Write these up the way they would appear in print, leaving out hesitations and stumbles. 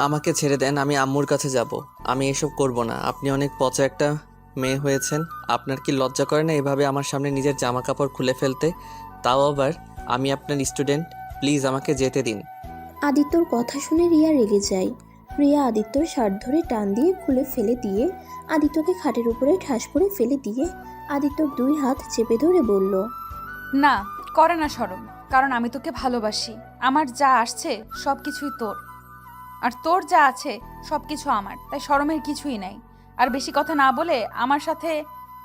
আমাকে ছেড়ে দেন, আমি আম্মুর কাছে যাব। আমি এসব করব না। আপনি অনেক পচা একটা মেয়ে হয়েছেন। আপনার কি লজ্জা করে না এভাবে আমার সামনে নিজের জামা কাপড় খুলে ফেলতে? তাও আবার আমি আপনার স্টুডেন্ট। প্লিজ আমাকে যেতে দিন। আদিত্যর কথা শুনে রিয়া রেগে যায়। রিয়া আদিত্যর শার্ট ধরে টান দিয়ে খুলে ফেলে দিয়ে আদিত্যকে খাটের উপরে ঠাস করে ফেলে দিয়ে আদিত্যর দুই হাত চেপে ধরে বলল, না, করে না শরম। কারণ আমি তোকে ভালোবাসি। আমার যা আসছে সব কিছুই তোর, আর তোর যা আছে সব কিছু আমার, তাই শরমের কিছুই নাই। আর বেশি কথা না বলে আমার সাথে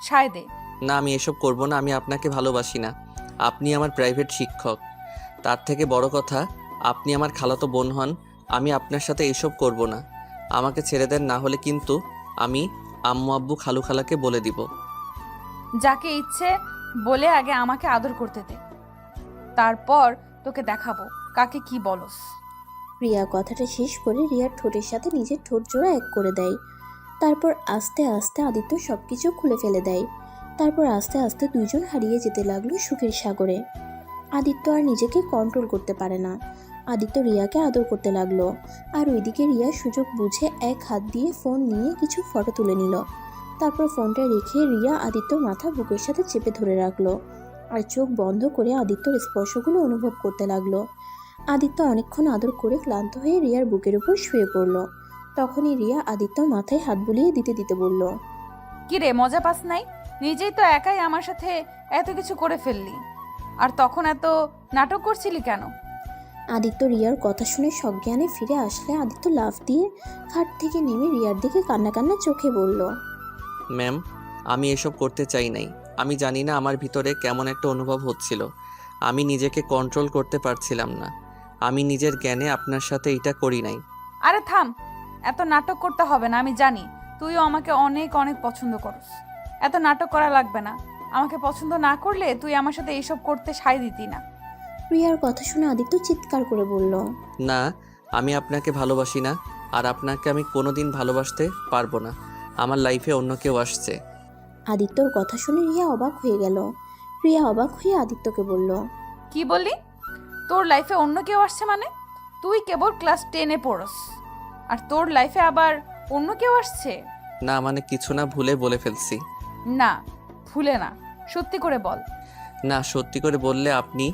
সায় দে। না, আমি এসব করব না। আমি আপনাকে ভালোবাসি না। আপনি আমার প্রাইভেট শিক্ষক। তার থেকে বড় কথা, আপনি আমার খালাতো বোন হন। আমি আপনার সাথে এসব করব না। আমাকে ছেড়ে দেন, না হলে কিন্তু আমি আম্মু আব্বু খালু খালাকে বলে দিব। যাকে ইচ্ছে বলে আগে আমাকে আদর করতে দে, তারপর তোকে দেখাবো কাকে কি বলস। রিয়া কথাটা শেষ করে রিয়ার ঠোঁটের সাথে নিজের ঠোঁট জোড়া এক করে দেয়। তারপর আস্তে আস্তে আদিত্য সবকিছু খুলে ফেলে দেয়। তারপর আস্তে আস্তে দুইজন হারিয়ে যেতে লাগলো সুখের সাগরে। আদিত্য আর নিজেকে কন্ট্রোল করতে পারে না। আদিত্য রিয়াকে আদর করতে লাগলো। আর ওইদিকে রিয়া সুযোগ বুঝে এক হাত দিয়ে ফোন নিয়ে কিছু ফটো তুলে নিল। তারপর ফোনটা রেখে রিয়া আদিত্যর মাথা বুকের সাথে চেপে ধরে রাখলো আর চোখ বন্ধ করে আদিত্যর স্পর্শগুলো অনুভব করতে লাগলো। আদিত্য অনেকক্ষণ আদর করে ক্লান্ত হয়ে রিয়ার বুকের উপর শুয়ে পড়ল। তখনই রিয়া আদিত্যর মাথায় হাত বুলিয়ে দিতে দিতে বলল, কি রে, মজা পাস নাই? নিজেই তো একাই আমার সাথে এত কিছু করে ফেললি, আর তখন এত নাটক করছিলি কেন? আদিত্য রিয়ার কথা শুনে সজ্ঞানে ফিরে আসলে আদিত্য লাফ দিয়ে খাট থেকে নেমে রিয়ার দিকে কান্না কান্না চোখে বলল, ম্যাম, আমি এসব করতে চাই নাই। আমি জানি না আমার ভিতরে কেমন একটা অনুভব হচ্ছিল। আমি নিজেকে কন্ট্রোল করতে পারছিলাম না। আমি নিজের জ্ঞানে আপনার সাথে এটা করি নাই। আরে থাম, এত নাটক করতে হবে না। আমি জানি তুইও আমাকে অনেক অনেক পছন্দ করস। এত নাটক করা লাগবে না। আমাকে পছন্দ না করলে তুই আমার সাথে এইসব করতে সায় দিতি না। রিয়ার কথা শুনে আদিত্য চিৎকার করে বলল, না, আমি আপনাকে ভালোবাসি না। আর আপনাকে আমি কোনোদিন ভালোবাসতে পারবো না। আমার লাইফে অন্য কেউ আসছে। আদিত্যর কথা শুনে রিয়া অবাক হয়ে গেল। রিয়া অবাক হয়ে আদিত্যকে বলল, কি বললি? তোর লাইফে অন্য কেউ আসছে মানে? তুই কেবল ক্লাস 10-এ পড়স, আর তোর লাইফে আবার অন্য কেউ আসছে? না মানে কিছু না, ভুলে বলে ফেলছি। না, ভুলে না, সত্যি করে বল। না, সত্যি করে বললে আপনি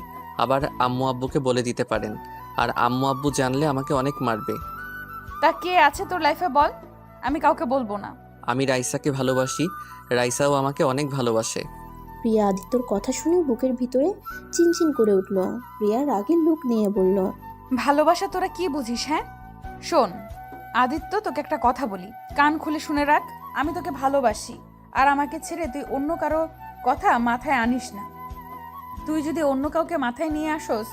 আবার আম্মু আব্বুকে বলে দিতে পারেন। আর আম্মু আব্বু জানলে আমাকে অনেক মারবে। তা কে আছে তোর লাইফে বল, আমি কাউকে বলবো না। আমি রাইসাকে ভালোবাসি। রাইসাও আমাকে অনেক ভালোবাসে। রিয়া আদিত্যর কথা শুনে বুকের ভিতরে চিনচিন করে উঠল। রিয়া রাগের লুক নিয়ে বলল, ভালোবাসা তোরা কি বুঝিস? হ্যাঁ শোন আদিত্য, তোকে একটা কথা বলি, কান খুলে শুনে রাখ। আমি তোকে ভালোবাসি, আর আমাকে ছেড়ে তুই অন্য কারো কথা মাথায় আনিস না। তুই যদি অন্য কাউকে মাথায় নিয়ে আসোস,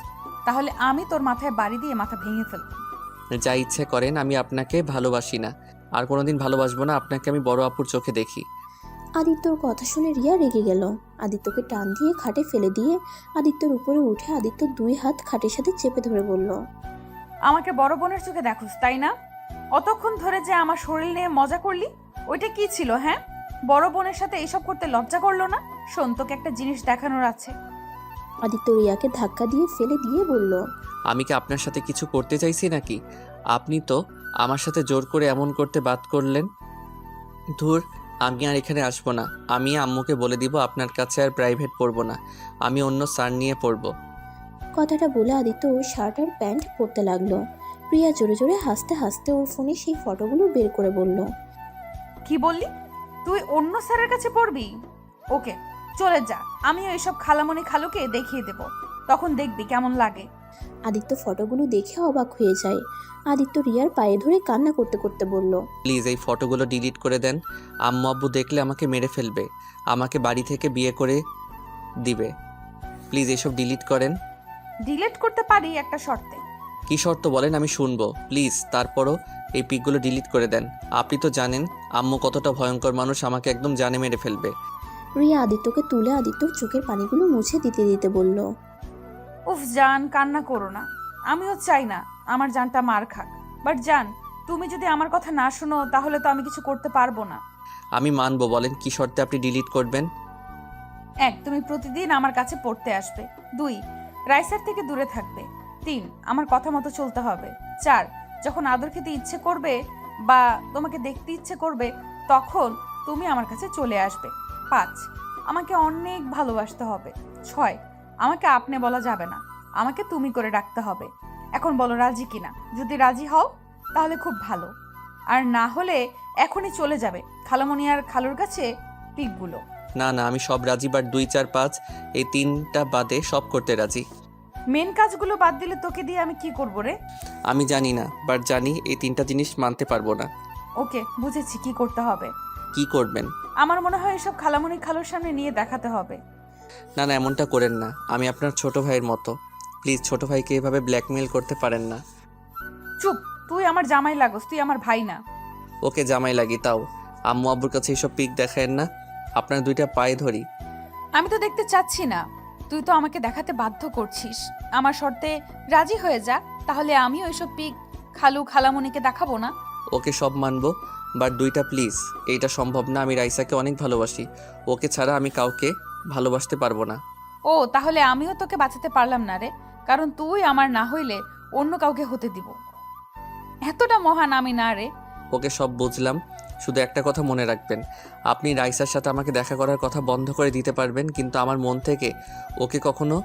তাহলে আমি তোর মাথায় বাড়ি দিয়ে মাথা ভেঙে ফেলব। যা ইচ্ছে করেন, আমি আপনাকে ভালোবাসি না। আর কোনোদিন ভালোবাসবো না। আপনাকে আমি বড় আপুর চোখে দেখি। আদিত্যর কথা শুনে রিয়া রেগে গেল। আদিত্যকে টান দিয়ে খাটে ফেলে দিয়ে আদিত্যর উপরে উঠে আদিত্যর দুই হাত খাটের সাথে চেপে ধরে বলল, আমাকে বড় বোনের চোখে দেখোস তাই না? অতক্ষণ ধরে যে আমার শরীর নিয়ে মজা করলি, ওইটা কি ছিল? হ্যাঁ, বড় বোনের সাথে এইসব করতে লজ্জা করলো না? শোন, তোকে একটা জিনিস দেখানোর আছে। আদিত্য রিয়াকে ধাক্কা দিয়ে ফেলে দিয়ে বলল, আমি কি আপনার সাথে কিছু করতে চাইছি নাকি? আপনি তো আমার সাথে জোর করে এমন করতে বাদ করলেন। ধুর, আমি আর এখানে আসবো না। আমি আম্মুকে বলে দিব আপনার কাছে আর প্রাইভেট পড়বো না। আমি অন্য স্যার নিয়ে পড়বো। কথাটা বলে আদিত্য ওর শার্ট আর প্যান্ট পরতে লাগলো। রিয়া জোরে জোরে হাসতে হাসতে ওর ফোনে সেই ফটোগুলো বের করে বলল, কি বললি? তুই অন্য স্যারের কাছে পড়বি? ওকে, চলে যা। আমিও এইসব খালামণি খালুকে দেখিয়ে দেব, তখন দেখবি কেমন লাগে। আদিত্য ফটোগুলো দেখে অবাক হয়ে যায়। আদিত্য রিয়ার পায়ে ধরে কান্না করতে করতে বলল, প্লিজ এই ফটোগুলো ডিলিট করে দেন। আম্মু আব্বু দেখলে আমাকে মেরে ফেলবে। আমাকে বাড়ি থেকে বিয়ে করে দিবে। প্লিজ এসব ডিলিট করেন। ডিলিট করতে পারি একটা শর্তে। কি শর্ত বলেন, আমি শুনবো প্লিজ। তারপরও এই পিকগুলো ডিলিট করে দেন। আপনি তো জানেন আম্মু কতটা ভয়ঙ্কর মানুষ, আমাকে একদম জানে মেরে ফেলবে। রিয়া আদিত্যকে তুলে আদিত্যর চোখের পানিগুলো মুছে দিতে দিতে বলল, উফ জান, কান্না করো না। আমিও চাই না আমার জানটা মার খাক, বাট জান, তুমি যদি আমার কথা না শোনো তাহলে তো আমি কিছু করতে পারবো না। আমি মানবো, বলেন কি শর্তে আপনি ডিলিট করবেন। 1, তুমি প্রতিদিন আমার কাছে পড়তে আসবে। 2, রাইসার থেকে দূরে থাকবে। 3, আমার কথা মতো চলতে হবে। 4, যখন আদর খেতে ইচ্ছে করবে বা তোমাকে দেখতে ইচ্ছে করবে তখন তুমি আমার কাছে চলে আসবে। 5, আমাকে অনেক ভালোবাসতে হবে। 6, আমাকে আপনি বলা যাবে না, আমাকে তুমি করে ডাকতে হবে। এখন বলো রাজি কিনা? যদি রাজি হও তাহলে খুব ভালো, আর না হলে এখনই চলে যাবে খালামণি আর খালুর কাছে পিকগুলো। না না, আমি সব রাজি, বাট 2, 4, 5 এই 3টা বাদে সব করতে রাজি। মেন কাজগুলো বাদ দিলে তোকে দিয়ে আমি কি করব রে? আমি জানি না, বাট জানি এই 3টা জিনিস মানতে পারবো না। ওকে, বুঝেছি কি করতে হবে। কি করবেন? আমার মনে হয় এসব খালামণি খালুর সামনে নিয়ে দেখাতে হবে। না না, এমনটা করেন না। আমি আপনার ছোট ভাইয়ের মতো, প্লিজ ছোট ভাইকে এভাবে ব্ল্যাকমেল করতে পারেন না। চুপ, তুই আমার জামাই লাগোস, তুই আমার ভাই না। ওকে জামাই লাগি, তাও আম্মু আব্বুর কাছে এসব পিক দেখায়েন না। আপনার 2টা পায়ে ধরি। আমি তো দেখতে চাচ্ছি না, তুই তো আমাকে দেখাতে বাধ্য করছিস। আমার শর্তে রাজি হয়ে যা, তাহলে আমিও এসব পিক খালু খালামণিকে দেখাবো না। ওকে সব মানবো, বাট 2টা প্লিজ। এইটা সম্ভব না। আমি রাইসাকে অনেক ভালোবাসি, ওকে ছাড়া আমি কাউকে ভালোবাসতে পারবো না। ও, তাহলে আমিও তোকে বাঁচাতে পারলাম না রে, কারণ তুই আমার না হইলে অন্য কাউকে হতে দিব। এতটা মহান আমি না রে। ওকে সব বুঝলাম, শুধু একটা কথা মনে রাখবেন, আপনি রাইসার সাথে আমাকে দেখা করার কথা বন্ধ করে দিতে পারবেন, কিন্তু আমার মন থেকে ওকে কখনো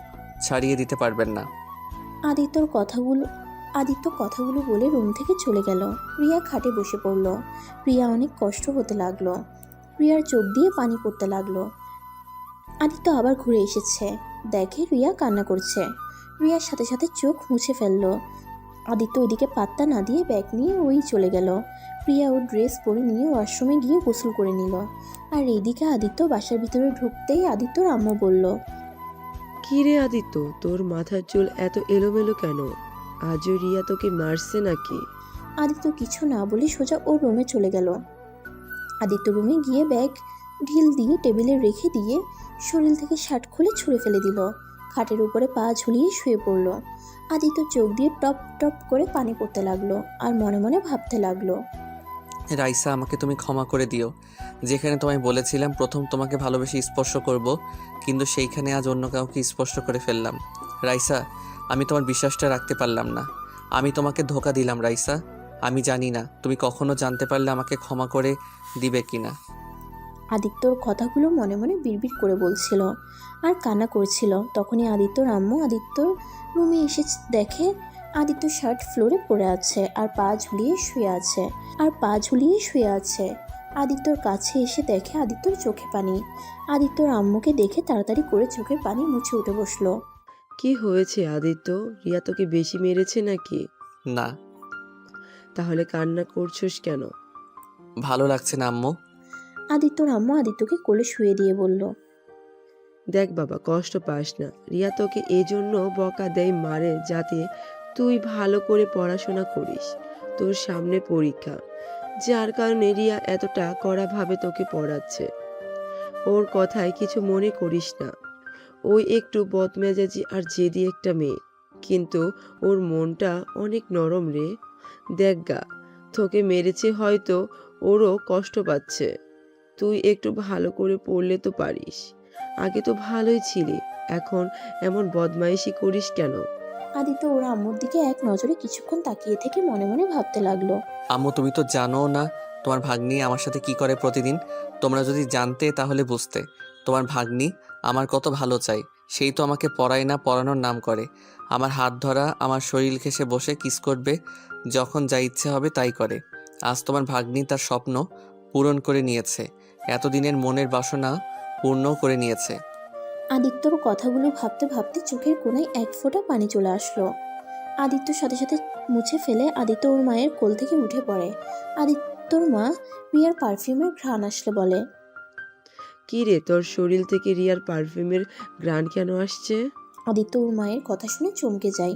ছাড়িয়ে দিতে পারবেন না। আদিত্য কথাগুলো বলে রুম থেকে চলে গেল। রিয়া খাটে বসে পড়ল। রিয়া অনেক কষ্ট হতে লাগলো। রিয়ার চোখ দিয়ে পানি পড়তে লাগলো। আদিত্য আবার ঘুরে এসেছে, দেখে রিয়া কান্না করছে। রিয়ার সাথে সাথে চোখ মুছে ফেললো। আদিত্য ওইদিকে পাত্তা না দিয়ে ব্যাগ নিয়ে ওই চলে গেল। প্রিয়া ওর ড্রেস পরে নিয়ে ওয়াশরুমে গিয়ে গোসল করে নিল। আর এইদিকে আদিত্য বাসার ভিতরে ঢুকতেই আদিত্যর আম্মু বলল, কি রে আদিত্য, তোর মাথার চুল এত এলোমেলো কেন? আজও রিয়া তোকে মারছে নাকি? আদিত্য কিছু না বলে সোজা ওর রুমে চলে গেল। আদিত্য রুমে গিয়ে ব্যাগ ঢিল দিয়ে টেবিলে রেখে দিয়ে শরীর থেকে শার্ট খুলে ছুঁড়ে ফেলে দিল। খাটের উপরে পা ঝুলিয়ে শুয়ে পড়ল। আদিত্য চোখ দিয়ে টপ টপ করে পানি পড়তে লাগলো আর মনে মনে ভাবতে লাগলো, রাইসা, আমাকে তুমি ক্ষমা করে দিও। যেখানে তোমায় বলেছিলাম প্রথম তোমাকে ভালোবেসে স্পর্শ করব, কিন্তু সেইখানে আজ অন্য কাউকে স্পর্শ করে ফেললাম। রাইসা, আমি তোমার বিশ্বাসটা রাখতে পারলাম না। আমি তোমাকে ধোঁকা দিলাম রাইসা। আমি জানি না তুমি কখনো জানতে পারলে আমাকে ক্ষমা করে দিবে কিনা। আদিত্যর কথাগুলো মনে মনে বিড়বিড় করে বলছিল আর কান্না করছিল। তখনই আদিত্যর আম্মু আদিত্যর রুমে এসে দেখে আদিত্য শার্ট ফ্লোরে পড়ে আছে আর পা ঝুলিয়ে শুয়ে আছে। আদিত্যর কাছে এসে দেখে আদিত্যর চোখে পানি। আদিত্যর আম্মুকে দেখে তাড়াতাড়ি করে চোখের পানি মুছে উঠে বসলো। কি হয়েছে আদিত্য? রিয়া তোকে বেশি মেরেছে নাকি? না, তাহলে কান্না করছোস কেন? ভালো লাগছে না আম্মু। আদিত্যর আম্মু আদিত্যকে কোলে শুয়ে দিয়ে বলল, দেখ বাবা, কষ্ট পাস না। রিয়া তোকে এই জন্য বকা দেয়, মারে, যাতে তুই ভালো করে পড়াশোনা করিস। তোর সামনে পরীক্ষা, যার কারণে রিয়া এতটা কড়াভাবে তোকে পড়াচ্ছে। ওর কথায় কিছু মনে করিস না। ওই একটু বদমেজাজি আর জেদি একটা মেয়ে, কিন্তু ওর মনটা অনেক নরম রে। দেখ গা, তোকে মেরেছে হয়তো, ওরও কষ্ট পাচ্ছে। তুই একটু ভালো করে পড়লে তো পারিস। আগে তো ভালোই ছিলি, এখন এমন বদমাইশি করিস কেন? আদিত্য ওর আম্মুর দিকে এক নজরে কিছুক্ষণ তাকিয়ে থেকে মনে মনে ভাবতে লাগলো। আম্মু, তুমি তো জানো না তোমার ভাগ্নি আমার সাথে কি করে প্রতিদিন। তোমরা যদি জানতে তাহলে বুঝতে। তোমার ভাগ্নি আমার কত ভালো চাই, সেই তো আমাকে পড়ায় না, পড়ানোর নাম করে। আমার হাত ধরা, আমার শরীর ঘেঁষে বসে কিস করবে, যখন যা ইচ্ছে হবে তাই করে। আজ তোমার ভাগ্নি তার স্বপ্ন পূরণ করে নিয়েছে, এতদিনের মনের বাসনা পূর্ণ করে নিয়েছে। আদিত্যর কথাগুলো ভাবতে ভাবতে চোখের কোণায় এক ফোঁটা পানি চলে আসলো। আদিত্য সাথে সাথে মুছে ফেলে আদিত্য ওর মায়ের কোল থেকে উঠে পড়ে। আদিত্যর মা রিয়ার পারফিউমের ঘ্রাণ আসলে বলে, কি রে, তোর শরীর থেকে রিয়ার পারফিউমের ঘ্রাণ কেন আসছে? আদিত্য ওর মায়ের কথা শুনে চমকে যায়।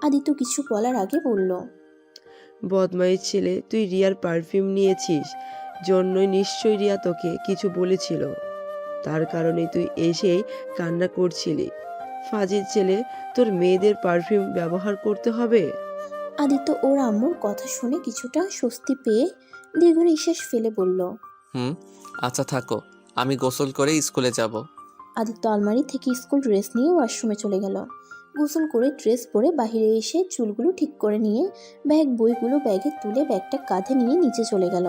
আদিত্য কিছু বলার আগে বলল, বদমাইশ ছেলে, তুই রিয়ার পারফিউম নিয়েছিস জন্যই নিশ্চয়ই রিয়া তোকে কিছু বলেছিল। তার কারণে তুই এসেই কান্না করছিলি। ফাজিল ছেলে, তোর মেয়েদের পারফিউম ব্যবহার করতে হবে? আদিত্য ওর আম্মুর কথা শুনে কিছুটা স্বস্তি পেয়ে দীর্ঘ নিঃশ্বাস ফেলে বলল, আচ্ছা থাকো, আমি গোসল করে স্কুলে যাব। আদিত্য আলমারি থেকে স্কুল ড্রেস নিয়ে ওয়াশরুমে চলে গেল। গোসল করে ড্রেস পরে বাইরে এসে চুলগুলো ঠিক করে নিয়ে বইগুলো ব্যাগে তুলে ব্যাগটা কাঁধে নিয়ে নিচে চলে গেল।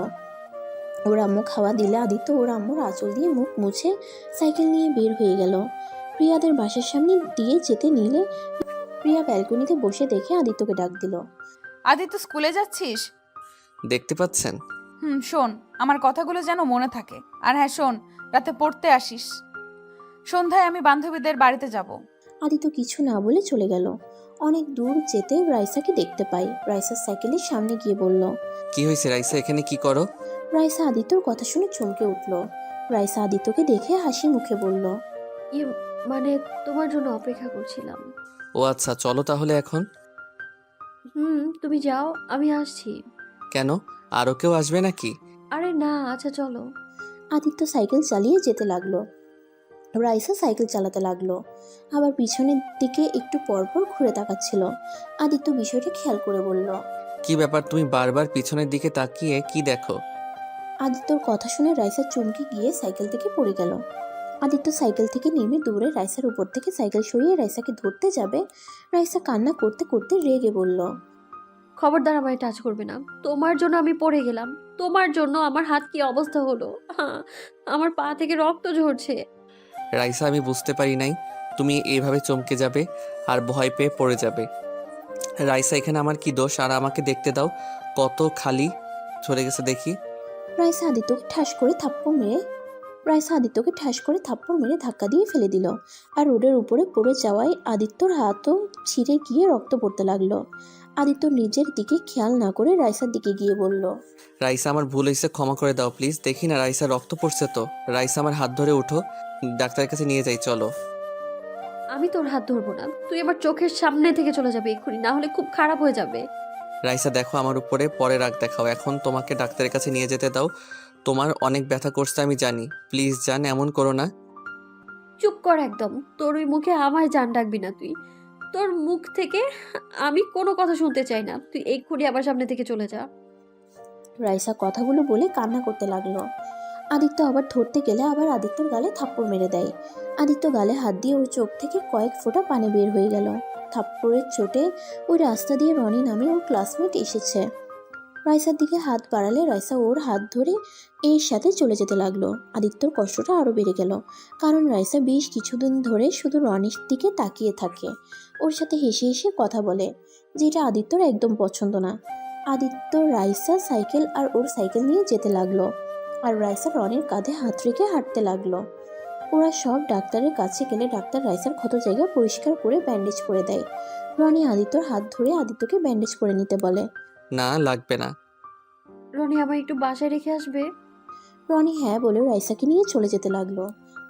ওর আম্মু খাওয়া দিলে আদিত্য ওর আম্মুর আঁচল দিয়ে মুখ মুছে সাইকেল নিয়ে বের হয়ে গেল। প্রিয়াদের বাসার সামনে দিয়ে যেতে নিলে প্রিয়া ব্যালকনিতে বসে দেখে আদিত্যকে ডাক দিল। আদিত্য, স্কুলে যাচ্ছিস? দেখতে পাচ্ছেন? শোন, আমার কথাগুলো যেন মনে থাকে। আর হ্যাঁ শোন, রাতে পড়তে আসিস। সন্ধ্যায় আমি বান্ধবীদের বাড়িতে যাব। আদিত্য কিছু না বলে চলে গেল। অনেক দূর যেতে রাইসাকে দেখতে পাই। রাইসার সাইকেলের সামনে গিয়ে বলল, কি হয়েছে রাইসা, এখানে কি করো? রাইসা আদিত্যর কথা শুনে চমকে উঠল। রাইসা আদিত্যকে দেখে হাসি মুখে বলল, মানে তোমার জন্য অপেক্ষা করছিলাম। ও আচ্ছা, চলো তাহলে এখন। তুমি যাও, আমি আসছি। কেন, আরও কেউ আসবে নাকি? আরে না, আচ্ছা চলো। আদিত্য সাইকেল চালিয়ে যেতে লাগলো। রাইসা সাইকেল চালাতে লাগলো, আবার পিছনের দিকে একটু পরপর ঘুরে তাকাচ্ছিল। আদিত্য বিষয়টা খেয়াল করে বলল, কি ব্যাপার, তুমি বারবার পিছনের দিকে তাকিয়ে কি দেখো? আদিত্যর কথা শুনে রাইসা চমকে গিয়ে সাইকেল থেকে পড়ে গেল। আদিত্য সাইকেল থেকে নেমে দৌড়ে রাইসার উপর থেকে সাইকেল সরিয়ে রাইসাকে ধরতে যাবে। রাইসা কান্না করতে করতে রেগে বলল, খবরদার আমায় টাচ করবে না। তোমার জন্য আমি পড়ে গেলাম, তোমার জন্য আমার হাত কি অবস্থা হলো। আমার পা থেকে রক্ত ঝরছে। রাইসা, আমি বুঝতে পারি নাই তুমি এইভাবে চমকে যাবে আর ভয় পেয়ে পড়ে যাবে। রাইসা, এখানে আমার কি দোষ? আর আমাকে দেখতে দাও, কত খালি চলে গেছে দেখি। রাইসা আদিত্যকে ঠাস করে থাপ্পড় মেরে ধাক্কা দিয়ে ফেলে দিল। আর রোডের উপরে পড়ে যাওয়ায় আদিত্যর হাতও ছিঁড়ে গিয়ে রক্ত পড়তে লাগলো। আদিত্য নিজের দিকে খেয়াল না করে রাইসার দিকে গিয়ে বলল, রাইসা, আমার ভুল হয়েছে, ক্ষমা করে দাও প্লিজ। দেখি না রাইসা রক্ত পড়ছে তো। রাইসা, আমার হাত ধরে উঠো, ডাক্তারের কাছে নিয়ে যাই, চলো। আমি তোর হাত ধরবো না, তুই আমার চোখের সামনে থেকে চলে যাবে এক্ষুনি, না হলে খুব খারাপ হয়ে যাবে। রাইসা, দেখো আমার উপরে, পরে রাগ দেখাও। এখন তোমাকে ডাক্তারের কাছে নিয়ে যেতে দাও। তোমার অনেক ব্যথা করছে আমি জানি, প্লিজ জান, এমন করো না। চুপ কর একদম, তোর ওই মুখে আমায় জান ডাকবি না তুই। তোর মুখ থেকে আমি কোনো কথা শুনতে চাই না, তুই এক্ষুনি আমার সামনে থেকে চলে যা। রাইসা কথাগুলো বলে কান্না করতে লাগলো। আদিত্য আবার ধরতে গেলে আবার আদিত্যর গালে থাপ্পড় মেরে দেয়। আদিত্য গালে হাত দিয়ে ওর চোখ থেকে কয়েক ফোঁটা পানি বের হয়ে গেল। থাপ্পড়ের চোটে ওই রাস্তা দিয়ে রনি নামে ওর ক্লাসমেট এসেছে। রাইসার দিকে হাত বাড়ালে রাইসা ওর হাত ধরে এর সাথে চলে যেতে লাগলো। আদিত্যর কষ্টটা আরও বেড়ে গেল, কারণ রাইসা বেশ কিছুদিন ধরে শুধু রনির দিকে তাকিয়ে থাকে, ওর সাথে হেসে হেসে কথা বলে, যেটা আদিত্যর একদম পছন্দ না। আদিত্য রাইসা সাইকেল আর ওর সাইকেল নিয়ে যেতে লাগলো, আর রাইসা রনির কাঁধে হাত রেখে হাঁটতে লাগলো। ওরা সব ডাক্তারের কাছে গেলে ডাক্তার রাইসার ক্ষত জায়গা পরিষ্কার করে ব্যান্ডেজ করে দেয়। রনি আদিত্যর হাত ধরে আদিত্যকে ব্যান্ডেজ করে নিতে বলে। না, লাগবে না। রনি, আমায় একটু বাসায় রেখে আসবে? রনি হ্যাঁ বলে রাইসাকে নিয়ে চলে যেতে লাগলো।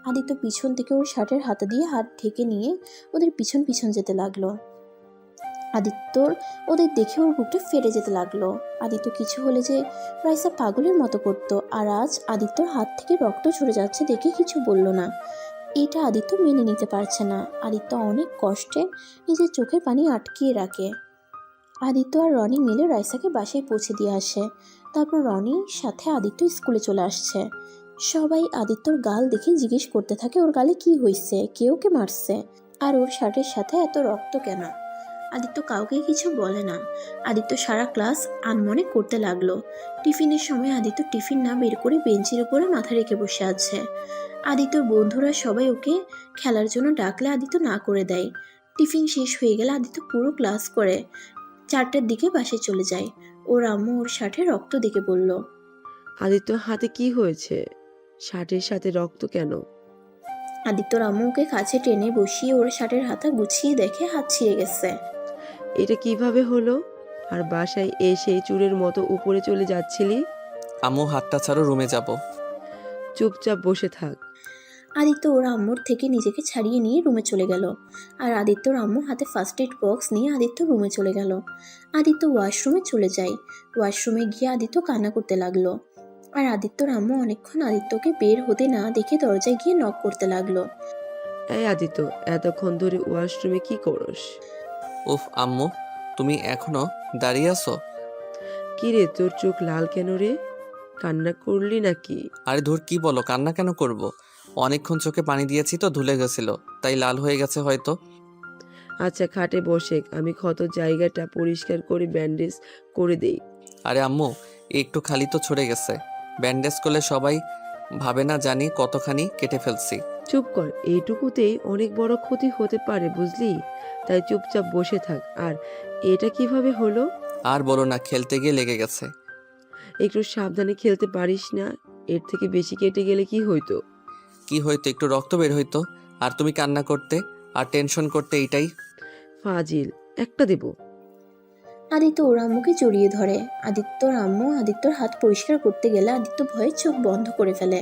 আদিত্য পিছন থেকে ওর শার্টের হাতে দিয়ে হাত ঢেকে নিয়ে ওদের পিছন পিছন যেতে লাগলো। আদিত্যর ওদের দেখে ওর বুকটা ফেটে যেতে লাগলো। আদিত্য কিছু হলে যে রাইসা পাগলের মতো করতো, আর আজ আদিত্যর হাত থেকে রক্ত ঝরে যাচ্ছে দেখে কিছু বলল না। এটা আদিত্য মেনে নিতে পারছে না। আদিত্য অনেক কষ্টে নিজের চোখের পানি আটকিয়ে রাখে। আদিত্য আর রনি মিলে রাইসাকে বাসায় পৌঁছে দিয়ে আসে। তারপর রনির সাথে আদিত্য স্কুলে চলে আসছে। সবাই আদিত্যর গাল দেখে জিজ্ঞেস করতে থাকে ওর গালে কি হয়েছে, কে ওকে মারছে, আর ওর শার্টের সাথে এত রক্ত কেন। আদিত্য কাউকে কিছু বলে না। আদিত্য সারা ক্লাস আনমনে করতে লাগলো। টিফিনের সময় আদিত্য টিফিন না বের করে বেঞ্চের উপরে মাথা রেখে বসে আছে। আদিত্যর বন্ধুরা সবাই ওকে খেলার জন্য ডাকলে আদিত্য না করে দেয়। টিফিন শেষ হয়ে গেলে আদিত্য পুরো ক্লাস করে 4টার দিকে বাসায় চলে যায়। ওর আম্মু ওর শার্টে রক্ত দেখে বলল, আদিত্য হাতে কি হয়েছে? শার্টের সাথে রক্ত কেন? আদিত্যর আম্মু ওকে কাছে টেনে বসিয়ে ওর শার্টের হাতা গুছিয়ে দেখে হাত ছিঁড়ে গেছে। এটা কিভাবে হলো? আর বাসায় এসে চুরের মতো উপরে চলে যাচ্ছিলি? আম্মু, হাতটা ছাড়ো, রুমে যাব। চুপচাপ বসে থাক। আদিত্য ওর আম্মুর থেকে নিজেকে ছাড়িয়ে নিয়ে রুমে চলে গেল। আর আদিত্যর আম্মু হাতে ফার্স্ট এড বক্স নিয়ে আদিত্য রুমে চলে গেল। আদিত্য ওয়াশরুমে চলে যায়। ওয়াশরুমে গিয়ে আদিত্য কান্না করতে লাগলো। আর আদিত্যর আম্মু অনেকক্ষণ আদিত্যকে বের হতে না দেখে দরজায় গিয়ে নক করতে লাগলো। এই আদিত্য, এতক্ষণ ধরে ওয়াশরুমে কি করস? উফ আম্মু, তুমি এখনো দাঁড়িয়ে আছো? কি রে, তোর চোখ লাল কেন রে? কান্না করলি নাকি? আরে ধুর, কি বলো, কান্না কেন করব? অনেকক্ষণ চোখে পানি দিয়েছি তো, ধুলে গেছিল, তাই লাল হয়ে গেছে হয়তো। আচ্ছা খাটে বসে, আমি ক্ষত জায়গাটা পরিষ্কার করে ব্যান্ডেজ করে দেই। আরে আম্মু, একটু খালি তো ছড়ে গেছে, ব্যান্ডেজ করলে সবাই ভাবে না জানি কতখানি কেটে ফেলছি। চুপ কর, এইটুকুতেই অনেক বড় ক্ষতি হতে পারে বুঝলি, তাই চুপচাপ বসে থাক। আর এটা কিভাবে হলো? আর বলো না, খেলতে গিয়ে লেগে গেছে। একটু সাবধানে খেলতে পারিস না? এর থেকে বেশি কেটে গেলে কি হইতো? কি হয়তো, একটু রক্ত বের হইতো, আর তুমি কান্না করতে আর টেনশন করতে, এইটাই। ফাজিল একটা দেব। আদিত্য ওর আম্মুকে জড়িয়ে ধরে। আদিত্যর আম্মু আদিত্যর হাত পরিষ্কার করতে গেলে আদিত্য ভয়ে চোখ বন্ধ করে ফেলে।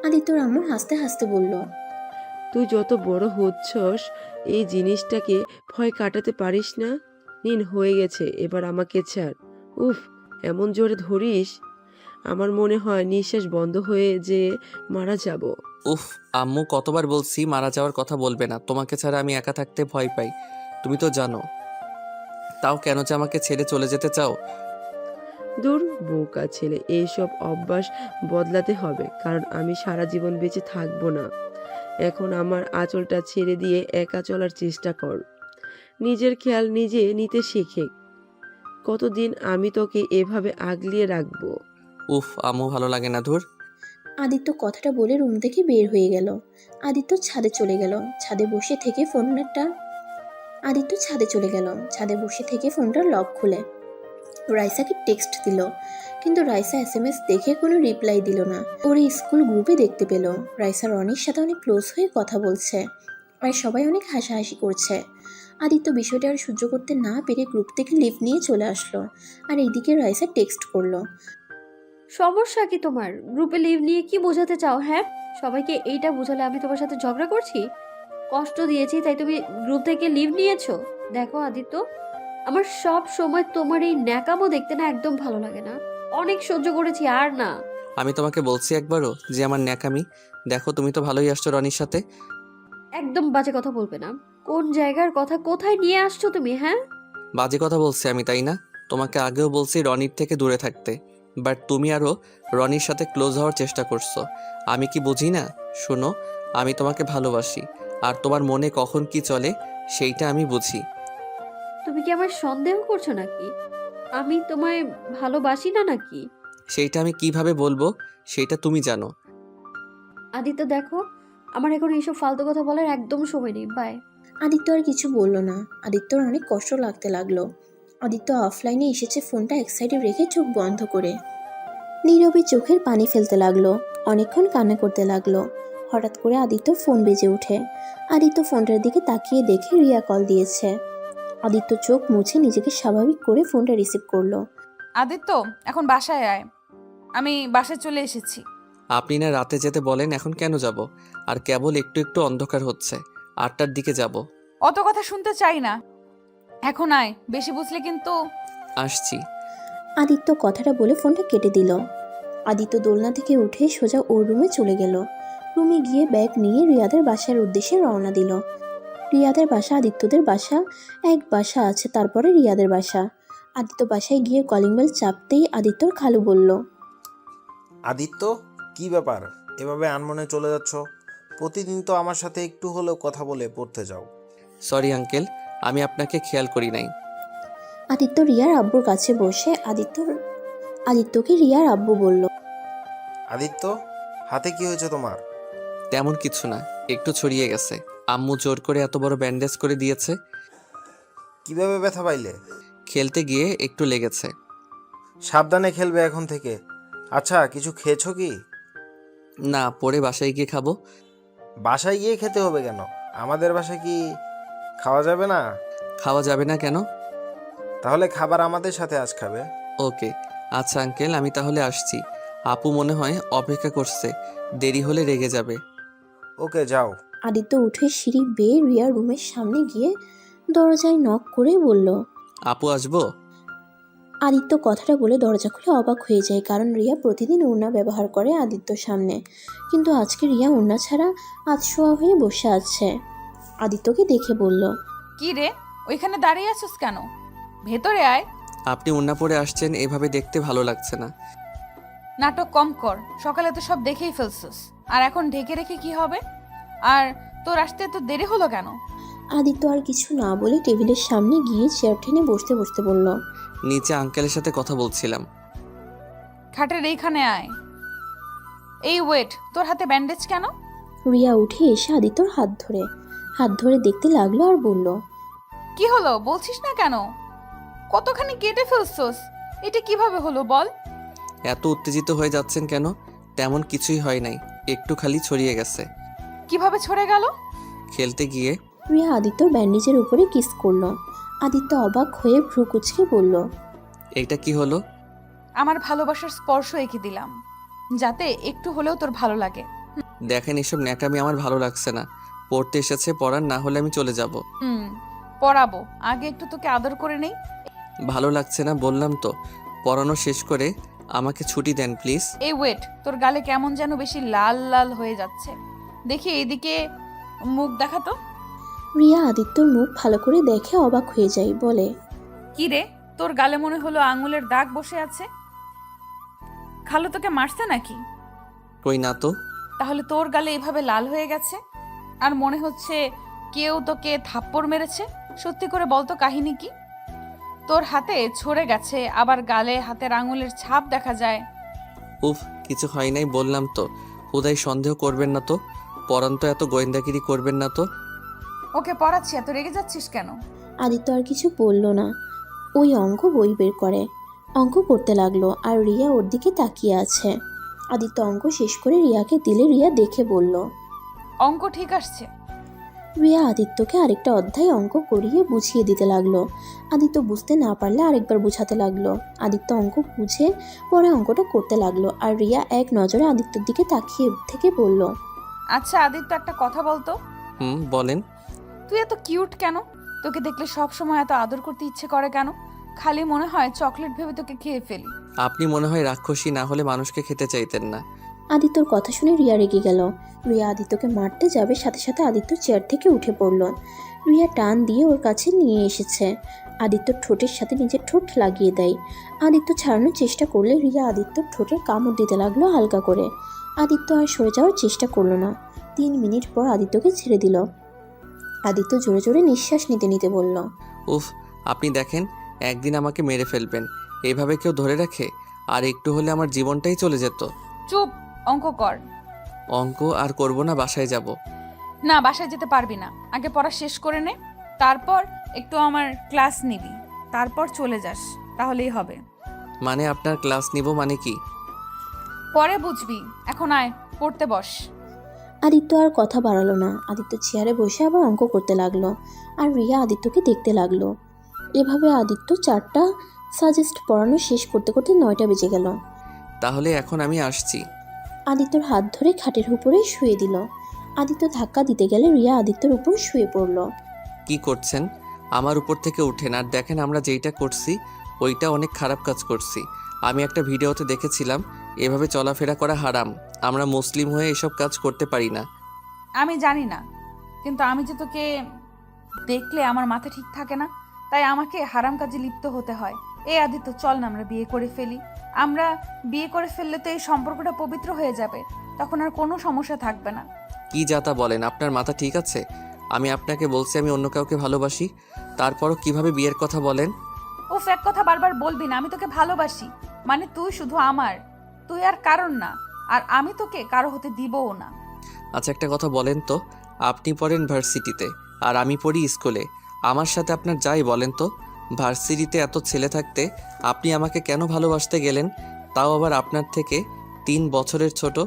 আদিত্যর আম্মু হাসতে হাসতে বলল, তুই যত বড় হচ্ছস এই জিনিসটাকে ভয় কাটাতে পারিস না। নিন হয়ে গেছে, এবার আমাকে ছাড়। উফ, এমন জোরে ধরিস, আমার মনে হয় নিঃশ্বাস বন্ধ হয়ে যে মারা যাব। উফ, আম্মু কতবার বলছি মারা যাওয়ার কথা বলবে না, তোমাকে ছাড়া আমি একা থাকতে ভয় পাই, তুমি তো জানো। তাও কেন যে আমাকে ছেড়ে চলে যেতে চাও? দূর বোকা ছেলে, এইসব অভ্যাস বদলাতে হবে, কারণ আমি সারা জীবন বেঁচে থাকবো না। এখন আমার আঁচলটা ছেড়ে দিয়ে একা চলার চেষ্টা কর। নিজের খেয়াল নিজে নিতে শেখে। কতদিন আমি তোকে এভাবে আগলিয়ে রাখবো? উফ, আম্মু ভালো লাগে না, ধুর। আদিত্য কথাটা বলে রুম থেকে বের হয়ে গেল। আদিত্য ছাদে চলে গেল। ছাদে বসে থেকে ফোনটার লক খুলে রাইসাকে টেক্সট দিল, কিন্তু রাইসা এসএমএস দেখে কোনো রিপ্লাই দিল না। ওর স্কুল গ্রুপে দেখতে পেল রাইসা রনির সাথে অনেক ক্লোজ হয়ে কথা বলছে, আর সবাই অনেক হাসাহাসি করছে। আদিত্য বিষয়টা আর সহ্য করতে না পেরে গ্রুপ থেকে লিভ নিয়ে চলে আসলো। আর এইদিকে রাইসা টেক্সট করলো, সমস্যা কি তোমার? গ্রুপে লিভ নিয়ে কি বোঝাতে চাও? হ্যাঁ, সবাইকে এইটা বোঝালে আমি তোমার সাথে ঝগড়া করছি, কষ্ট দিয়েছি, তাই তুমি গ্রুপ থেকে লিভ নিয়েছো? দেখো আদিত্য, আমার সব সময় তোমার এই ন্যাকামো দেখতে না একদম ভালো লাগে না। অনেক সহ্য করেছি, আর না। আমি তোমাকে বলছি একবারও যে আমার ন্যাকামি? দেখো, তুমি তো ভালোই আসছো রনির সাথে। একদম বাজে কথা বলবে না। কোন জায়গার কথা কোথায় নিয়ে আসছো তুমি? হ্যাঁ, বাজে কথা বলছি আমি, তাই না? তোমাকে আগেও বলছি রনির থেকে দূরে থাকতে, বাট তুমি আরও রনির সাথে ক্লোজ হওয়ার চেষ্টা করছো। আমি কি বুঝি না? শোনো, আমি তোমাকে ভালোবাসি, আর তোমার মনে কখন কি চলে সেইটা আমি বুঝি। তুমি কি আমার সন্দেহ করছো নাকি? আমি তোমায় ভালোবাসি না নাকি? সেইটা আমি কিভাবে বলবো, সেইটা তুমি জানো। আদিত্য দেখো, আমার এখন এইসব ফালতু কথা বলার একদম সময় নেই। বাই। আদিত্য আর কিছু বলল না। আদিত্যর অনেক কষ্ট লাগতে লাগলো। আদিত্য অফলাইনে এসেছে ফোনটা এক সাইডে রেখে চোখ বন্ধ করে নীরবে চোখের পানি ফেলতে লাগলো। অনেকক্ষণ কান্না করতে লাগলো। হঠাৎ করে আদিত্য ফোন বেজে ওঠে। আদিত্য ফোনটার দিকে তাকিয়ে দেখে রিয়া কল দিয়েছে। আদিত্য চোখ মুছে নিজেকে স্বাভাবিক করে ফোনটা রিসিভ করলো। আদিত্য, এখন বাসায় আয়, আমি বাসায় চলে এসেছি। আপনি না রাতে যেতে বলেন, এখন কেন যাব? আর কেবল একটু একটু অন্ধকার হচ্ছে, 8টার দিকে যাব। অত কথা শুনতে চাই না, এখন আয়, বেশি বুঝলে কিন্তু। আসছি। আদিত্য কথাটা বলে ফোনটা কেটে দিল। আদিত্য দোলনা থেকে উঠে সোজা ওর রুমে চলে গেল। রুমে গিয়ে ব্যাগ নিয়ে রিয়াদের বাসার উদ্দেশ্যে রওনা দিল। রিয়াদের বাসা আদিত্যদের বাসা, এক বাসা আছে তারপরে রিয়াদের বাসা। আদিত্য বাসায় গিয়ে কলিং বেল চাপতেই আদিত্যর খালু বলল, আদিত্য, কি ব্যাপার এভাবে আনমনে চলে যাচ্ছ? প্রতিদিন তো আমার সাথে একটু হলেও কথা বলে পড়তে যাও। সরি আঙ্কেল, আমি আপনাকে খেয়াল করি নাই। আদিত্য রিয়ার আব্বুর কাছে বসে আদিত্যকে রিয়ার আব্বু বলল, আদিত্য, হাতে কি হয়েছে তোমার? তেমন কিছু না, একটু ছড়িয়ে গেছে। আম্মু জোর করে এত বড় ব্যান্ডেজ করে দিয়েছে। কিভাবে ব্যথা পাইলে? খেলতে গিয়ে একটু লেগেছে। সাবধানে খেলবে এখন থেকে। আচ্ছা, কিছু খেয়েছো কি? না, পরে বাসায় গিয়ে খাবো। বাসায় গিয়ে খেতে হবে কেন? আমাদের বাসায় কি খাওয়া যাবে না? খাওয়া যাবে না কেন? তাহলে খাবার আমাদের সাথে আজ খাবে। ওকে, আচ্ছা আঙ্কেল, আমি তাহলে আসছি। আপু মনে হয় অপেক্ষা করছে, দেরি হলে রেগে যাবে। ওকে, যাও। আদিত্য উঠে সিঁড়ি বেয়ে রিয়ার রুমের সামনে গিয়ে দরজায় নক করে বলল, আপু আসবো? আদিত্য কথাটা বলে দরজা খুলে অবাক হয়ে যায়, কারণ রিয়া প্রতিদিন ওড়না ব্যবহার করে আদিত্যর সামনে, কিন্তু আজকে রিয়া ওড়না ছাড়া আধশোয়া হয়ে বসে আছে। আদিত্যকে দেখে বলল, কি রে, ওইখানে দাঁড়িয়ে আছিস কেন? ভেতরে আয়। আপনি ওড়না পরে আসছেন, এভাবে দেখতে ভালো লাগছে না। নাটক কম কর, সকালে তো সব দেখেই ফেলছিস, আর এখন ঢেকে রেখে কি হবে? আর তোর আসতে তো দেরি হলো কেন? আদিত্য আর কিছু না বলে টেবিলের সামনে গিয়ে চেয়ার টেনে বসতে বসতে বলল, নিচে আঙ্কেলের সাথে কথা বলছিলাম। খাটের এইখানে আয়। এই ওয়েট, তোর হাতে ব্যান্ডেজ কেন? রিয়া উঠে এসে আদিত্যর হাত ধরে দেখতে লাগলো আর বলল, কি হলো বলছিস না কেন? কতখানি কেটে ফেলছস? এটা কিভাবে হলো বল? এত উত্তেজিত হয়ে যাচ্ছেন কেন? তেমন কিছুই হয় নাই, একটু খালি ছড়িয়ে গেছে। কিভাবে ছড়ে গেল? খেলতে গিয়ে। রিয়া আদিত্যর ব্যান্ডেজের উপরে কিস করলো। আদিত্য অবাক হয়ে ভ্রু কুঁচকে বলল, এইটা কি হলো? আমার ভালোবাসার স্পর্শ এঁকে দিলাম, যাতে একটু হলেও তোর ভালো লাগে। দেখেন, এসব ন্যাকামি আমার ভালো লাগছে না। পড়তে এসেছে, পড়ার, না হলে আমি চলে যাব। পড়াবো, আগে একটু তোকে আদর করে নেই। ভালো লাগছে না বললাম তো। পড়ানো শেষ করে আমাকে ছুটি দেন প্লিজ। এই ওয়েট, তোর গালে কেমন যেন বেশি লাল লাল হয়ে যাচ্ছে। দেখি এইদিকে মুখ দেখাতো। রিয়া আদিত্যর মুখ ভালো করে দেখে অবাক হয়ে যায়, বলে, কি রে, তোর গালে মনে হলো আঙুলের দাগ বসে আছে। খালু তোকে মারছে নাকি? কই না তো। তাহলে তোর গালে এভাবে লাল হয়ে গেছে, আর মনে হচ্ছে কেউ তোকে থাপ্পড় মেরেছে। সত্যি করে বলতো কাহিনী কি? তোর হাতে ছড়ে গেছে, আবার গালে হাতের আঙুলের ছাপ দেখা যায়। উফ, কিছু হয় নাই বললাম তো। হুদাই সন্দেহ করবেন না তো। পড়ান তো, এত গোয়েন্দাগিরি করবেন না তো। ওকে পড়াচ্ছি, এত রেগে যাচ্ছিস কেন? আদিত্য আর কিছু বলল না। ওই অঙ্ক বই বের করে অঙ্ক করতে লাগলো, আর রিয়া ওর দিকে তাকিয়ে আছে। আদিত্য অঙ্ক শেষ করে রিয়াকে দিলে রিয়া দেখে বলল, অঙ্ক ঠিক আসছে। রিয়া আদিত্যকে আরেকটা অধ্যায় অঙ্ক করিয়ে বুঝিয়ে দিতে লাগলো। আদিত্য বুঝতে না পারলে আরেকবার বুঝাতে লাগলো। আদিত্য অঙ্ক বুঝে পরে অঙ্কটা করতে লাগলো, আর রিয়া এক নজরে আদিত্যর দিকে তাকিয়ে থেকে বলল, আচ্ছা আদিত্য, একটা কথা বলতো। বলেন। তুই এত কিউট কেন? তোকে দেখলে সব সময় এত আদর করতে ইচ্ছে করে কেন? খালি মনে হয় চকলেট ভেবে তোকে খেয়ে ফেলি। আপনি মনে হয় রাক্ষসী, না হলে মানুষকে খেতে চাইতেন না। আদিত্যর কথা শুনে রিয়া রেগে গেল। রিয়া আদিত্যকে মারতে যাবে, সাথে সাথে আদিত্য চেয়ার থেকে উঠে পড়ল। রিয়া টান দিয়ে ওর কাছে নিয়ে এসেছে। আদিত্যর ঠোঁটের সাথে নিজের ঠোঁট লাগিয়ে দেয়। আদিত্য ছাড়ানোর চেষ্টা করলে রিয়া আদিত্যর ঠোঁটে কামড় দিতে লাগলো হালকা করে। আদিত্য আর সরে যাওয়ার চেষ্টা করলো না। 3 মিনিট পর আদিত্যকে ছেড়ে দিল। আদিত্য জোরে জোরে নিঃশ্বাস নিতে নিতে বলল, উফ, আপনি দেখেন, একদিন আমাকে মেরে ফেলবেন। এভাবে কেউ ধরে রাখে? আর একটু হলে আমার জীবনটাই চলে যেত। চুপ, অঙ্ক কর। অঙ্ক আর করব না, বাসায় যাব। না, বাসায় যেতে পারবি না। আগে পড়া শেষ করে নে, তারপর একটু আমার ক্লাস নিবি, তারপর চলে যাস, তাহলেই হবে। মানে আপনার ক্লাস নিব মানে কি? পরে বুঝবি, এখন আয় পড়তে বস। আদিত্য আর কথা বাড়ালো না। আদিত্য চেয়ারে বসে আবার অঙ্ক করতে লাগলো, আর রিয়া আদিত্যকে দেখতে লাগলো। এভাবে আদিত্য 4টা সাজেস্ট পড়ানো শেষ করতে করতে 9টা বেজে গেল। তাহলে এখন আমি আসছি। আদিত্যর হাত ধরে খাটের উপরে শুয়ে দিল। আদিত্য ধাক্কা দিতে গেলে রিয়া আদিত্যর উপর শুয়ে পড়ল। কি করছেন? আমার উপর থেকে উঠেন, আর দেখেন আমরা যেইটা করছি ওইটা অনেক খারাপ কাজ করছি। আমি একটা ভিডিওতে দেখেছিলাম এভাবে চলাফেরা করা হারাম। আমরা মুসলিম হয়ে এসব কাজ করতে পারি না। আমি জানি না, কিন্তু আমি যে তোকে দেখলে আমার মাথা ঠিক থাকে না, তাই আমাকে হারাম কাজে লিপ্ত হতে হয়। এই আদিত্য, চল না আমরা বিয়ে করে ফেলি। আমরা বিয়ে করে ফেললে তো এই সম্পর্কটা পবিত্র হয়ে যাবে, তখন আর কোনো সমস্যা থাকবে না। কি যাতা বলেন, আপনার মাথা ঠিক আছে? আমি আপনাকে বলছি আমি অন্য কাউকে ভালোবাসি, তারপরও কিভাবে বিয়ের কথা বলেন? উফ, এক কথা বারবার বলবি না। আমি তোকে ভালোবাসি, মানে তুই শুধু আমার, তুই আর কারণ না, আর আমি তোকে কারো হতে দিবও না। আচ্ছা একটা কথা বলেন তো, আপনি পড়েন ভার্সিটিতে আর আমি পড়ি স্কুলে। আমার সাথে আপনার যাই বলেন তো, ভার্সিটিতে এত ছেলে থাকতে আপনি আমাকে কেন ভালোবাসতে গেলেন? তাও আবার আপনার থেকে 3 বছরের ছোট।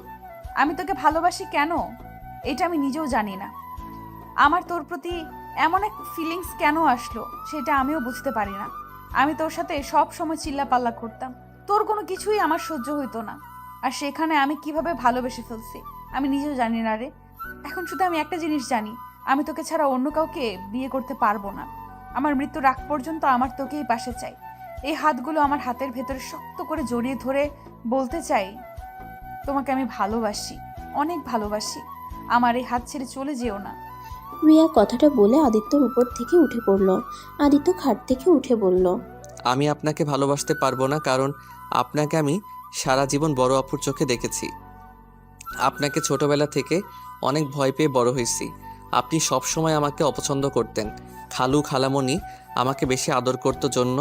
আমি তোকে ভালোবাসি কেন, এটা আমি নিজেও জানি না। আমার তোর প্রতি এমন এক ফিলিংস কেন আসলো, সেটা আমিও বুঝতে পারি না। আমি তোর সাথে সব সময় চিল্লাপাল্লা করতাম, তোর কোনো কিছুই আমার সহ্য হইতো না। আর সেখানে আমি কিভাবে ভালোবেসে ফেলছি আমি নিজেও জানি না রে। এখন শুধু আমি একটা জিনিস জানি, আমি তোকে ছাড়া অন্য কাউকে বিয়ে করতে পারবো না। আমার মৃত্যুর আগ পর্যন্ত আমার তোকেই পাশে চাই। এই হাতগুলো আমার হাতের ভেতরে শক্ত করে জড়িয়ে ধরে বলতে চাই, তোমাকে আমি ভালোবাসি, অনেক ভালোবাসি। আমার এই হাত ছেড়ে চলে যেও না। রিয়া কথাটা বলে আদিত্যর উপর থেকে উঠে পড়ল। আদিত্য খাট থেকে উঠে বলল, আমি আপনাকে ভালোবাসতে পারবো না, কারণ আপনাকে আমি সারা জীবন বড় আপুর চোখে দেখেছি। আপনাকে ছোটবেলা থেকে অনেক ভয় পেয়ে বড় হয়েছি। আপনি সব সময় আমাকে অপছন্দ করতেন। খালু খালামণি আমাকে বেশি আদর করতো জন্য।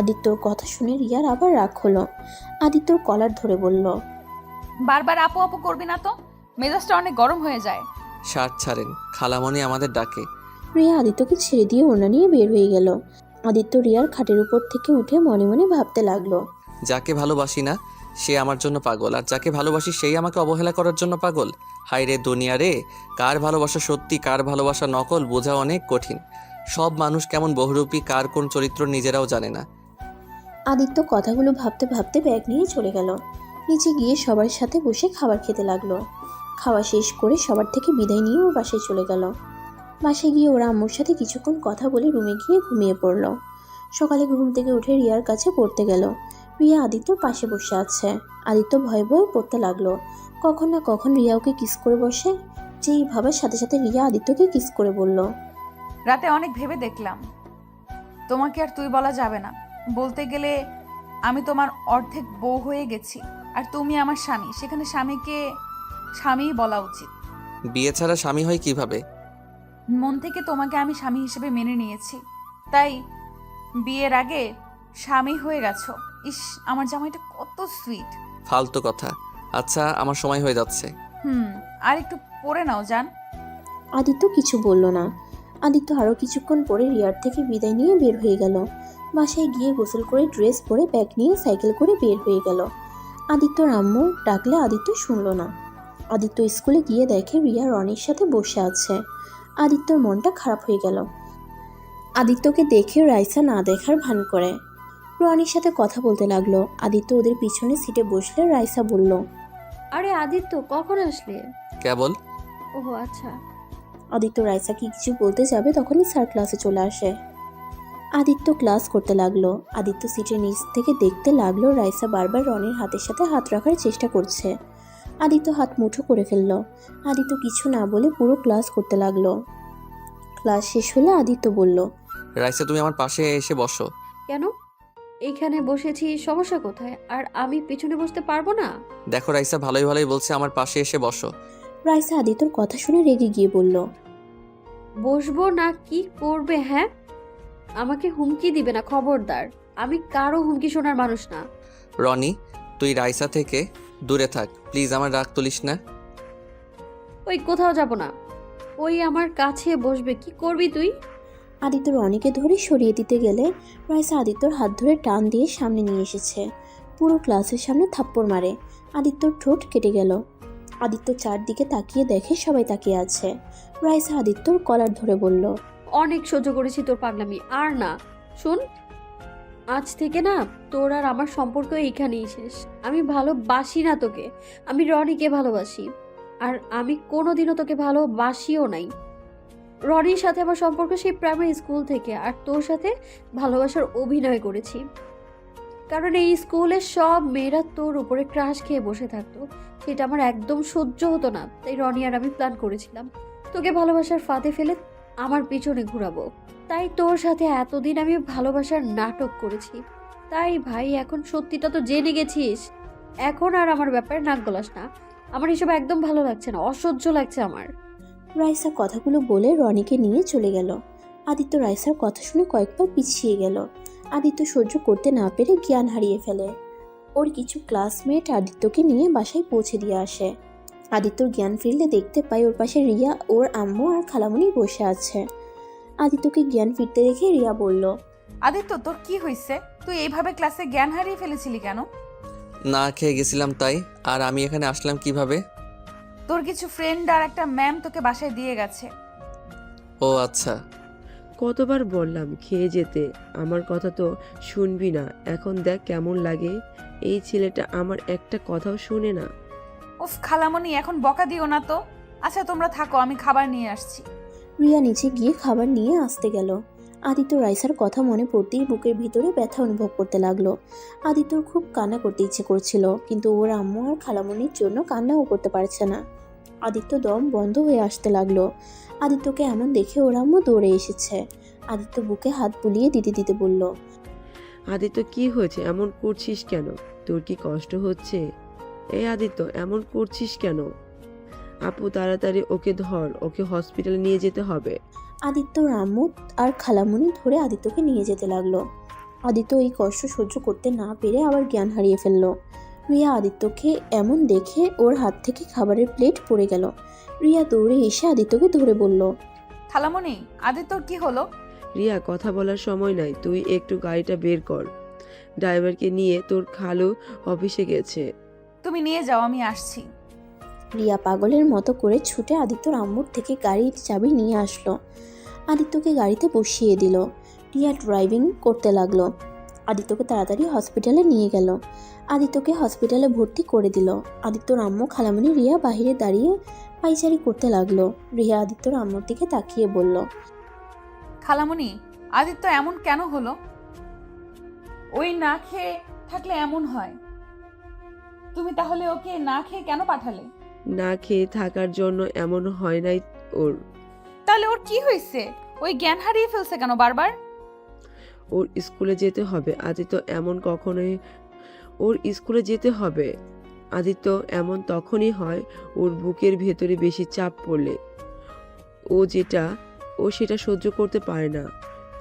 আদিত্যর কথা শুনে রিয়ার আবার রাগ হলো। আদিত্যর কলার ধরে বলল, বারবার আপু আপু করবি না তো, মেজাজটা অনেক গরম হয়ে যায়। শার্ট ছাড়েন, খালামণি আমাদের ডাকে। রিয়া আদিত্যকে ছেড়ে দিয়ে ওড়না নিয়ে বের হয়ে গেল। আদিত্য রিয়ার খাটের উপর থেকে উঠে মনে মনে ভাবতে লাগলো। যাকে ভালোবাসি না সে আমার জন্য পাগল, আর যাকে ভালোবাসি সেই আমাকে অবহেলা করার জন্য পাগল। হায় রে দুনিয়া রে, কার ভালোবাসা সত্যি কার ভালোবাসা নকল বোঝা অনেক কঠিন। সব মানুষ কেমন বহুরূপী, কার কোন চরিত্র নিজেরাও জানে না। আদিত্য কথাগুলো ভাবতে ভাবতে ব্যাগ নিয়ে চলে গেল। নিচে গিয়ে সবার সাথে বসে খাবার খেতে লাগলো। খাওয়া শেষ করে সবার থেকে বিদায় নিয়ে ওর বাসায় চলে গেল। বাসায় গিয়ে ওরা আম্মুর সাথে কিছুক্ষণ কথা বলে রুমে গিয়ে ঘুমিয়ে পড়ল। সকালে ঘুম থেকে উঠে রিয়ার কাছে পড়তে গেল। রিয়া আদিত্যর পাশে বসে আছে। আদিত্য ভয়ে ভয়ে পড়তে লাগলো। কখন না কখন রিয়া ওকে কিস করে বসে। যেই ভাবার সাথে সাথে রিয়া আদিত্যকে কিস করে বলল, রাতে অনেক ভেবে দেখলাম, তোমাকে আর তুই বলা যাবে না। বলতে গেলে আমি তোমার অর্ধেক বউ হয়ে গেছি, আর তুমি আমার স্বামী। সেখানে স্বামীকে স্বামীই বলা উচিত। বিয়ে ছাড়া স্বামী হয় কিভাবে? মন থেকে তোমাকে আমি স্বামী হিসেবে মেনে নিয়েছি, তাই বিয়ের আগে স্বামী হয়ে গেছো। ইস, আমার জামাইটা কত সুইট। ফালতু কথা। আচ্ছা, আমার সময় হয়ে যাচ্ছে। আর একটু পরে নাও যান। আদিত্য কিছু বলল না। আদিত্য আরও কিছুক্ষণ পরে রিয়ার থেকে বিদায় নিয়ে বের হয়ে গেল। বাসায় গিয়ে গোসল করে ড্রেস পরে ব্যাগ নিয়ে সাইকেল করে বের হয়ে গেল। আদিত্যর আম্মু ডাকলে আদিত্য শুনল না। আদিত্য স্কুলে গিয়ে দেখে রিয়া রনির সাথে বসে আছে। আদিত্যর মনটা খারাপ হয়ে গেল। আদিত্যকে দেখে রাইসা না দেখার ভান করে রনির সাথে কথা বলতে লাগলো। আদিত্য ওদের পিছনে সিটে বসলে রাইসা বলল, আরে আদিত্য, কখন আসলে? কেবল। ওহো আচ্ছা। আদিত্য রাইসা কি কিছু বলতে যাবে তখনই স্যার ক্লাসে চলে আসে। আদিত্য ক্লাস করতে লাগলো। আদিত্য সিটের নিচ থেকে দেখতে লাগলো রাইসা বারবার রনির হাতের সাথে হাত রাখার চেষ্টা করছে। আদিত্য হাত মুঠো করে ফেললো। আদিত্য কিছু না বলে পুরো ক্লাস করতে লাগলো। ক্লাস শেষ হলে আদিত্য বলল, রাইসা তুমি আমার পাশে এসে বসো। কেন? এইখানে বসেছি, সমস্যা কোথায়? আর আমি পিছনে বসতে পারবো না? দেখো রাইসা ভালোই ভালোই বলছে আমার পাশে এসে বসো। রাইসা আদিত্যর কথা শুনে রেগে গিয়ে বলল, বসবো না কি করবে? হ্যাঁ, আমাকে হুমকি দিবে না, খবরদার। আমি কারো হুমকি শোনার মানুষ না। রনি, তুই রাইসা থেকে দূরে থাক প্লিজ, আমার রাগ তুলিস না। ওই কোথাও যাব না। ওই আমার কাছে বসবে, কি করবি তুই? আদিত্য রনিকে ধরে সরিয়ে দিতে গেলে রাইসা আদিত্যর হাত ধরে টান দিয়ে সামনে নিয়ে এসেছে। পুরো ক্লাসের সামনে থাপ্পড় মারে। আদিত্যর ঠোঁট কেটে গেল। আদিত্য চারদিকে তাকিয়ে দেখে সবাই তাকিয়ে আছে। রাইসা আদিত্যর কলার ধরে বলল, অনেক সহ্য করেছি তোর পাগলামি, আর না। শোন, আজ থেকে না তোর আর আমার সম্পর্ক এইখানেই শেষ। আমি ভালোবাসি না তোকে, আমি রনিকে ভালোবাসি। আর আমি কোনোদিনও তোকে ভালোবাসিও নাই। রনির সাথে আমার সম্পর্ক সেই প্রাইমারি স্কুল থেকে, আর তোর সাথে ভালোবাসার অভিনয় করেছি। কারণ এই স্কুলের সব মেয়েরা তোর উপরে ক্রাশ খেয়ে বসে থাকতো, সেটা আমার একদম সহ্য হতো না। তাই রনি আর আমি প্ল্যান করেছিলাম তোকে ভালোবাসার ফাঁদে ফেলে আমার পিছনে ঘুরাবো। তাই তোর সাথে এতদিন আমি ভালোবাসার নাটক করেছি। তাই ভাই, এখন সত্যিটা তো জেনে গেছিস। এখন আর আমার ব্যাপারে নাক গলাস না। আমার এসব একদম ভালো লাগছে না, অসহ্য লাগছে আমার। রাইসা কথাগুলো বলে রনিকে নিয়ে চলে গেল। আদিত্য রাইসার কথা শুনে কয়েকবার পিছিয়ে গেল। আদিত্য সহ্য করতে না পেরে জ্ঞান হারিয়ে ফেলে। ওর কিছু ক্লাসমেট আদিত্যকে নিয়ে বাসায় পৌঁছে দিয়ে আসে। আদিত্যর জ্ঞান ফিরলে দেখতে পায় ওর পাশে রিয়া, ওর আম্মু আর খালামণি বসে আছে। আদিত্যকে জ্ঞান ফিরতে দেখে রিয়া বলল, আদিত্য, তোর কি হয়েছে? তুই এইভাবে ক্লাসে জ্ঞান হারিয়ে ফেলেছিলি কেন? না খেয়ে গেছিলাম তাই। আর আমি এখানে আসলাম কিভাবে? তোর কিছু ফ্রেন্ড আর একটা ম্যাম তোকে বাসায় দিয়ে গেছে। ও আচ্ছা। কতবার বললাম খেয়ে যেতে, আমার কথা তো শুনবি না। এখন দেখ কেমন লাগে। এই ছেলেটা আমার একটা কথাও শুনে না। উফ খালামণি, এখন বকা দিও না তো। আচ্ছা তোমরা থাকো, আমি খাবার নিয়ে আসছি। রিয়া নিচে গিয়ে খাবার নিয়ে আসতে গেল। আদিত্য রাইসার কথা মনে পড়তেই বুকের ভিতরে ব্যথা অনুভব করতে লাগলো। আদিত্যর খুব কান্না করতে ইচ্ছে করছিল, কিন্তু ওর আম্মু আর খালামণির জন্য কান্নাও করতে পারছে না। আদিত্য দম বন্ধ হয়ে আসতে লাগলো। আদিত্যকে এমন দেখে ওর আম্মু দৌড়ে এসেছে। আদিত্য বুকে হাত বুলিয়ে দিতে দিতে বলল, আদিত্য কি হয়েছে? এমন করছিস কেন? তোর কি কষ্ট হচ্ছে? এই আদিত্য, এমন করছিস কেন? আপু তাড়াতাড়ি ওকে ধর, ওকে হসপিটালে নিয়ে যেতে হবে। আদিত্য আম্মু আর খালামণি ধরে আদিত্যকে নিয়ে যেতে লাগলো। আদিত্য এই কষ্ট সহ্য করতে না পেরে আবার জ্ঞান হারিয়ে ফেললো। রিয়া আদিত্যকে এমন দেখে ওর হাত থেকে খাবারের প্লেট পড়ে গেল। রিয়া দৌড়ে এসে আদিত্যকে ধরে বলল, খালামণি, আদিত্যর কি হলো? রিয়া, কথা বলার সময় নাই, তুই একটু গাড়িটা বের কর। ড্রাইভারকে নিয়ে তোর খালু অফিসে গেছে। তুমি নিয়ে যাও, আমি আসছি। রিয়া পাগলের মতো করে ছুটে আদিত্যর আম্মুর থেকে গাড়ির চাবি নিয়ে আসলো। আদিত্যকে গাড়িতে বসিয়ে দিল। রিয়া ড্রাইভিং করতে লাগলো। আদিত্যকে তাড়াতাড়ি হসপিটালে নিয়ে গেল। আদিত্যকে হসপিটালে ভর্তি করে দিল। আদিত্যর আম্মু খালামণি রিয়া বাহিরে দাঁড়িয়ে পাইচারি করতে লাগলো। রিয়া আদিত্যর আম্মুর দিকে তাকিয়ে বলল, খালামণি, আদিত্য এমন কেন হলো? ওই না খেয়ে থাকলে এমন হয়। তুমি তাহলে ওকে না খেয়ে কেন পাঠালে? না খেয়ে থাকার জন্য এমন হয় নাই ওর। তাহলে ওর কি হয়েছে? ওই জ্ঞান হারিয়ে ফেলছে কেন বারবার? ওর স্কুলে যেতে হবে। আদিত্য এমন কখনোই, ওর স্কুলে যেতে হবে। আদিত্য এমন তখনই হয় ওর বুকের ভেতরে বেশি চাপ পড়লে। ও সেটা সহ্য করতে পারে না।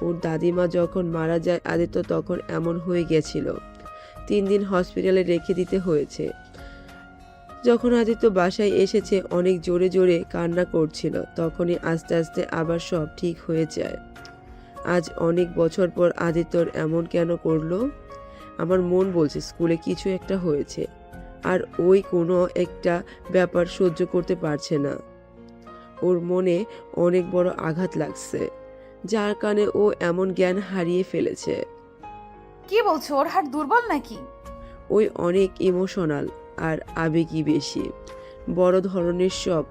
ওর দাদিমা যখন মারা যায় আদিত্য তখন এমন হয়ে গেছিল। 3 দিন হসপিটালে রেখে দিতে হয়েছে। যখন আদিত্য বাসায় এসেছে অনেক জোরে জোরে কান্না করছিল, তখনই আস্তে আস্তে আবার সব ঠিক হয়ে যায়। আজ অনেক বছর পর আদিত্যর এমন কেন করলো? আমার মন বলছে স্কুলে কিছু একটা হয়েছে, আর ওই কোনো একটা ব্যাপার সহ্য করতে পারছে না। ওর মনে অনেক বড় আঘাত লাগছে, যার কারণে ও এমন জ্ঞান হারিয়ে ফেলেছে। কি বলছো? ওর হার্ট দুর্বল নাকি? ওই অনেক ইমোশনাল আর আবেগী বেশি, বড় ধরনের সব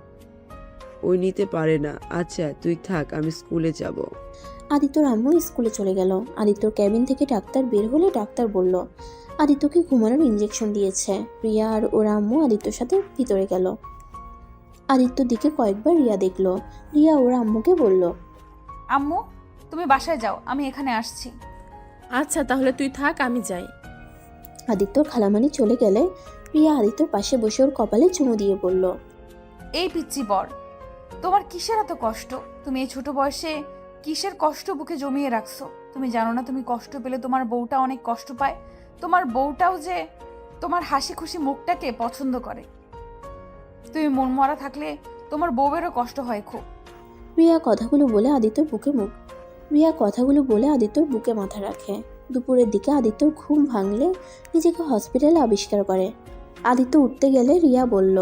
ওই নিতে পারে না। আচ্ছা তুই থাক, আমি স্কুলে যাব। আদিত্যর আম্মু স্কুলে চলে গেল। আদিত্যর ক্যাবিন থেকে ডাক্তার বের হলে ডাক্তার বলল আদিত্যকে ঘুমানোর ইঞ্জেকশন দিয়েছে। রিয়া আর ওর আম্মু আদিত্যর সাথে ভিতরে গেল। আদিত্যর দিকে কয়েকবার রিয়া দেখলো। রিয়া ওর আম্মুকে বলল, আম্মু, তুমি বাসায় যাও, আমি এখানে আসছি। আচ্ছা তাহলে তুই থাক, আমি যাই। আদিত্যর খালামানি চলে গেলে রিয়া আদিত্যর পাশে বসে ওর কপালে চুমু দিয়ে বলল, এই পিচ্চি বর, তোমার কিসের এত কষ্ট? তুমি এই ছোট বয়সে কিসের কষ্ট বুকে জমিয়ে রাখছো? তুমি জানো না তুমি কষ্ট পেলে তোমার বউটা অনেক কষ্ট পায়? তোমার বউটাও যে তোমার হাসি খুশি মুখটাকে পছন্দ করে। তুমি মনমরা থাকলে তোমার বউয়েরও কষ্ট হয় খুব। রিয়া কথাগুলো বলে আদিত্যর বুকে মাথা রাখে। দুপুরের দিকে আদিত্যর ঘুম ভাঙলে নিজেকে হসপিটালে আবিষ্কার করে। আদিত্য উঠতে গেলে রিয়া বলল,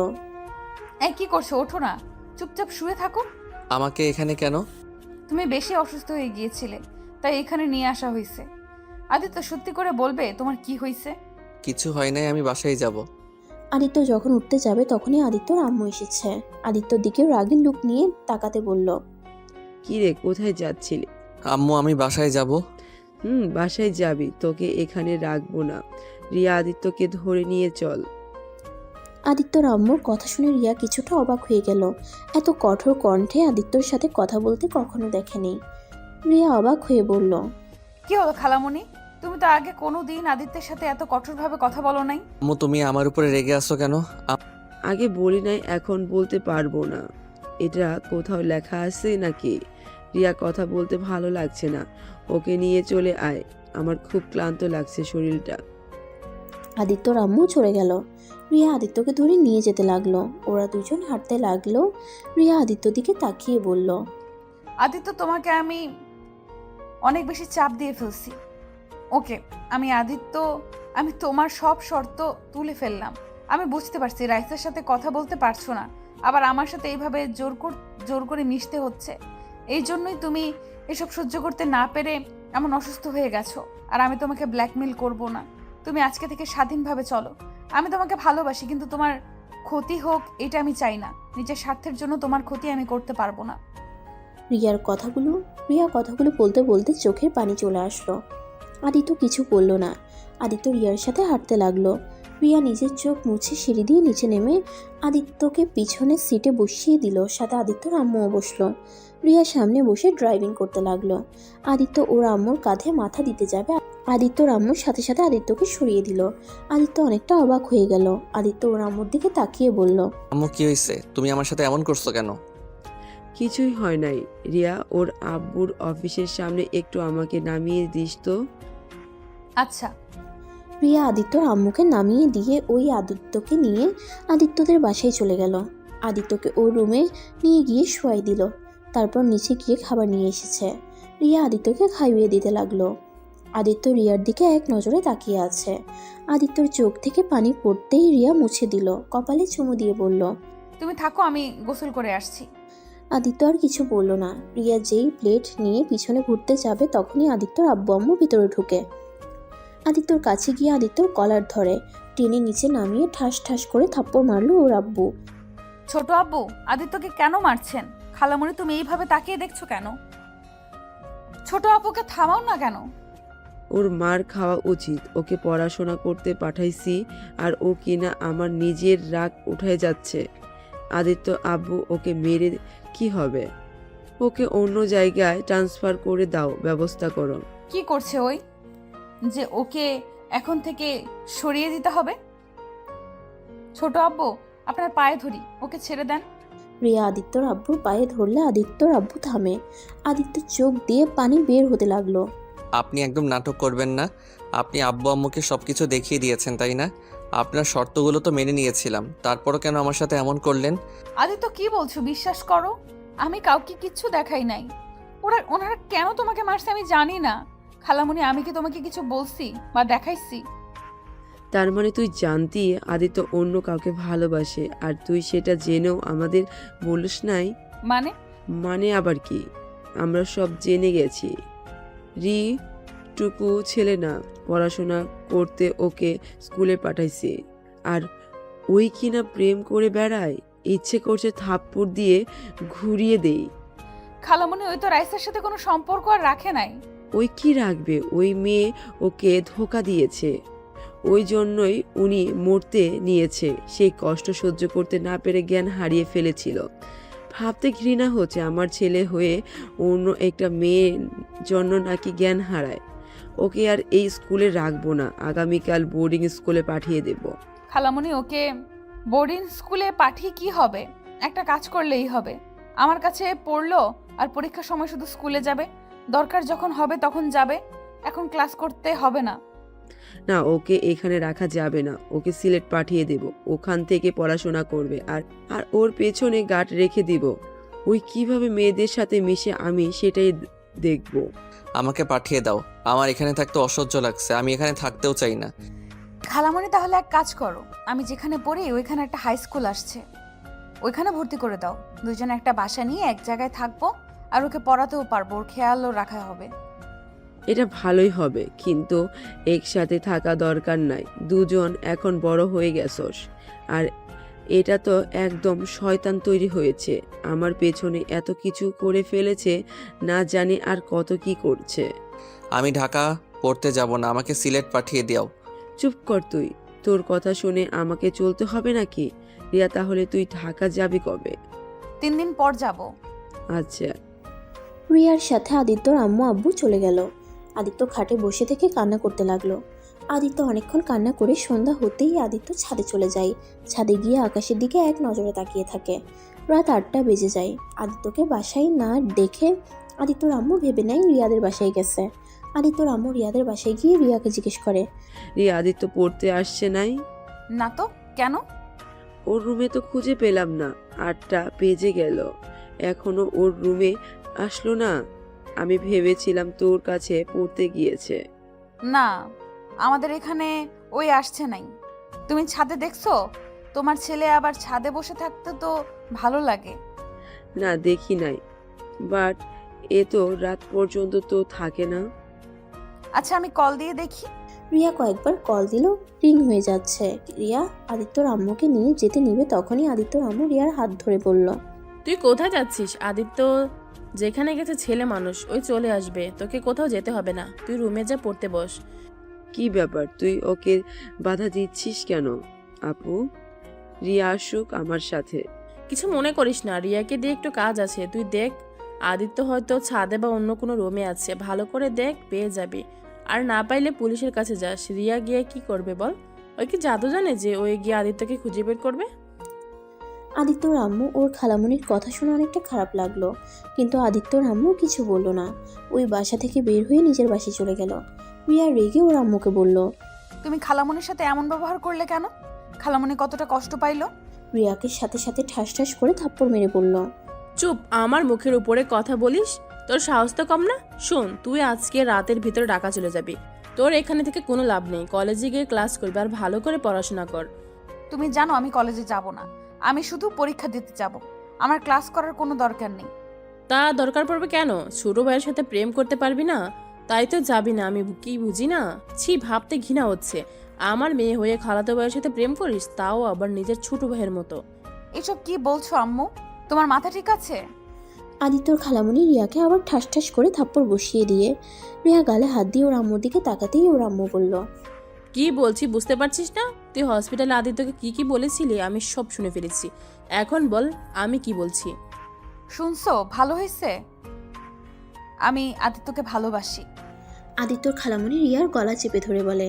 এই কি করছো? ওঠো না, চুপচাপ শুয়ে থাকো। আমাকে এখানে কেন? তুমি বেশি অসুস্থ হয়ে গিয়েছিলে, তাই এখানে নিয়ে আসা হয়েছে। আদিত্য, সত্যি করে বলবে তোমার কি হয়েছে? কিছু হয় নাই, আমি বাসায় যাব। আদিত্য যখন উঠতে যাবে তখনই আদিত্যর আম্মু এসেছে। আদিত্যর দিকে রাগের লুক নিয়ে তাকাতে বলল, কি রে, কোথায় যাচ্ছিলি? আম্মু, আমি বাসায় যাব। বাসায় যাবি, তোকে এখানে রাখবো না। রিয়া, আদিত্যকে ধরে নিয়ে চল। আদিত্যর আম্মুর কথা শুনে রিয়া কিছুটা অবাক হয়ে গেল। এত কঠোর কণ্ঠে আদিত্যর সাথে কথা বলতে কখনো দেখেনি। রিয়া অবাক হয়ে বলল, কি হলো খালামণি? তুমি তো আগে কোনো দিন আদিত্যের সাথে এত কঠোরভাবে কথা বলো নাই। আম্মু, তুমি আমার উপরে রেগে আছো কেন? আগে বলি নাই, এখন বলতে পারবো না। এটা কোথাও লেখা আছে নাকি? রিয়া, কথা বলতে ভালো লাগছে না, ওকে নিয়ে চলে আয়। আমার খুব ক্লান্ত লাগছে শরীরটা। আদিত্যর আম্মু চলে গেল। রিয়া আদিত্যকে ধরে নিয়ে যেতে লাগলো। ওরা দুজন হাঁটতে লাগলো। রিয়া আদিত্যর দিকে তাকিয়ে বলল, আদিত্য, তোমাকে আমি অনেক বেশি চাপ দিয়ে ফেলছি। ওকে, আমি তোমার সব শর্ত তুলে ফেললাম। আমি বুঝতে পারছি রাইসের সাথে কথা বলতে পারছো না, আবার আমার সাথে এইভাবে জোর করে মিশতে হচ্ছে। এই জন্যই তুমি এসব সহ্য করতে না পেরে এমন অসুস্থ হয়ে গেছো। আর আমি তোমাকে ব্ল্যাকমেল করব না। তুমি আজকে থেকে স্বাধীনভাবে চলো। আমি তোমাকে ভালোবাসি, কিন্তু তোমার ক্ষতি হোক এটা আমি চাই না। নিজের স্বার্থের জন্য তোমার ক্ষতি আমি করতে পারবো না। রিয়া কথাগুলো বলতে বলতে চোখের পানি চলে আসলো। আদিত্য কিছু বলল না। আদিত্য রিয়ার সাথে হাঁটতে লাগলো। রিয়া নিজের চোখ মুছে সিঁড়ি দিয়ে নিচে নেমে আদিত্যকে পিছনের সিটে বসিয়ে দিল। সাথে আদিত্যর আম্মুও বসলো। রিয়া সামনে বসে ড্রাইভিং করতে লাগলো। আদিত্য ওর আম্মুর কাঁধে মাথা দিতে যাবে, আদিত্যর আম্মুর সাথে সাথে আদিত্যকে সরিয়ে দিল। আদিত্য অনেকটা অবাক হয়ে গেল। আদিত্য ওর আম্মুর দিকে তাকিয়ে বলল, আম্মু কি হয়েছে? তুমি আমার সাথে এমন করছো কেন? কিছুই হয় নাই। রিয়া, ওর আব্বুর অফিসের সামনে একটু আমাকে নামিয়ে দিস তো। আচ্ছা। রিয়া আদিত্যর আম্মুকে নামিয়ে দিয়ে ওই আদিত্যকে নিয়ে আদিত্যদের বাসায় চলে গেল। আদিত্যকে ওর রুমে নিয়ে গিয়ে শোয়াই দিল। তারপর নিচে গিয়ে খাবার নিয়ে এসেছে। রিয়া আদিত্যকে খাইয়ে দিতে লাগলো। আদিত্য রিয়ার দিকে এক নজরে তাকিয়ে আছে। আদিত্যর চোখ থেকে পানি পড়তেই রিয়া মুছে দিল, কপালে চুমু দিয়ে বলল, তুমি থাকো, আমি গোসল করে আসছি। আদিত্য আর কিছু বলল না। রিয়া যেই প্লেট নিয়ে পিছনে ঘুরতে যাবে তখনই আদিত্যর আব্বু আম্মু ভিতরে ঢুকে। আদিত্যর কাছে গিয়ে আদিত্যর কলার ধরে টেনে নিচে নামিয়ে ঠাস ঠাস করে থাপ্পড় মারলো ওর আব্বু। ছোট আব্বু, আদিত্যকে কেন মারছেন? খালামণি, তুমি এইভাবে তাকিয়ে দেখছো কেন? ছোট আপুকে থামাও না কেন? ওর মার খাওয়া উচিত। ওকে পড়াশোনা করতে পাঠাইছি আর ও কিনা আমার নিজের রাগ উঠে যাচ্ছে। আদিত্য আব্বু, ওকে মেরে কি হবে? ওকে অন্য জায়গায় ট্রান্সফার করে দাও, ব্যবস্থা করো। কি করছে ওই যে ওকে এখন থেকে সরিয়ে দিতে হবে? ছোট আব্বু, আপনার পায়ে ধরি, ওকে ছেড়ে দেন। রিয়া আদিত্যর আব্বুর পায়ে ধরলে আদিত্যর আব্বু থামে। আদিত্যর চোখ দিয়ে পানি বের হতে লাগলো। আপনি একদম নাটক করবেন না। আপনি আব্বু আম্মুকে সব কিছু দেখিয়ে দিয়েছেন, তাই না? আপনার শর্তগুলো তো মেনে নিয়েছিলাম, তারপরও কেন আমার সাথে এমন করলেন? আদিত্য, কি বলছো? বিশ্বাস করো, আমি কাউকে কিচ্ছু দেখাই নাই। ওনারা কেন তোমাকে মারছে আমি জানি না। খালামণি, আমি কি তোমাকে কিছু বলছি বা দেখাইছি? তার মানে তুই জানতি আদিত্য অন্য কাউকে ভালোবাসে আর তুই সেটা জেনেও আমাদের বলিস নাই? মানে? মানে আবার কি? আমরা সব জেনে গেছি। রি টুকু ছেলে না, পড়াশোনা করতে ওকে স্কুলে পাঠাইছে আর ওই কিনা প্রেম করে বেড়ায়। ইচ্ছে করছে থাপ্পড় দিয়ে ঘুরিয়ে দেই। খালামণি, ওই তো রাইসার সাথে কোনো সম্পর্ক আর রাখে নাই। ওই কি রাখবে? ওই মেয়ে ওকে ধোকা দিয়েছে, ওই জন্যই উনি মরতে নিয়েছে। সেই কষ্ট সহ্য করতে না পেরে জ্ঞান হারিয়ে ফেলেছিল। ভাবতে ঘৃণা হচ্ছে আমার ছেলে হয়ে অন্য একটা মেয়ের জন্য নাকি জ্ঞান হারায়। ওকে আর এই স্কুলে রাখবো না, আগামীকাল বোর্ডিং স্কুলে পাঠিয়ে দেব। খালামণি, ওকে বোর্ডিং স্কুলে পাঠিয়ে কি হবে? একটা কাজ করলেই হবে। আমার কাছে পড়লো আর পরীক্ষার সময় শুধু স্কুলে যাবে, দরকার যখন হবে তখন যাবে। এখন ক্লাস করতে হবে না। না, ওকে এখানে রাখা যাবে না। ওকে সিলেট পাঠিয়ে দেব, ওখান থেকে পড়াশোনা করবে আর আর ওর পেছনে গার্ড রেখে দিব। ওই কিভাবে মেয়েদের সাথে মিশে আমি সেটাই দেখব। আমাকে পাঠিয়ে দাও। আমার এখানে থাকতে অসহ্য লাগছে, আমি এখানে থাকতেও চাই না। খালামণি, তাহলে এক কাজ করো, আমি যেখানে পড়ি ওইখানে একটা হাই স্কুল আসছে, ওইখানে ভর্তি করে দাও। দুইজনে একটা বাসা নিয়ে এক জায়গায় থাকবো আর ওকে পড়াতেও পারবো, ওর খেয়ালও রাখা হবে। এটা ভালোই হবে, কিন্তু একসাথে থাকা দরকার নাই। দুজন এখন বড় হয়ে গেছস আর এটা তো একদম শয়তান তৈরি হয়েছে। আমার পেছনে এত কিছু করে ফেলেছে, না জানি আর কত কি করছে। আমি ঢাকা পড়তে যাব না, আমাকে সিলেট পাঠিয়ে দাও। চুপ কর তুই। তোর কথা শুনে আমাকে চলতে হবে নাকি? রিয়া, তাহলে তুই ঢাকা যাবি কবে? 3 দিন পর যাব। আচ্ছা। রিয়ার সাথে আদিত্যর আম্মু আব্বু চলে গেল। আদিত্য খাটে বসে থেকে কান্না করতে লাগলো। আদিত্য অনেকক্ষণ কান্না করে সন্ধ্যা হতেই আদিত্য ছাদে চলে যায়। ছাদে গিয়ে আকাশের দিকে এক নজরে তাকিয়ে থাকে। রাত 8টা বেজে যায়। আদিত্যকে বাসায় না দেখে আদিত্যর আম্মু ভেবে নেয় রিয়াদের বাসায় গেছে। আদিত্যর আম্মু রিয়াদের বাসায় গিয়ে রিয়াকে জিজ্ঞেস করে, রিয়া, আদিত্য পড়তে আসছে নাই? না তো, কেন? ওর রুমে তো খুঁজে পেলাম না। 8টা বেজে গেল, এখনো ওর রুমে আসলো না। আমি ভেবেছিলাম তোর কাছে পড়তে গিয়েছে। না, আমাদের এখানে ওই আসছে নাই। তুমি ছাদে দেখছো? তোমার ছেলে আবার ছাদে বসে থাকতে তো ভালো লাগে। না, দেখি নাই, বাট এ তো রাত পর্যন্ত তো থাকে না। আচ্ছা, আমি কল দিয়ে দেখি। রিয়া কয়েকবার কল দিল, রিং হয়ে যাচ্ছে। রিয়া আদিত্যর আম্মুকে নিয়ে যেতে নিবে তখনই আদিত্যর আম্মু রিয়ার হাত ধরে বলল, তুই কোথায় যাচ্ছিস? আদিত্য যেখানে গেছে ছেলে মানুষ, ওই চলে আসবে, তোকে কোথাও যেতে হবে না। তুই রুমে যা, পড়তে বস। কি ব্যাপার, তুই ওকে বাধা দিচ্ছিস কেন? আপু, রিয়া আসুক আমার সাথে। কিছু মনে করিস না, রিয়াকে দিয়ে একটু কাজ আছে, তুই দেখ। আদিত্য হয়তো ছাদে বা অন্য কোনো রুমে আছে, ভালো করে দেখ, পেয়ে যাবি। আর না পাইলে পুলিশের কাছে যাস। রিয়া গিয়ে কি করবে বল? ওই কি জাদু জানে যে ওই গিয়ে আদিত্যকে খুঁজে বের করবে? আদিত্যর আম্মু ওর খালামণির কথা শুনে অনেকটা খারাপ লাগলো, কিন্তু আদিত্যর আম্মু কিছু বলল না। ওই বাসা থেকে বের হয়ে নিজের বাসায় চলে গেল। রিয়া রেগে ওর আম্মুকে বলল। তুমি খালামণির সাথে এমন ব্যবহার করলে কেন? খালামণি কতটা কষ্ট পাইলো? রিয়াকে সাথে সাথে ঠাস ঠাস করে থাপ্পড় মেরে বলল। চুপ, আমার মুখের উপরে কথা বলিস? তোর সাহস তো কম না। শোন, তুই আজকে রাতের ভিতরে ঢাকা চলে যাবি। তোর এখানে থেকে কোনো লাভ নেই। কলেজে গিয়ে ক্লাস করবি আর ভালো করে পড়াশোনা কর। তুমি জানো আমি কলেজে যাব না, আমি শুধু পরীক্ষা দিতে যাব। আমার ক্লাস করার কোনো দরকার নেই। তা দরকার পড়বে কেন? ছোট ভাইয়ের সাথে প্রেম করতে পারবি না? তাই তো যাবি না? আমি কি বুঝি না? ছি, ভাবতে ঘৃণা হচ্ছে। আমার মেয়ে হয়ে খালাতো ভাইয়ের সাথে প্রেম করিস, তাও আবার নিজের ছোট ভাইয়ের মতো। এসব কি বলছো আম্মু? তোমার মাথা ঠিক আছে? আদিত্যর খালামণি রিয়াকে আবার ঠাস ঠাস করে থাপ্পড় বসিয়ে দিয়ে রিয়া গালে হাত দিয়ে ওর আম্মুর দিকে তাকাতেই ওর আম্মু বলল। কি বলছি বুঝতে পারছিস না? তুই হসপিটালে আদিত্যকে কি কি বলেছিলি আমি সব শুনে ফেলেছি। এখন বল আমি কি বলছি। শুনছো? ভালো হয়েছে। আমি আদিত্যকে ভালোবাসি। আদিত্যর খালামণি রিয়ার গলা চেপে ধরে বলে।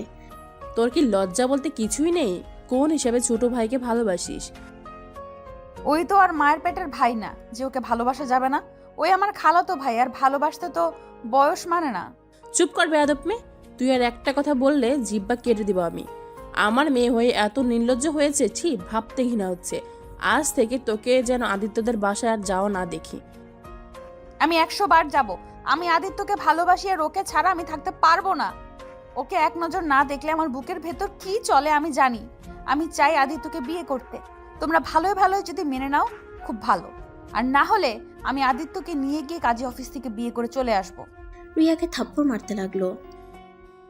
তোর কি লজ্জা বলতে কিছুই নেই? কোন হিসাবে ছোট ভাইকে ভালোবাসিস? ওই তো আর মায়ের পেটের ভাই না যে ওকে ভালোবাসা যাবে না। ওই আমার খালাতো ভাই, আর ভালোবাসতে তো বয়স মানে না। চুপ কর বেয়াদব মেয়ে। তুই আর একটা কথা বললে জিব্বা কেটে দিব আমি। আমার মেয়ে হয়ে এত নির্লজ্জ হয়েছে, ছি, ভাবতে ঘৃণা হচ্ছে। আজ থেকে তোকে যেন আদিত্যদের বাসায় আর যাওয়া না দেখি। আমি 100 বার যাব। আমি আদিত্যকে ভালোবাসি, আর ওকে ছাড়া আমি থাকতে পারবো না। ওকে এক নজর না দেখলে আমার বুকের ভেতর কি চলে আমি জানি। আমি চাই আদিত্যকে বিয়ে করতে। তোমরা ভালোই ভালোই যদি মেনে নাও খুব ভালো, আর না হলে আমি আদিত্যকে নিয়ে গিয়ে কাজী অফিস থেকে বিয়ে করে চলে আসব। রিয়াকে থাপ্পড় মারতে লাগলো।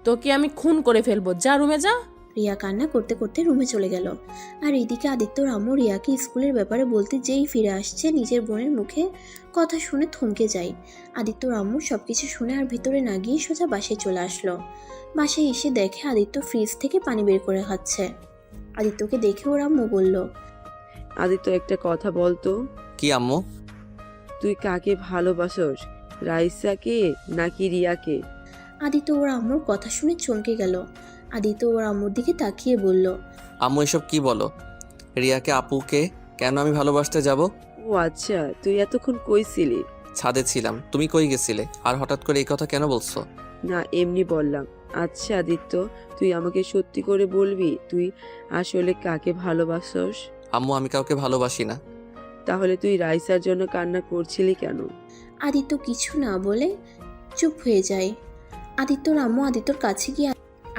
তোকে আমি খুন করে ফেলবো, যা রুমে যা। রিয়া কান্না করতে করতে রুমে চলে গেল। আর এদিকে আদিত্যর আম্মু রিয়াকে স্কুলের ব্যাপারে বলতে যেই ফিরে আসছে, নিজের বোনের মুখে কথা শুনে থমকে যায়। আদিত্যর আম্মু সবকিছু শুনে আর ভিতরে না গিয়ে সোজা বাসায় চলে আসলো। বাসায় এসে দেখে আদিত্য ফ্রিজ থেকে পানি বের করে খাচ্ছে। আদিত্যকে দেখে ওর আম্মু বলল। আদিত্য, একটা কথা বলতো, কি আম্মু? তুই কাকে ভালোবাসোস, রাইসাকে নাকি রিয়াকে? আদিত্য ওর আম্মুর কথা শুনে চমকে গেল। আদিত্য ওর আম্মুর দিকে তাকিয়ে বলল। আম্মু এসব কি বলো? রিয়াকে আপুকে কেন আমি ভালোবাসতে যাব? ও আচ্ছা, তুই এতক্ষণ কই ছিলি? ছাদে ছিলাম। তুমি কই গেছিলে আর হঠাৎ করে এই কথা কেন বলছো? না, এমনি বললাম। আচ্ছা আদিত্য, তুই আমাকে সত্যি করে বলবি তুই আসলে কাকে ভালোবাসোস? আম্মু আমি কাউকে ভালোবাসি না। তাহলে তুই রাইসার জন্য কান্না করছিলি কেন? আদিত্য কিছু না বলে চুপ হয়ে যায়। আদিত্যর আম্মু আদিত্যর কাছে গিয়ে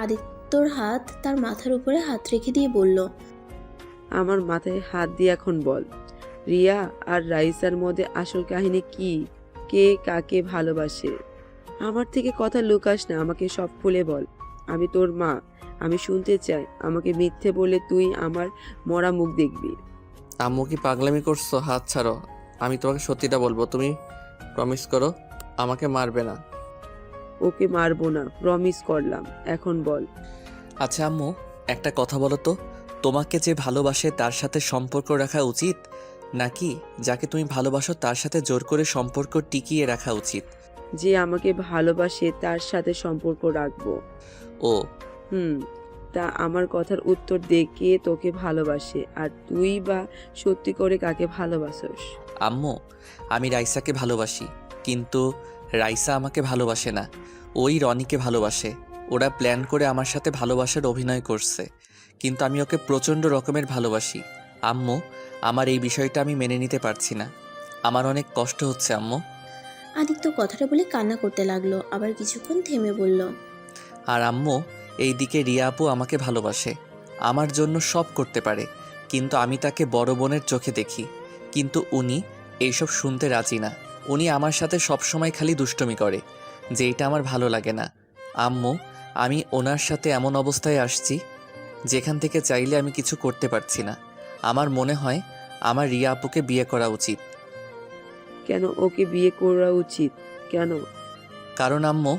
আদিত্যর হাত তার মাথার উপরে হাত রেখে দিয়ে বলল। আমার মাথায় হাত দিয়ে এখন বল, রিয়া আর রাইসার মধ্যে আসল কাহিনী কি? কে কাকে ভালোবাসে? আমার থেকে কথা লুকাস না, আমাকে সব খুলে বল। আমি তোর মা, আমি শুনতে চাই। আমাকে মিথ্যে বলে তুই আমার মরা মুখ দেখবি? আম্মু কি পাগলামি করছো? হাত ছাড়ো। আমি তোমাকে সত্যিটা বলবো। তুমি প্রমিস করো আমাকে মারবে না। ওকে মারবো না, প্রমিস করলাম। এখন বল। আচ্ছা আম্মু, একটা কথা বলো তো, তোমাকে যে ভালোবাসে তার সাথে সম্পর্ক রাখা উচিত, নাকি যাকে তুমি ভালোবাসো তার সাথে জোর করে সম্পর্ক টিকিয়ে রাখা উচিত? যে আমাকে ভালোবাসে তার সাথে সম্পর্ক রাখবো। ও তা আমার কথার উত্তর দে, কে তোকে ভালোবাসে? আর তুই বা সত্যি করে কাকে ভালোবাসোস? আম্মু, আমি রাইসাকে ভালোবাসি, কিন্তু রাইসা আমাকে ভালোবাসে না। ওই রনিকে ভালোবাসে। ওরা প্ল্যান করে আমার সাথে ভালোবাসার অভিনয় করছে, কিন্তু আমি ওকে প্রচণ্ড রকমের ভালোবাসি। আম্মু, আমার এই বিষয়টা আমি মেনে নিতে পারছি না। আমার অনেক কষ্ট হচ্ছে আম্মু। আদিত্য কথাটা বলে কান্না করতে লাগলো, আবার কিছুক্ষণ থেমে বলল। আর আম্মু, এইদিকে রিয়া আপু আমাকে ভালোবাসে, আমার জন্য সব করতে পারে, কিন্তু আমি তাকে বড় বোনের চোখে দেখি। কিন্তু উনি এইসব শুনতে রাজি না। উনি আমার সাথে সবসময় খালি দুষ্টুমি করে, যে এটা আমার ভালো লাগে না। আম্মু, আমি ওনার সাথে এমন অবস্থায় আসছি যেখান থেকে চাইলে আমি কিছু করতে পারছি না। আমার মনে হয় আমার রিয়া আপুকে বিয়ে করা উচিত। কেন ওকে বিয়ে করা উচিত? কেন? কারণ আম্মু,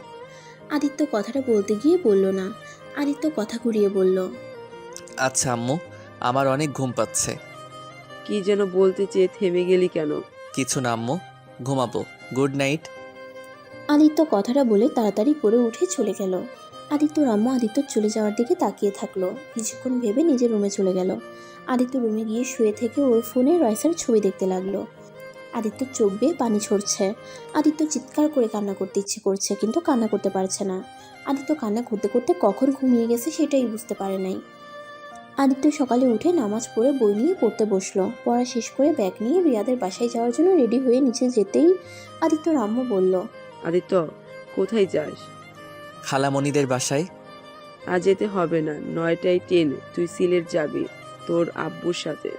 আদিত্য কথাটা বলতে গিয়ে বলল না। আদিত্য কথা ঘুরিয়ে বলল। আচ্ছা আম্মু, আমার অনেক ঘুম পাচ্ছে। কি যেন বলতে চেয়ে থেমে গেলি কেন? কিছু না আম্মু, ঘুমাবো। Good night. আদিত্য কথাটা বলে তাড়াতাড়ি করে উঠে চলে গেল। আদিত্যর আম্মু আদিত্যর চলে যাওয়ার দিকে তাকিয়ে থাকলো। কিছুক্ষণ ভেবে নিজের রুমে চলে গেল। আদিত্য রুমে গিয়ে শুয়ে থেকে ওর ফোনে রয়সার ছবি দেখতে লাগলো। আদিত্যর চোখ বেয়ে পানি ঝরছে। আদিত্য চিৎকার করে কান্না করতে ইচ্ছে করছে, কিন্তু কান্না করতে পারছে না। আদিত্য কান্না করতে করতে কখন ঘুমিয়ে গেছে সেটাই বুঝতে পারে নাই। আদিত্য সকালে উঠে নামাজ পড়ে বই নিয়ে পড়তে বসলো। পড়া শেষ করে ব্যাগ নিয়ে রিয়াদের বাসায় যাওয়ার জন্য রেডি হয়ে নিচে যেতেই আদিত্যর আম্মু বলল, আদিত্য, কোথায় যাস? খালামণিদের বাসায়। আজ যেতে হবে না, 9টায় ট্রেন, তুই সিলেট যাবি তোর আব্বুর সাথে।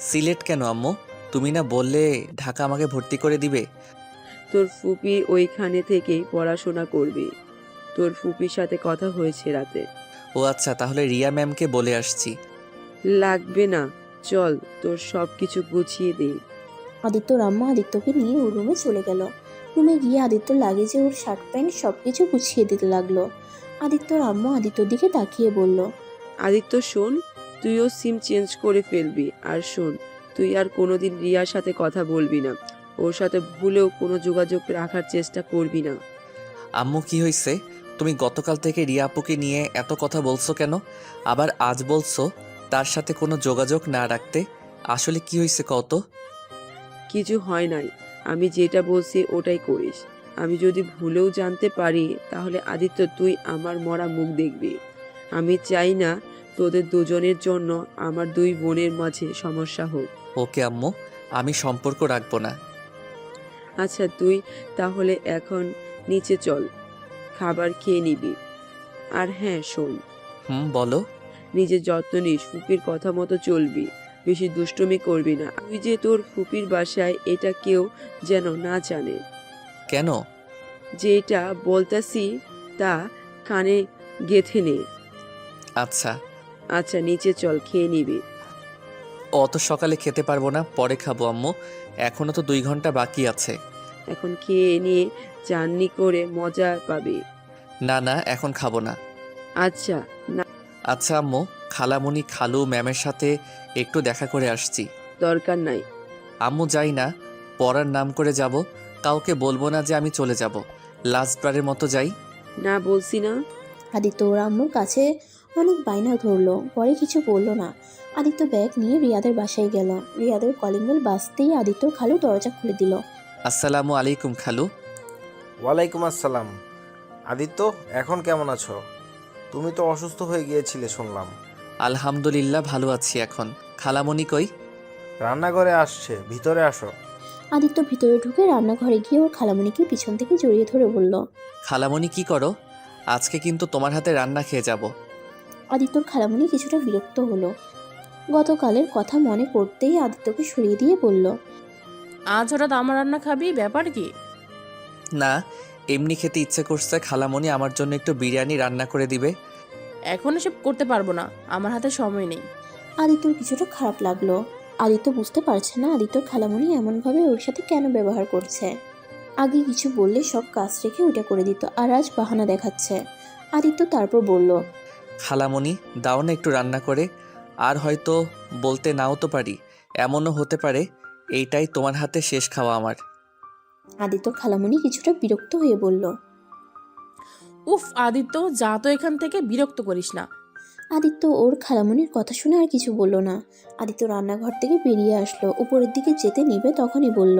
সিলেট কেন আম্মু? তুমি না বললে ঢাকা আমাকে ভর্তি করে দিবে? তোর ফুপি ওইখানে থেকেই পড়াশোনা করবি। তোর ফুপির সাথে কথা হয়েছে রাতে। ও আচ্ছা, তাহলে রিয়া ম্যামকে বলে আসছি। লাগবে না, চল তোর সব কিছু গুছিয়ে দিই। আদিত্যর আম্মা আদিত্যকে নিয়ে ওর রুমে চলে গেল। রুমে গিয়ে আদিত্যর লাগেজে ওর শার্ট প্যান্ট সব কিছু গুছিয়ে দিতে লাগলো। আদিত্যর আম্মু আদিত্যর দিকে তাকিয়ে বলল, আদিত্য শোন, তুইও সিম চেঞ্জ করে ফেলবি। আর শোন, তুই আর কোনোদিন রিয়ার সাথে কথা বলবি না। ওর সাথে ভুলেও কোনো যোগাযোগ রাখার চেষ্টা করবি না। আম্মু কি হয়েছে? তুমি গতকাল থেকে রিয়া আপুকে নিয়ে এত কথা বলছো কেন? আবার আজ বলছো তার সাথে কোনো যোগাযোগ না রাখতে। আসলে কি হয়েছে কত? কিছু হয় নাই, আমি যেটা বলছি ওটাই করিস। আমি যদি ভুলেও জানতে পারি তাহলে আদিত্য তুই আমার মরা মুখ দেখবি। আমি চাই না তোদের দুজনের জন্য আমার দুই বোনের মাঝে সমস্যা হোক। ওকে আম্মু, আমি সম্পর্ক রাখবো না। আচ্ছা, তুই তাহলে এখন নিচে চল, খাবার খেয়ে নিবি। আর হ্যাঁ শোন, বলো। নিজের যত্ন নিস, ফুপির কথা মতো চলবি, বেশি দুষ্টুমি করবি না। তুই যে তোর ফুপির বাসায় এটা কেউ যেন না জানে। কেন? যেটা বলতাছি তা কানে গেঁথে নে। আচ্ছা। আচ্ছা নিচে চল, খেয়ে নিবি। অত সকালে খেতে পারবো না, পরে খাবো আম্মু। এখনো তো 2 ঘন্টা বাকি আছে। এখন খেয়ে নিয়ে জার্নি করে মজা পাবি। না না, এখন খাবো না। আচ্ছা না, আচ্ছা আম্মু, খালামণি খালু ম্যামের সাথে একটু দেখা করে আসছি। দরকার নাই। আম্মু যাই না, পড়ার নাম করে যাব। কাউকে বলবো না যে আমি চলে যাব। লাস্টবারের মতো যাই। না বলছি না। আদিত্য ওর আম্মুর কাছে অনেক বায়না ধরলো, পরে কিছু বললো না। আদিত্য ব্যাগ নিয়ে রিয়াদের বাসায় গেল। রিয়াদের কলিং বেল বাজতেই আদিত্যর খালু দরজা খুলে দিল। আসসালামু আলাইকুম খালু। ওয়ালাইকুম আসসালাম। আদিত্য, এখন কেমন আছো? তুমি তো অসুস্থ হয়ে গিয়েছিলে শুনলাম। আলহামদুলিল্লাহ ভালো আছি এখন। খালামণি কই? রান্নাঘরে আসছে, ভিতরে আসো। আদিত্য ভিতরে ঢুকে রান্নাঘরে গিয়ে ওর খালামণিকে পিছন থেকে জড়িয়ে ধরে বলল, খালামণি কি করো? আজকে কিন্তু তোমার হাতে রান্না খেয়ে যাব। আদিত্যর খালামণি কিছুটা বিরক্ত হলো। গতকালের কথা মনে পড়তেই আদিত্যকে সরিয়ে দিয়ে বলল, আজ হঠাৎ আমার রান্না খাবি, ব্যাপার কি? না, এমনি খেতে ইচ্ছে করছে। খালামণি আমার জন্য একটু বিরিয়ানি রান্না করে দিবে। এখন এসব করতে পারবো না, আমার হাতে সময় নেই। আদিত্যর কিছুটা খারাপ লাগলো। আদিত্য বুঝতে পারছে না আদিত্যর খালামণি এমনভাবে ওর সাথে কেন ব্যবহার করছে। আগে কিছু বললে সব কাজ রেখে ওটা করে দিত, আর আজ বাহানা দেখাচ্ছে। আদিত্য তারপর বলল, খালামণি দাও না একটু রান্না করে। আর হয়তো বলতে নাও তো পারি, এমনও হতে পারে এইটাই তোমার হাতে শেষ খাওয়া আমার। আদিত্যর খালামণি কিছুটা বিরক্ত হয়ে বলল। উফ আদিত্য, যা তো এখান থেকে, বিরক্ত করিস না। আদিত্য ওর খালামণির কথা শুনে আর কিছু বলল না। আদিত্য রান্নাঘর থেকে বেরিয়ে আসলো, উপরের দিকে যেতে নিবে তখনই বলল,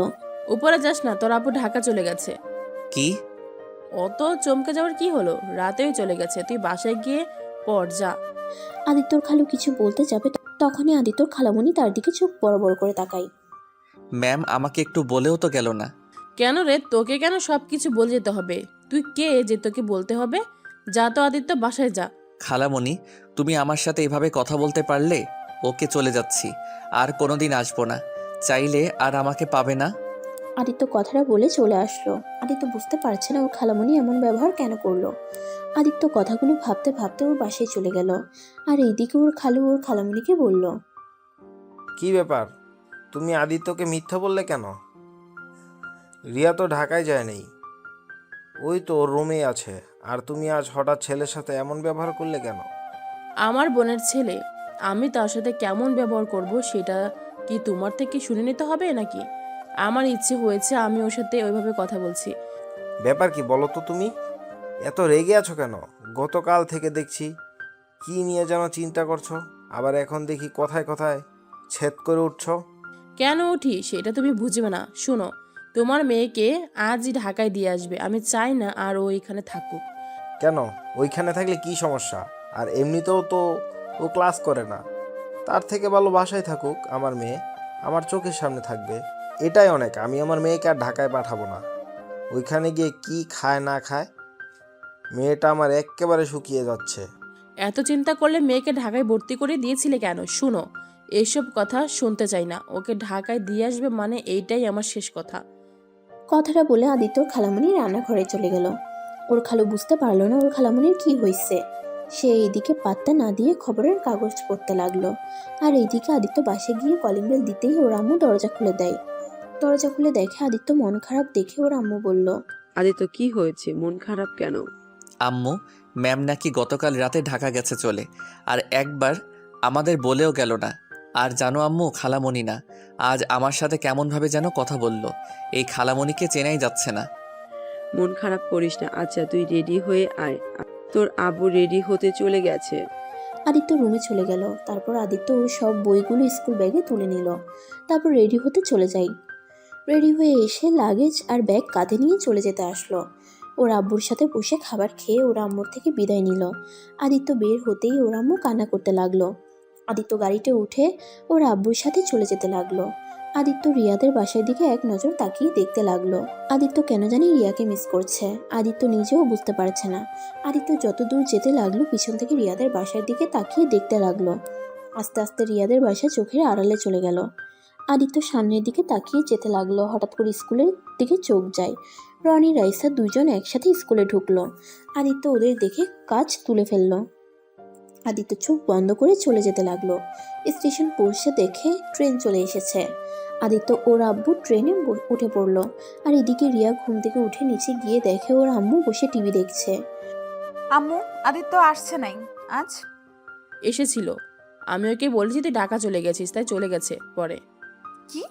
উপরে যাস না, তোর আপু ঢাকা চলে গেছে। কি? অত চমকে যাওয়ার কি হলো? রাতেই চলে গেছে, তুই বাসায় গিয়ে পড় যা। আদিত্যর খালু কিছু বলতে যাবে তখনই আদিত্যর খালামণি তার দিকে চোখ বড় বড় করে তাকায়। ম্যাম আমাকে একটু বলেও তো গেল না। কেন রে, তোকে কেন সব কিছু বলে যেতে হবে? তুই কে যে তোকে বলতে হবে? যা তো আদিত্য, বাসায় যা। খালামণি, তুমি আমার সাথে এভাবে কথা বলতে পারলে? ওকে, চলে যাচ্ছি, আর কোনোদিন আসবো না। চাইলে আর আমাকে পাবে না। আদিত্য কথাটা বলে চলে আসলো। আদিত্য বুঝতে পারছে না ওর খালামণি এমন ব্যবহার কেন করলো। আদিত্য কথাগুলো ভাবতে ভাবতে ওর বাসায় চলে গেল। আর এইদিকে ওর খালু ওর খালামণিকে বলল, কি ব্যাপার, তুমি আদিত্যকে মিথ্যা বললে কেন? রিয়া তো ঢাকায় যায় নাই, ওই তো ওর রুমেই আছে। আর তুমি আজ হঠাৎ ছেলের সাথে এমন ব্যবহার করলে কেন? আমার বোনের ছেলে, আমি তার সাথে কেমন ব্যবহার করব সেটা কি তোমার থেকে শুনে নিতে হবে নাকি? আমার ইচ্ছে হয়েছে, আমি ওর সাথে ওইভাবে কথা বলছি। ব্যাপার কি বলো তো তুমি? এত রেগে আছো কেন? গতকাল থেকে দেখছি কি নিয়ে যেন চিন্তা করছো, আবার এখন দেখি কথায় কথায় ছেদ করে উঠছো। কেন উঠি সেটা তুমি বুঝবে না। শোনো, তোমার মেয়েকে আজই ঢাকায় দিয়ে আসবে। আমি চাই না আর ও এখানে থাকুক। কেন? ওইখানে থাকলে কি সমস্যা? আর এমনিতেও তো ও ক্লাস করে না, তার থেকে ভালো বাসায় থাকুক আমার মেয়ে, আমার চোখের সামনে থাকবে। এটাই অনেক। আমি আমার মেয়েকে আর ঢাকায় পাঠাবো না। ওইখানে গিয়ে কি খায় না খায়, মেয়েটা আমার এক্কেবারে শুকিয়ে যাচ্ছে। এত চিন্তা করলে মেয়েকে ঢাকায় ভর্তি করে দিয়েছিলে কেন? শুনো, এইসব কথা শুনতে চাই না। ওকে ঢাকায় দিয়ে আসবে মানে এইটাই আমার শেষ কথা। কথাটা বলে আদিত্যর খালামণি রান্নাঘরে চলে গেল। ওর খালু বুঝতে পারলো না ওর খালামণির কি হয়েছে। সে এইদিকে পাত্তা না দিয়ে খবরের কাগজ পড়তে লাগলো, আর এইদিকে আদিত্য বাসে গিয়ে কলিং বেল দিতেই ওর আম্মু দরজা খুলে দেয়। দরজা খুলে দেখে আদিত্য মন খারাপ দেখে ওর আম্মু বলল, আদিত্য কি হয়েছে, মন খারাপ কেন? আম্মু, ম্যাম নাকি গতকাল রাতে ঢাকা গেছে চলে, আর একবার আমাদের বলেও গেল না। আর জানো আম্মু, খালামণি না, আজ আমার সাথে কেমনভাবে যেন কথা বলল। এই খালামণিকে চেনাই যাচ্ছে না। মন খারাপ করিস না। আচ্ছা তুই রেডি হয়ে আয়, তোর আব্বু রেডি হতে চলে গেছে। আদিত্য রুমে চলে গেল। তারপর আদিত্য ওর সব বইগুলো স্কুল ব্যাগে তুলে নিল। তারপর রেডি হতে চলে যায়। রেডি হয়ে এসে লাগেজ আর ব্যাগ কাঁধে নিয়ে চলে যেতে আসলো। ওর আব্বুর সাথে বসে খাবার খেয়ে ওর আম্মুর থেকে বিদায় নিল। আদিত্য বের হতেই ওর আম্মু কান্না করতে লাগলো। আদিত্য গাড়িতে উঠে ওর আব্বুর সাথে চলে যেতে লাগলো। আদিত্য রিয়াদের বাসার দিকে এক নজর তাকিয়ে দেখতে লাগলো। আদিত্য কেন জানি রিয়াকে মিস করছে। আদিত্য নিজেও বুঝতে পারছে না। আদিত্য যত দূর যেতে লাগলো পিছন থেকে রিয়াদের বাসার দিকে তাকিয়ে দেখতে লাগলো। আস্তে আস্তে রিয়াদের বাসা চোখের আড়ালে চলে গেল। আদিত্য সামনের দিকে তাকিয়ে যেতে লাগলো। হঠাৎ করে স্কুলের দিকে চোখ যায়। রনি রাইসা দুইজন একসাথে স্কুলে ঢুকলো। আদিত্য ওদের দেখে কাজ তুলে ফেললো। আদিত্য চোখ বন্ধ করে চলে যেতে লাগলো। স্টেশন পৌঁছে দেখে ট্রেন চলে এসেছে। আদিত্য ওর আব্বু ট্রেনে উঠে পড়লো। আর এদিকে রিয়া ঘুম থেকে উঠে নিচে গিয়ে দেখে ওর আম্মু বসে টিভি দেখছে। আম্মু, আদিত্য আসছে নাই আজ? এসেছিল, আমি ওকে বলেছি তুই ঢাকা চলে গেছিস, তাই চলে গেছে পরে। কি?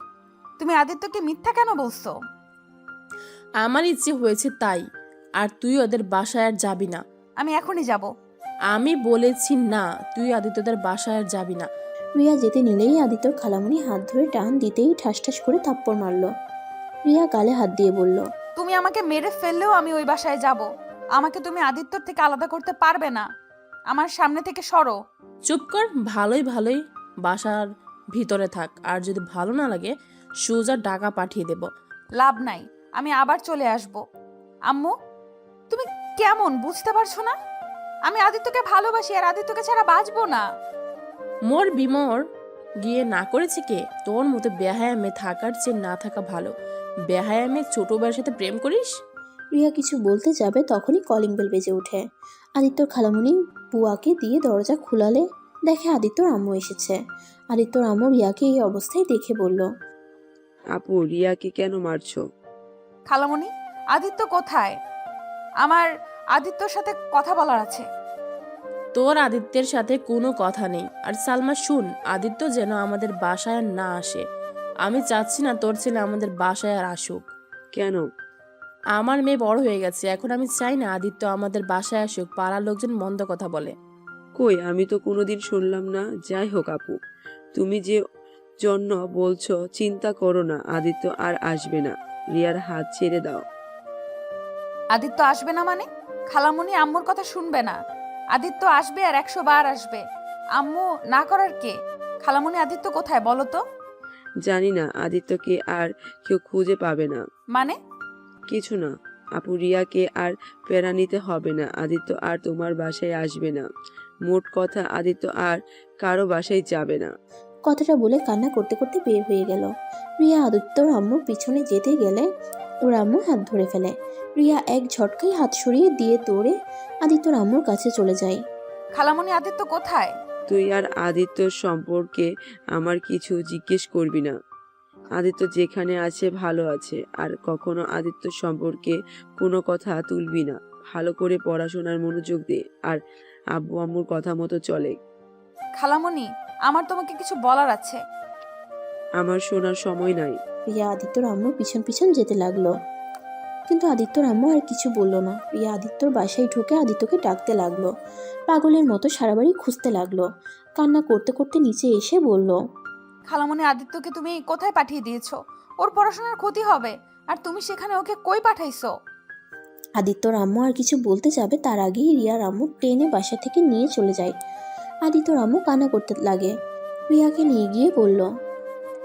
তুমি আদিত্যকে মিথ্যা কেন বলছো? আমার ইচ্ছে হয়েছে তাই। আর তুই ওদের বাসায় আর যাবি না। আমি এখনই যাব। আমি বলেছি না, তুই আদিত্যদের বাসায় আর যাবি না। রিয়া যেতে নিলেই আদিত্যর খালামণি হাত ধরে টান দিতেই ঠাস ঠাস করে থাপ্পড় মারলো। রিয়া গালে হাত দিয়ে বলল, তুমি আমাকে মেরে ফেললেও আমি ওই বাসায় যাব। আমাকে তুমি আদিত্যর থেকে আলাদা করতে পারবে না। আমার সামনে থেকে সরো। চুপ কর, ভালোই ভালোই বাসার ভিতরে থাক। আর যদি ভালো না লাগে সোজা ঢাকা পাঠিয়ে দেব। লাভ নাই, আমি আবার চলে আসব। আম্মু, তুমি কেমন বুঝতে পারছো না? আমি আদিত্যকে ভালোবাসি আর আদিত্যকে ছাড়া বাঁচবো না। মোর বিমর গিয়ে না করেছে কে? তোর মতো বেহায়া মেয়ে থাকার চেয়ে না থাকা ভালো। বেহায়া মেয়ে ছোট ভাইয়ের সাথে প্রেম করিস? রিয়া কিছু বলতে যাবে তখনই কলিং বেল বেজে ওঠে। আদিত্যর খালামণি বুয়াকে দিয়ে দরজা খুলালে দেখে আদিত্যর আম্মু এসেছে। আদিত্যর আম্মু রিয়াকে এই অবস্থায় দেখে বলল, আপু, রিয়াকে কেন মারছো? খালামণি, আদিত্য কোথায়? আমার আদিত্যর সাথে কথা বলার আছে। তোর আদিত্যের সাথে কোনো কথা নেই। আর সালমা শুন, আদিত্য যেন আমাদের বাসায় আর না আসে। আমি চাচ্ছি না তোর ছেলে আমাদের বাসায় আর আসুক। কেন? আমার মেয়ে বড় হয়ে গেছে, এখন আমি চাই না আদিত্য আমাদের বাসায় আসুক। পাড়ার লোকজন মন্দ কথা বলে। কই, আমি তো কোনোদিন শুনলাম না। যাই হোক আপু, তুমি যে জন্য বলছো চিন্তা করো না, আদিত্য আর আসবে না। রিয়ার হাত ছেড়ে দাও। আদিত্য আসবে না মানে? খালামণি আম্মুর কথা শুনবে না। আদিত্য আসবে আর 100 বার আসবে। আম্মু না করার কে? খালামণি, আদিত্য কোথায় বলো তো? জানি না, আদিত্যকে আর কেউ খুঁজে পাবে না। মানে? কিছু না আপু, রিয়াকে আর প্যারা নিতে হবে না। আদিত্য আর তোমার বাসায় আসবে না। মোট কথা, আদিত্য আর কারো বাসায় যাবে না। কথাটা বলে কান্না করতে করতে বের হয়ে গেল। রিয়া আদিত্যর আম্মুর পিছনে যেতে গেলে ওর আম্মু হাত ধরে ফেলে। রিয়া এক ঝটকায় হাত সরিয়ে দিয়ে দৌড়ে আদিত্যর আম্মুর কাছে চলে যায়। খালামণি, আদিত্য কোথায়? তুই আর আদিত্যর সম্পর্কে আমার কিছু জিজ্ঞেস করবি না। আদিত্য যেখানে আছে ভালো আছে। আর কখনো আদিত্য সম্পর্কে কোনো কথা তুলবি না। ভালো করে পড়াশোনার মনোযোগ দে আর আব্বু আম্মুর কথা মতো চলে। খালামণি, আমার তোমাকে কিছু বলার আছে। আমার শোনার সময় নাই। রিয়া আদিত্যর আম্মুর পিছন পিছন যেতে লাগলো। কিন্তু আদিত্যর আম্মু আর কিছু বলল না। রিয়া আদিত্যর বাসায় ঢুকে আদিত্যকে ডাকতে লাগলো। পাগলের মতো সারা বাড়ি খুঁজতে লাগলো। কান্না করতে করতে নিচে এসে বলল, খালামণি আদিত্যকে তুমি কোথায় পাঠিয়ে দিয়েছো? ওর পড়াশোনার ক্ষতি হবে। আর তুমি সেখানে ওকে কই পাঠাইছো? আদিত্যর আম্মু আর কিছু বলতে যাবে তার আগেই রিয়ার আম্মু ট্রেনে বাসা থেকে নিয়ে চলে যায়। আদিত্যর আম্মু কান্না করতে লাগে। রিয়াকে নিয়ে গিয়ে বলল,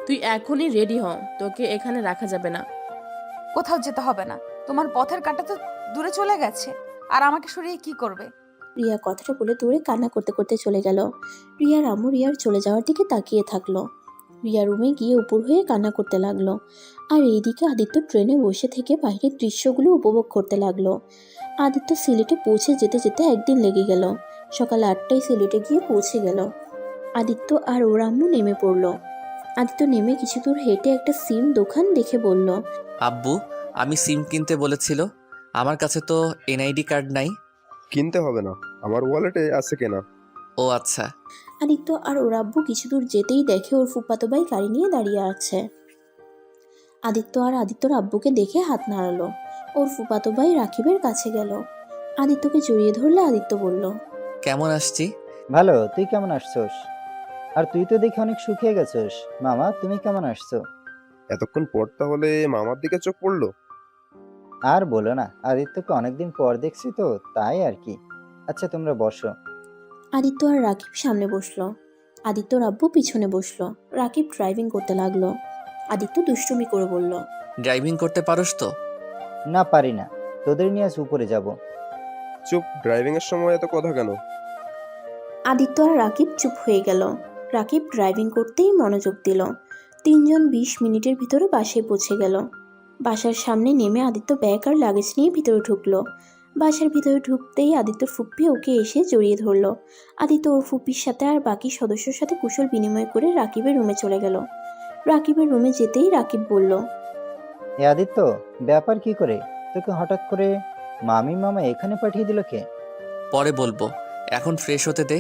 তুই এখনই রেডি হ, তোকে এখানে রাখা যাবে না। কোথাও যেতে হবে না। তোমার পথের কাঁটা তো দূরে চলে গেছে। আর আমাকে সরিয়ে কি করবে? রিয়া কথাটা বলে দূরে কান্না করতে করতে চলে গেল। রিয়ার আম্মু রিয়ার চলে যাওয়ার দিকে তাকিয়ে থাকলো। রিয়া রুমে গিয়ে উপর হয়ে কান্না করতে লাগলো। আর এইদিকে আদিত্য ট্রেনে বসে থেকে বাইরের দৃশ্যগুলো উপভোগ করতে লাগলো। আদিত্য সিলেটে পৌঁছে যেতে যেতে একদিন লেগে গেল। সকাল 8টায় সিলেটে গিয়ে পৌঁছে গেল। আদিত্য আর ওর আম্মু নেমে পড়লো। আদিত্য নেমে কিছু দূর হেঁটে একটা সিম দোকান দেখে বলল, আব্বু, আমি সিম কিনতে বলেছিল। আমার কাছে তো এনআইডি কার্ড নাই। কিনতে হবে না, আমার ওয়ালেটে আছে কেনা। ও আচ্ছা। আদিত্য আর ওর আব্বু কিছু দূর যেতেই দেখে ওর ফুফাতো ভাই গাড়ি নিয়ে দাঁড়িয়ে আছে। আদিত্য আর আদিত্যর আব্বুকে দেখে হাত নাড়ালো। ওর ফুফাতো ভাই রাকিবের কাছে গেল। আদিত্যকে জড়িয়ে ধরলে আদিত্য বলল, কেমন আসছি? ভালো, তুই কেমন আসছোস? আর তুই তো দেখে অনেক শুকিয়ে গেছোস। মামা, তুমি কেমন আসছো? এতক্ষণ পর তাহলে মামার দিকে চোখ পড়লো। আর বলো না, আদিত্যকে অনেকদিন পর দেখছি তো, তাই আর কি। আচ্ছা, তোমরা বসো। আদিত্য আর রাকিব সামনে বসলো। আদিত্যর আব্বু পিছনে বসলো। রাকিব ড্রাইভিং করতে লাগলো। আদিত্য দুষ্টুমি করে বলল, ড্রাইভিং করতে পারোস তো? না, পারি না। তোদের নিয়ে আজ উপরে যাব। চুপ, ড্রাইভিং এর সময় এত কথা কেন? আদিত্য আর রাকিব চুপ হয়ে গেল। রাকিব ড্রাইভিং করতেই মনোযোগ দিল। 3জন 20 মিনিটের ভিতরে বাসায় পৌঁছে গেল। বাসার সামনে নেমে আদিত্য ব্যাগ আর লাগেজ নিয়ে ভিতরে ঢুকলো। বাসার ভিতরে ঢুকতেই আদিত্যর ফুপ্পি ওকে এসে জড়িয়ে ধরলো। আদিত্য ওর ফুপ্পির সাথে আর বাকি সদস্যর সাথে কুশল বিনিময় করে রাকিবের রুমে চলে গেল। রাকিবের রুমে যেতেই রাকিব বলল, এ আদিত্য, ব্যাপার কি করে? তোকে হঠাৎ করে মামি মামা এখানে পাঠিয়ে দিল কে? পরে বলবো, এখন ফ্রেশ হতে দে।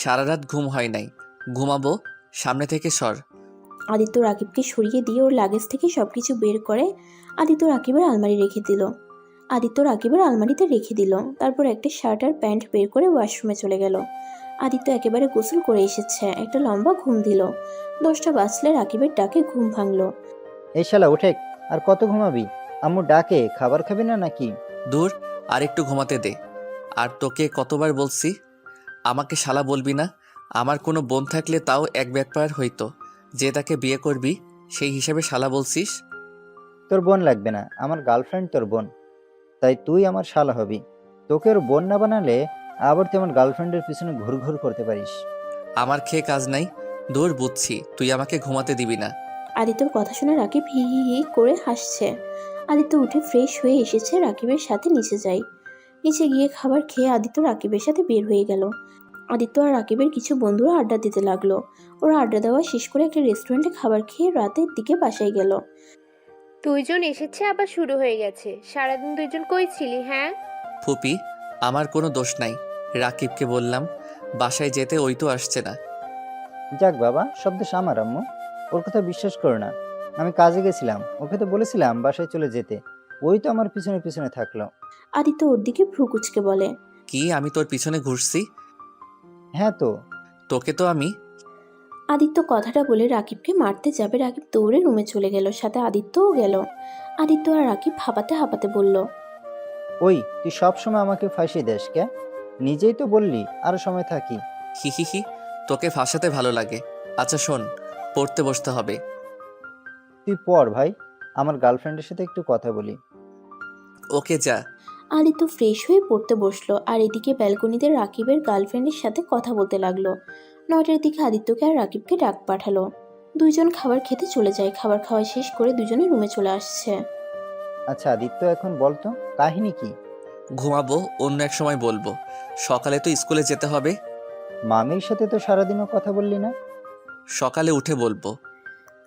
সারা রাত ঘুম হয় নাই, ঘুমাবো। সামনে থেকে সর। আদিত্য রাকিবকে সরিয়ে দিয়ে ওর লাগেজ থেকে সবকিছু বের করে আদিত্য রাকিবের আলমারি রেখে দিল। আদিত্য রাকিবের আলমারিতে রেখে দিল। তারপর একটা শার্ট আর প্যান্ট বের করে ওয়াশরুমে চলে গেল। আদিত্য একেবারে গোসল করে এসেছে, একটা লম্বা ঘুম দিল। 10টা বাজলে রাকিবের ডাকে ঘুম ভাঙলো। এই শালা উঠে, আর কত ঘুমাবি? আম্মু ডাকে, খাবার খাবি না নাকি? দূর, আর একটু ঘুমাতে দে। আর তোকে কতবার বলছি আমাকে শালা বলবি না? আমার কোনো বোন থাকলে তাও এক ব্যাপার হইতো, যে তাকে বিয়ে করবি সেই হিসাবে শালা বলছিস। তোর বোন লাগবে না, আমার গার্লফ্রেন্ড তোর বোন। তাই তুই আমার শালা হবি। তোকে ওর বোন না বানালে আবার তুই আমার গার্লফ্রেন্ডের পিছনে ঘুরঘুর করতে পারিস। আমার খেয়ে কাজ নাই। দূর, বুঝছি তুই আমাকে ঘুমাতে দিবি না। আদিত্যর কথা শুনে রাকিব হি হি হি করে হাসছে। আদিত্য উঠে ফ্রেশ হয়ে এসেছে, রাকিবের সাথে নিচে যায়। নিচে গিয়ে খাবার খেয়ে আদিত্য রাকিবের সাথে বের হয়ে গেল। আদিত্য আর রাকিবের কিছু বন্ধুরা আড্ডা দিতে লাগলো। ওরা আড্ডা দেওয়া শেষ করে একটা রেস্টুরেন্টে খাবার খেয়ে রাতের দিকে বাসায় গেল। 2জন এসেছে, আবার শুরু হয়ে গেছে। সারাদিন 2জন কই ছিলি? হ্যাঁ, ফুপি, আমার কোনো দোষ নাই। রাকিবকে বললাম বাসায় যেতে, ওই তো আসছে না। যাক বাবা, সব দোষ আমার আম্মু। ওর কথা বিশ্বাস করো না। আমি কাজে গেছিলাম, ওকে তো বলেছিলাম বাসায় চলে যেতে। ওই তো আমার পিছনে পিছনে থাকলো। আদিত্য ওর দিকে ভ্রু কুচকে বলে, কি আমি তোর পিছনে ঘুরছি? হ্যাঁ তো। তোকে তো আমি। আদিত্য কথাটা বলে রাকিবকে মারতে যাবে। রাকিব দৌড়ে রুমে চলে গেল, সাথে আদিত্যও গেল। আদিত্য আর রাকিব হাঁপাতে হাঁপাতে বলল, ওই, তুই সব সময় আমাকে ফাঁসিয়ে দেস কে? নিজেই তো বললি আরো সময় থাকি। হি হি হি, তোকে ফাঁসাতে ভালো লাগে। আচ্ছা শোন, পড়তে বসতে হবে। তুই পড় ভাই, আমার গার্লফ্রেন্ডের সাথে একটু কথা বলি। ওকে যা। আদিত্য ফ্রেশ হয়ে পড়তে বসলো। আর এদিকে ব্যালকনিতে রাকিবের গার্লফ্রেন্ডের সাথে কথা বলতে লাগলো। 9টার দিকে আদিত্যকে আর রাকিবকে ডাক পাঠালো। 2জন খাবার খেতে চলে যায়। খাবার খাওয়া শেষ করে দুজনে রুমে চলে আসছে। আচ্ছা আদিত্য, এখন বলতো কাহিনী কি? ঘুমাবো, অন্য এক সময় বলবো। সকালে তো স্কুলে যেতে হবে। মামির সাথে তো সারাদিনও কথা বললি না। সকালে উঠে বলবো।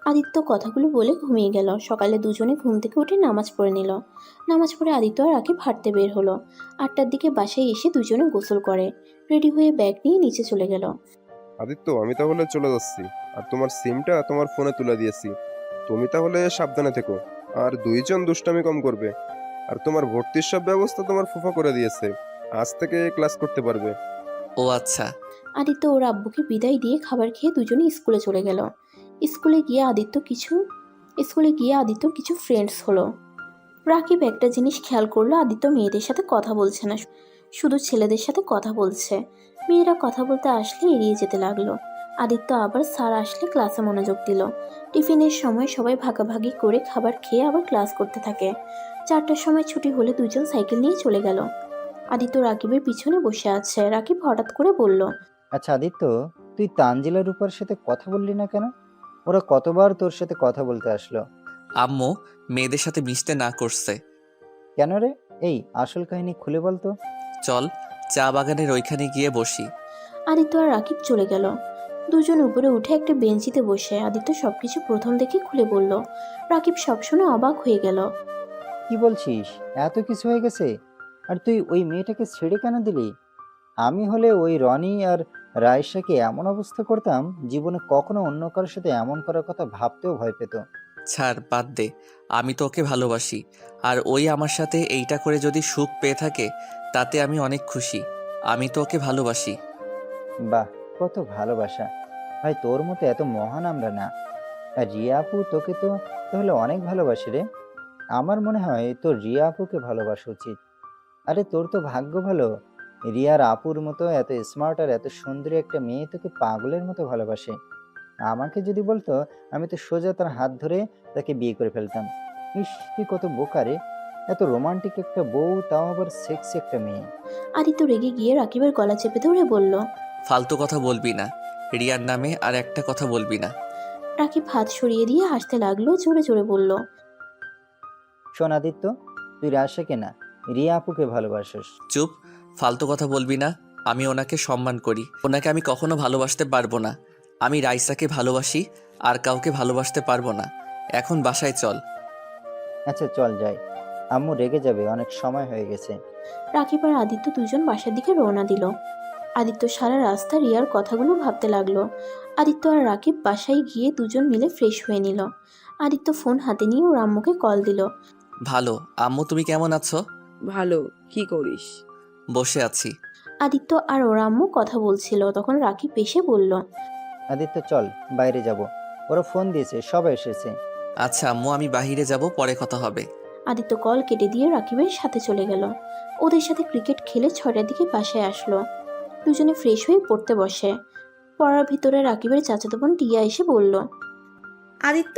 আদিত্য কথাগুলো বলে ঘুমিয়ে গেল। সকালে দুজনে ঘুম থেকে উঠে নামাজ পড়ে নিল। নামাজ পড়ে আদিত্য আর রাকিব হাঁটতে বের হলো। 8টার দিকে বাসায় এসে দুজনে গোসল করে রেডি হয়ে ব্যাগ নিয়ে নিচে চলে গেল। আদিত্য, আমি তাহলে চলে যাচ্ছি। আর তোমার সিমটা তোমার ফোনে তুলে দিয়েছি। তুমি তাহলে সাবধানে থেকো। আর 2জন দুষ্টামি কম করবে। আর তোমার ভর্তির সব ব্যবস্থা তোমার ফুফা করে দিয়েছে। আজ থেকে ক্লাস করতে পারবে। ও আচ্ছা। আদিত্য ওর আব্বুকে বিদায় দিয়ে খাবার খেয়ে দুজনে স্কুলে চলে গেল। স্কুলে গিয়ে আদিত্যর কিছু ফ্রেন্ডস হলো। রাকিব একটা জিনিস খেয়াল করলো, আদিত্য মেয়েদের সাথে কথা বলছে না, শুধু ছেলেদের সাথে কথা বলছে। মেয়েরা কথা বলতে আসলে এড়িয়ে যেতে লাগলো। আদিত্য আবার স্যার আসলে ক্লাসে মনোযোগ দিল। টিফিনের সময় সবাই ভাগাভাগি করে খাবার খেয়ে আবার ক্লাস করতে থাকে। 4টার সময় ছুটি হলে দুজন সাইকেল নিয়ে চলে গেল। আদিত্য রাকিবের পিছনে বসে আছে। রাকিব হঠাৎ করে বলল, আচ্ছা আদিত্য, তুই তানজিলা রূপার সাথে কথা বললি না কেন? ওরা কতবার তোর সাথে কথা বলতে আসলো? আম্মু মেয়েদের সাথে মিশতে না করছে। কেন রে? এই আসল কাহিনী খুলে বলতো। চল চা বাগানের ওইখানে গিয়ে বসি। আদিত্য আর রাকিব চলে গেল। দুজন উপরে উঠে একটা বেঞ্চিতে বসে আদিত্য সবকিছু প্রথম দেখে খুলে বলল। রাকিব সব শুনে অবাক হয়ে গেল। কি বলছিস? এত কিছু হয়ে গেছে? আর তুই ওই মেয়েটাকে ছেড়ে কেন দিলি? আমি হলে ওই রনি আর রায়শাকে এমন অবস্থা করতাম, জীবনে কখনো অন্য কারোর সাথে এমন করার কথা ভাবতেও ভয় পেত। ছাড়, বাদ দে। আমি তো ওকে ভালোবাসি, আর ওই আমার সাথে এইটা করে যদি সুখ পেয়ে থাকে তাতে আমি অনেক খুশি। আমি তো ওকে ভালোবাসি। বাহ, কত ভালোবাসা! ভাই, তোর মতো এত মহান আমরা না। আর রিয়া আপু তোকে তো তাহলে অনেক ভালোবাসে রে। আমার মনে হয় তোর রিয়া আপুকে ভালোবাসা উচিত। আরে তোর তো ভাগ্য ভালো, রিয়ার আপুর মতো এত স্মার্ট আর এত সুন্দরী একটা মেয়ে তোকে পাগলের মতো ভালোবাসে। আমাকে যদি বলতো, আমি তো সোজা তার হাত ধরে তাকে বিয়ে করে ফেলতাম। ইস, তুই কত বোকা রে! এত রোমান্টিক একটা বউ, তাও আবার সেক্সি একটা মেয়ে। আদিত্য রেগে গিয়ে রাকিবের গলা চেপে ধরে বলল। ফালতু কথা বলবি না। রিয়ার নামে আর একটা কথা বলবি না। রাকিব হাত সরিয়ে দিয়ে হাসতে লাগলো, জোরে জোরে বলল। শোন আদিত্য, তুই রাশাকে না, রিয়া আপুকে ভালোবাসিস। চুপ, ফালতু কথা বলবি না। আমি ওনাকে সম্মান করি, ওনাকে আমি কখনো ভালোবাসতে পারবো না। আমি রাইসাকে ভালোবাসি, আর কাউকে ভালোবাসতে পারবো না। এখন বাসায় চল। আচ্ছা চল যাই, আম্মু রেগে যাবে, অনেক সময় হয়ে গেছে। রাকিব আর আদিত্য দুজন বাসার দিকে রওনা দিল। আদিত্য সারা রাস্তা রিয়ার কথাগুলো ভাবতে লাগলো। আদিত্য আর রাকিব বাসায় গিয়ে দুজন মিলে ফ্রেশ হয়ে নিল। আদিত্য ফোন হাতে নিয়ে ওর আম্মুকে কল দিল। ভালো। আম্মু তুমি কেমন আছো? ভালো। কি করিস? বসে আছি। আদিত্য আর ওর আম্মু কথা বলছিল, তখন রাকিব এসে বলল। আদিত্য চল, বাইরে যাব। ওরা ফোন দিয়েছে, সবাই এসেছে। আচ্ছা আম্মু, আমি বাহিরে যাব, পরে কথা হবে। আদিত্য কল কেটে দিয়ে রাকিবের সাথে চলে গেল। ওদের সাথে ক্রিকেট খেলে 6টার দিকে বাসায় আসলো। দুজনে ফ্রেশ হয়ে পড়তে বসে। পড়ার ভিতরে রাকিবের চাচাতো বোন টিয়া এসে বলল। আদিত্য,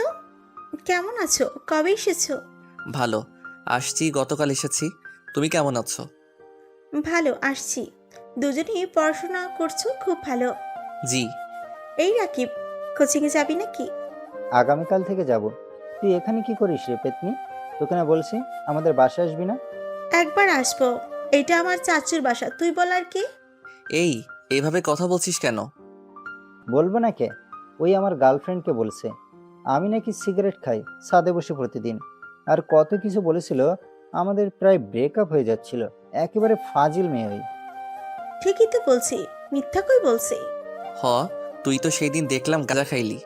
কেমন আছো? কবে এসেছো? ভালো। আসছি, গতকাল এসেছি। তুমি কেমন আছো? ভালো, আসছি। দুজনেই পড়াশোনা করছো, খুব ভালো। জি। এই রাকিব, কোচিংয়ে যাবি নাকি? আগামীকাল থেকে যাব। তুই এখানে কি করিস রে পেতনি? তোকে না বলছি আমাদের বাসায় আসবি না? একবার আসবো। এটা আমার চাচুর বাসা, তুই বলার কি? এইভাবে কথা বলছিস কেন? বলবো না কে? ওই আমার গার্লফ্রেন্ডকে বলছে আমি নাকি সিগারেট খাই ছাদে বসে প্রতিদিন, আর কত কিছু বলেছিল। আমাদের প্রায় ব্রেকআপ হয়ে যাচ্ছিল। একেবারে ফাজিল মেয়ে ওই। ঠিকই তো বলছি, মিথ্যা কই বলছি? হ, তুই তো সেই দিন দেখলাম গাঁজা খাইলি।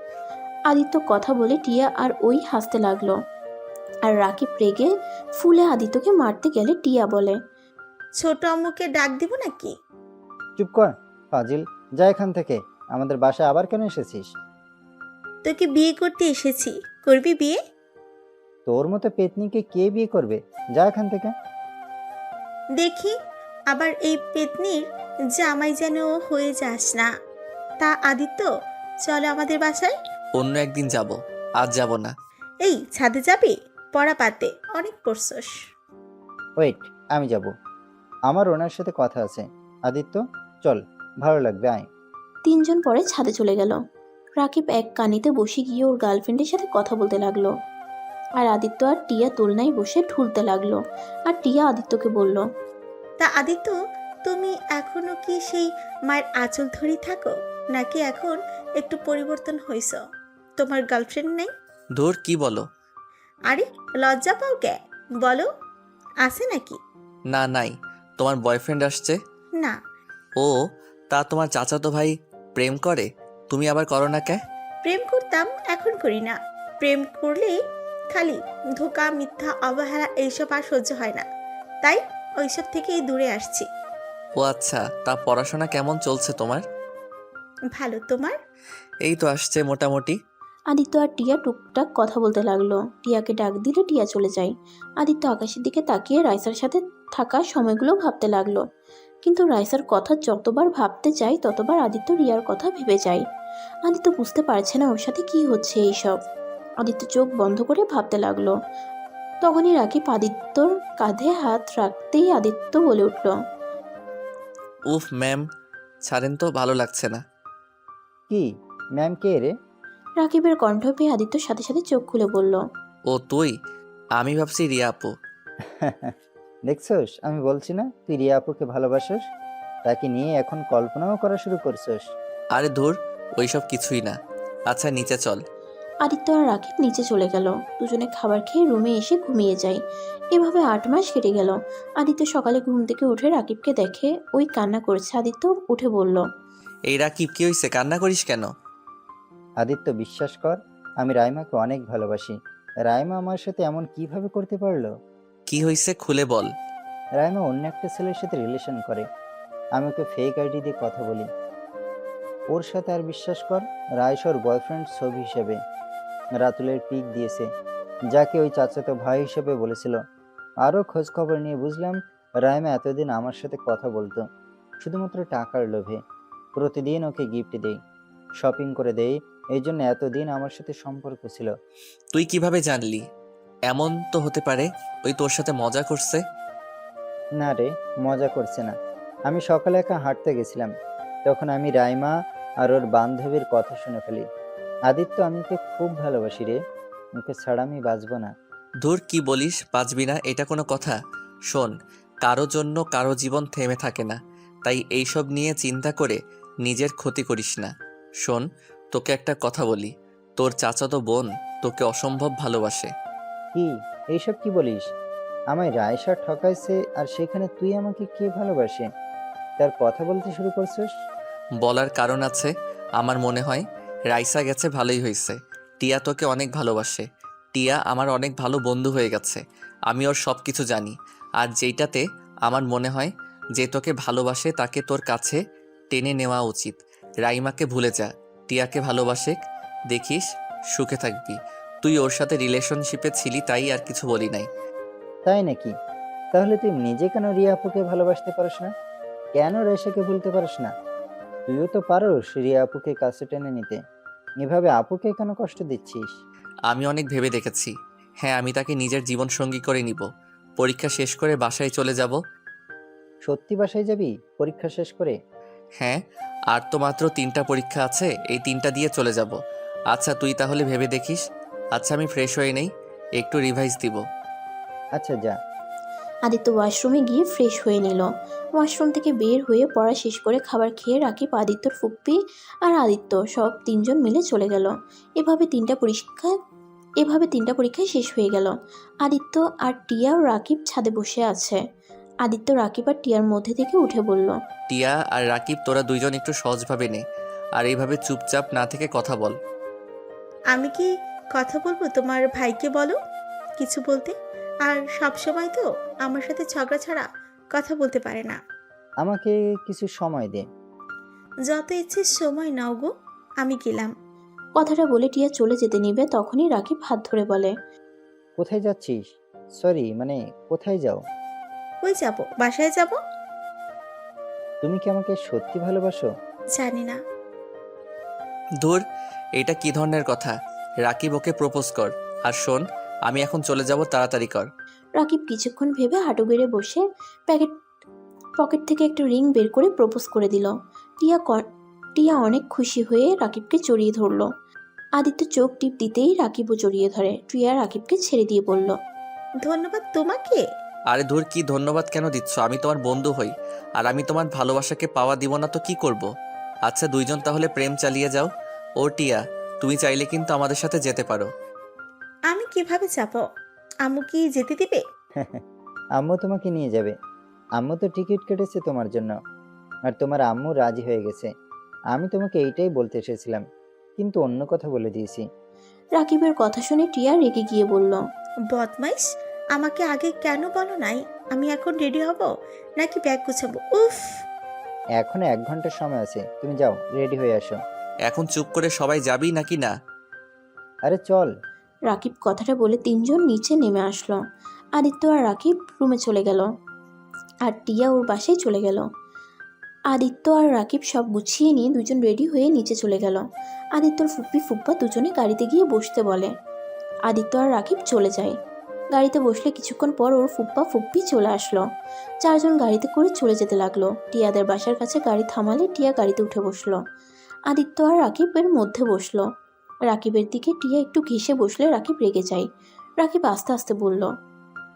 আদিত্য কথা বলে টিয়া আর ওই হাসতে লাগলো। আর রাকিব রেগে ফুলে আদিত্যকে মারতে গেলে টিয়া বলে। ছোট আম্মুকে ডাক দিব নাকি? চুপ কর ফাজিল, যা এখান থেকে। আমাদের বাসায় আবার কেন এসেছিস? তোকে বিয়ে করতে এসেছি, করবি বিয়ে? তোর মতো পেতনিকে কে বিয়ে করবে? যা এখান থেকে। দেখি আবার এই পেতনির জামাই যেন হয়ে যাস না। তা আদিত্য, চলো আমাদের বাসায়। অন্য একদিন যাব, আজ যাব না। এই ছাদে যাবি? পড়া পাতে অনেক পড়ছস। ওয়েট, আমি যাব। আমার ওনার সাথে কথা আছে। আদিত্য চল, ভালো লাগবে, আয়। তিনজন পরে ছাদে চলে গেল। রাকিব এক কানিতে বসে গিয়ে ওর গার্লফ্রেন্ডের সাথে কথা বলতে লাগলো। আর আদিত্য আর টিয়া দোলনায় বসে ঢুলতে লাগলো। আর টিয়া আদিত্যকে বলল। তা আদিত্য, তুমি এখনো কি সেই মায়ের আঁচল ধরি থাকো, নাকি এখন একটু পরিবর্তন হইছ? তোমার গার্লফ্রেন্ড নেই? ধুর, কি বলো? আরে লজ্জা পাও কে? বলো, আছে নাকি? না, নাই। তোমার বয়ফ্রেন্ড আসছে? না। ও, তা তোমার চাচাতো ভাই প্রেম করে? তুমি আবার করো না কে? প্রেম করতাম, এখন করি না। প্রেম করলে খালি ধোকা, মিথ্যা, অবহেলা এইসব আর সহ্য হয় না, তাই ওইসব থেকেই দূরে আসছি। ও আচ্ছা, তা পড়াশোনা কেমন চলছে তোমার? ভালো, তোমার? এই তো আসছে মোটামুটি। আদিত্য আর টিয়া টুকটাক কথা বলতে লাগলো। টিয়াকে ডাক দিলে টিয়া চলে যায়। আদিত্য আকাশের দিকে তাকিয়ে রাইসার সাথে থাকা সময়গুলো ভাবতে লাগলো। কিন্তু রাইসার কথা যতবার ভাবতে যায় ততবার আদিত্য রিয়ার কথা ভেবে যায়। আদিত্য বুঝতে পারছে না ওর সাথে কি হচ্ছে এইসব। আদিত্য চোখ বন্ধ করে ভাবতে লাগলো। তখনই রাকিব আদিত্যর কাঁধে হাত রাখতেই আদিত্য বলে উঠল, উফ ম্যাম, ছাড়েন তো, ভালো লাগছে না। কি ম্যাম, কে রে? রাকিবের কণ্ঠ পেয়ে আদিত্যর সাথে সাথে চোখ খুলে বলল, ও তুই? আমি ভাবছি রিয়া আপু। দেখছস, আমি বলছি না তুই রিয়া আপুকে ভালোবাসিস? তাকে নিয়ে এখন কল্পনাও করা শুরু করছস? আরে ধুর, ওইসব কিছুই না। আচ্ছা নিচে চল। আদিত্য আর রাকিব নিচে চলে গেল। দুজনে খাবার খেয়ে রুমে এসে ঘুমিয়ে যায়। এভাবে 8 মাস কেটে গেল। আদিত্য সকালে ঘুম থেকে উঠে রাকিবকে দেখে ওই কান্না করছে। আদিত্য উঠে বলল, এই রাকিব, কি হয়েছে? কান্না করিস কেন? আদিত্য, বিশ্বাস কর, আমি রাইমাকে অনেক ভালোবাসি। রাইমা আমার সাথে এমন কিভাবে করতে পারলো? কি হয়েছে খুলে বল। রাইমা অন্য একটা ছেলের সাথে রিলেশন করে। আমি ওকে ফেক আইডি দিয়ে কথা বলি ওর সাথে। আর বিশ্বাস কর, রাইস ওর বয়ফ্রেন্ড ছবি হিসেবে রাতুলের পিক দিয়েছে, যাকে ওই চাচাতো ভাই হিসেবে বলেছিল। আরও খোঁজ খবর নিয়ে বুঝলাম রাইমা এতদিন আমার সাথে কথা বলতো শুধুমাত্র টাকার লোভে। প্রতিদিন ওকে গিফট দেই, শপিং করে দেই, এই জন্য এতদিন আমার সাথে সম্পর্ক ছিল। তুই কিভাবে জানলি? এমন তো হতে পারে ওই তোর সাথে মজা করছে। না রে, মজা করছে না। আমি সকালে একা হাঁটতে গেছিলাম, তখন আমি রাইমা আর ওর বান্ধবীর কথা শুনে ফেলি। আদিত্য, আমি ওকে খুব ভালোবাসি রে, ওকে ছাড়া আমি বাঁচবো না। ধুর, কি বলিস? বাঁচবি না? এটা কোনো কথা? শোন, কারো জন্য কারো জীবন থেমে থাকে না, তাই এইসব নিয়ে চিন্তা করে নিজের ক্ষতি করিস না। শোন, তোকে একটা কথা বলি, তোর চাচাতো বোন তোকে অসম্ভব ভালোবাসে। কি এইসব কি বলিস? আমায় রায়সা ঠকাইছে আর সেখানে তুই আমাকে কে ভালোবাসে তার কথা বলতে শুরু করছিস? বলার কারণ আছে। আমার মনে হয় রাইসা গেছে ভালোই হয়েছে। টিয়া তোকে অনেক ভালোবাসে। টিয়া আমার অনেক ভালো বন্ধু হয়ে গেছে। আমি ওর সব কিছু জানি। আর যেইটাতে আমার মনে হয় যে তোকে ভালোবাসে তাকে তোর কাছে টেনে নেওয়া উচিত। রাইমাকে ভুলে যা, টিয়াকে ভালোবাসে, দেখিস সুখে থাকবি। তুই ওর সাথে রিলেশনশিপে ছিলি, তাই আর কিছু বলি নাই। তাই নাকি? তাহলে তুই নিজে কেন রিয়া আপুকে ভালোবাসতে পারিস না? কেন রেশাকে ভুলতে পারিস না? তুইও তো পারোস রিয়া আপুকে কাছে টেনে নিতে। এভাবে আপুকে কেন কষ্ট দিচ্ছিস? আমি অনেক ভেবে দেখেছি। হ্যাঁ, আমি তাকে নিজের জীবন সঙ্গী করে নিব। পরীক্ষা শেষ করে বাসায় চলে যাব। সত্যি বাসায় যাবি পরীক্ষা শেষ করে? হ্যাঁ, আর তো মাত্র 3টা পরীক্ষা আছে, এই 3টা দিয়ে চলে যাব। আচ্ছা তুই তাহলে ভেবে দেখিস। আচ্ছা আমি ফ্রেশ হয়ে নেই, একটু রিভাইজ দিব। আচ্ছা যা। আদিত্য ওয়াশরুমে গিয়ে ফ্রেশ হয়ে নিল। ওয়াশরুম থেকে বের হয়ে পড়া শেষ করে খাবার খেয়ে রাকিব, আদিত্যর ফুপ্পি আর আদিত্য সব 3জন মিলে চলে গেল। এভাবে তিনটা পরীক্ষায় শেষ হয়ে গেল। আদিত্য আর টিয়া ও রাকিব ছাদে বসে আছে। আদিত্য রাকিব আর টিয়ার মধ্যে থেকে উঠে বলল, টিয়া আর রাকিব, তোরা দুইজন একটু সহজভাবে নে, আর এইভাবে চুপচাপ না থেকে কথা বল। আমি কি কথা বলবো? তোমার ভাইকে বলো কিছু বলতে। আর সব সময় তো আমার সাথে ঝগড়া ছাড়া কথা বলতে পারে না। আমাকে কিছু সময় দে। যত ইচ্ছে সময় নাও গো, আমি গেলাম। কথাটা বলে টিয়া চলে যেতে নিবে, তখনই রাকিব হাত ধরে বলে, কোথায় যাচ্ছিস? সরি, মানে কোথায় যাও? কই যাব? বাসায় যাব। তুমি কি আমাকে সত্যি ভালোবাসো? জানি না। ধুর, এটা কি ধরনের কথা? রাকিব, ওকে প্রপোজ কর। আর শোন, আমি এখন চলে যাব, তাড়াতাড়ি কর। রাকিব কিছুক্ষণ ভেবে হাঁটু গেড়ে বসে পকেট থেকে একটা রিং বের করে প্রপোজ করে দিল। টিয়া অনেক খুশি হয়ে রাকিবকে জড়িয়ে ধরল। আদিত্য চোখ টিপ দিতেই রাকিবও জড়িয়ে ধরে। টিয়া রাকিবকে ছেড়ে দিয়ে বলল, ধন্যবাদ তোমাকে। আরে ধুর, কি ধন্যবাদ কেন দিচ্ছ? আমি তোমার বন্ধু হই, আর আমি তোমার ভালোবাসাকে পাওয়া দিব না তো কি করব? আচ্ছা দুইজন তাহলে প্রেম চালিয়ে যাও। ও টিয়া, তুমি চাইলে কিন্তু আমাদের সাথে যেতে পারো। আমি কিভাবে যাব? আম্মু কি যেতে দিবে? আম্মু তোমাকে নিয়ে যাবে। আম্মু তো টিকিট কেটেছে তোমার জন্য, আর তোমার আম্মু রাজি হয়ে গেছে। আমি তোমাকে এইটাই বলতে এসেছিলাম, কিন্তু অন্য কথা বলে দিয়েছি। রাকিবের কথা শুনে টিয়া রেগে গিয়ে বলল, বদমাইশ, আমাকে আগে কেন বলো নাই? আমি এখন রেডি হব নাকি ব্যাগ গুছাবো? উফ। এখনো 1 ঘন্টা সময় আছে, তুমি যাও রেডি হয়ে আসো। এখন চুপ করে সবাই যাবি নাকি না? আরে চল। রাকিব কথাটা বলে তিনজন নিচে নেমে আসলো। আদিত্য আর রাকিব রুমে চলে গেল, আর টিয়া ওর বাসায় চলে গেল। আদিত্য আর রাকিব সব গুছিয়ে নিয়ে দুজন রেডি হয়ে নিচে চলে গেল। আদিত্যর ফুপ্পি ফুপ্পা দুজনে গাড়িতে গিয়ে বসতে বলে। আদিত্য আর রাকিব চলে যায়। গাড়িতে বসলে কিছুক্ষণ পর ওর ফুপ্পা ফুপ্পি চলে আসলো। চারজন গাড়িতে করে চলে যেতে লাগলো। টিয়াদের বাসার কাছে গাড়ি থামালে টিয়া গাড়িতে উঠে বসলো। আদিত্য আর রাকিবের মধ্যে বসলো। রাকিবের দিকে টিয়া একটু ঘেঁষে বসলে রাকিব রেগে যায়। রাকিব আস্তে আস্তে বলল,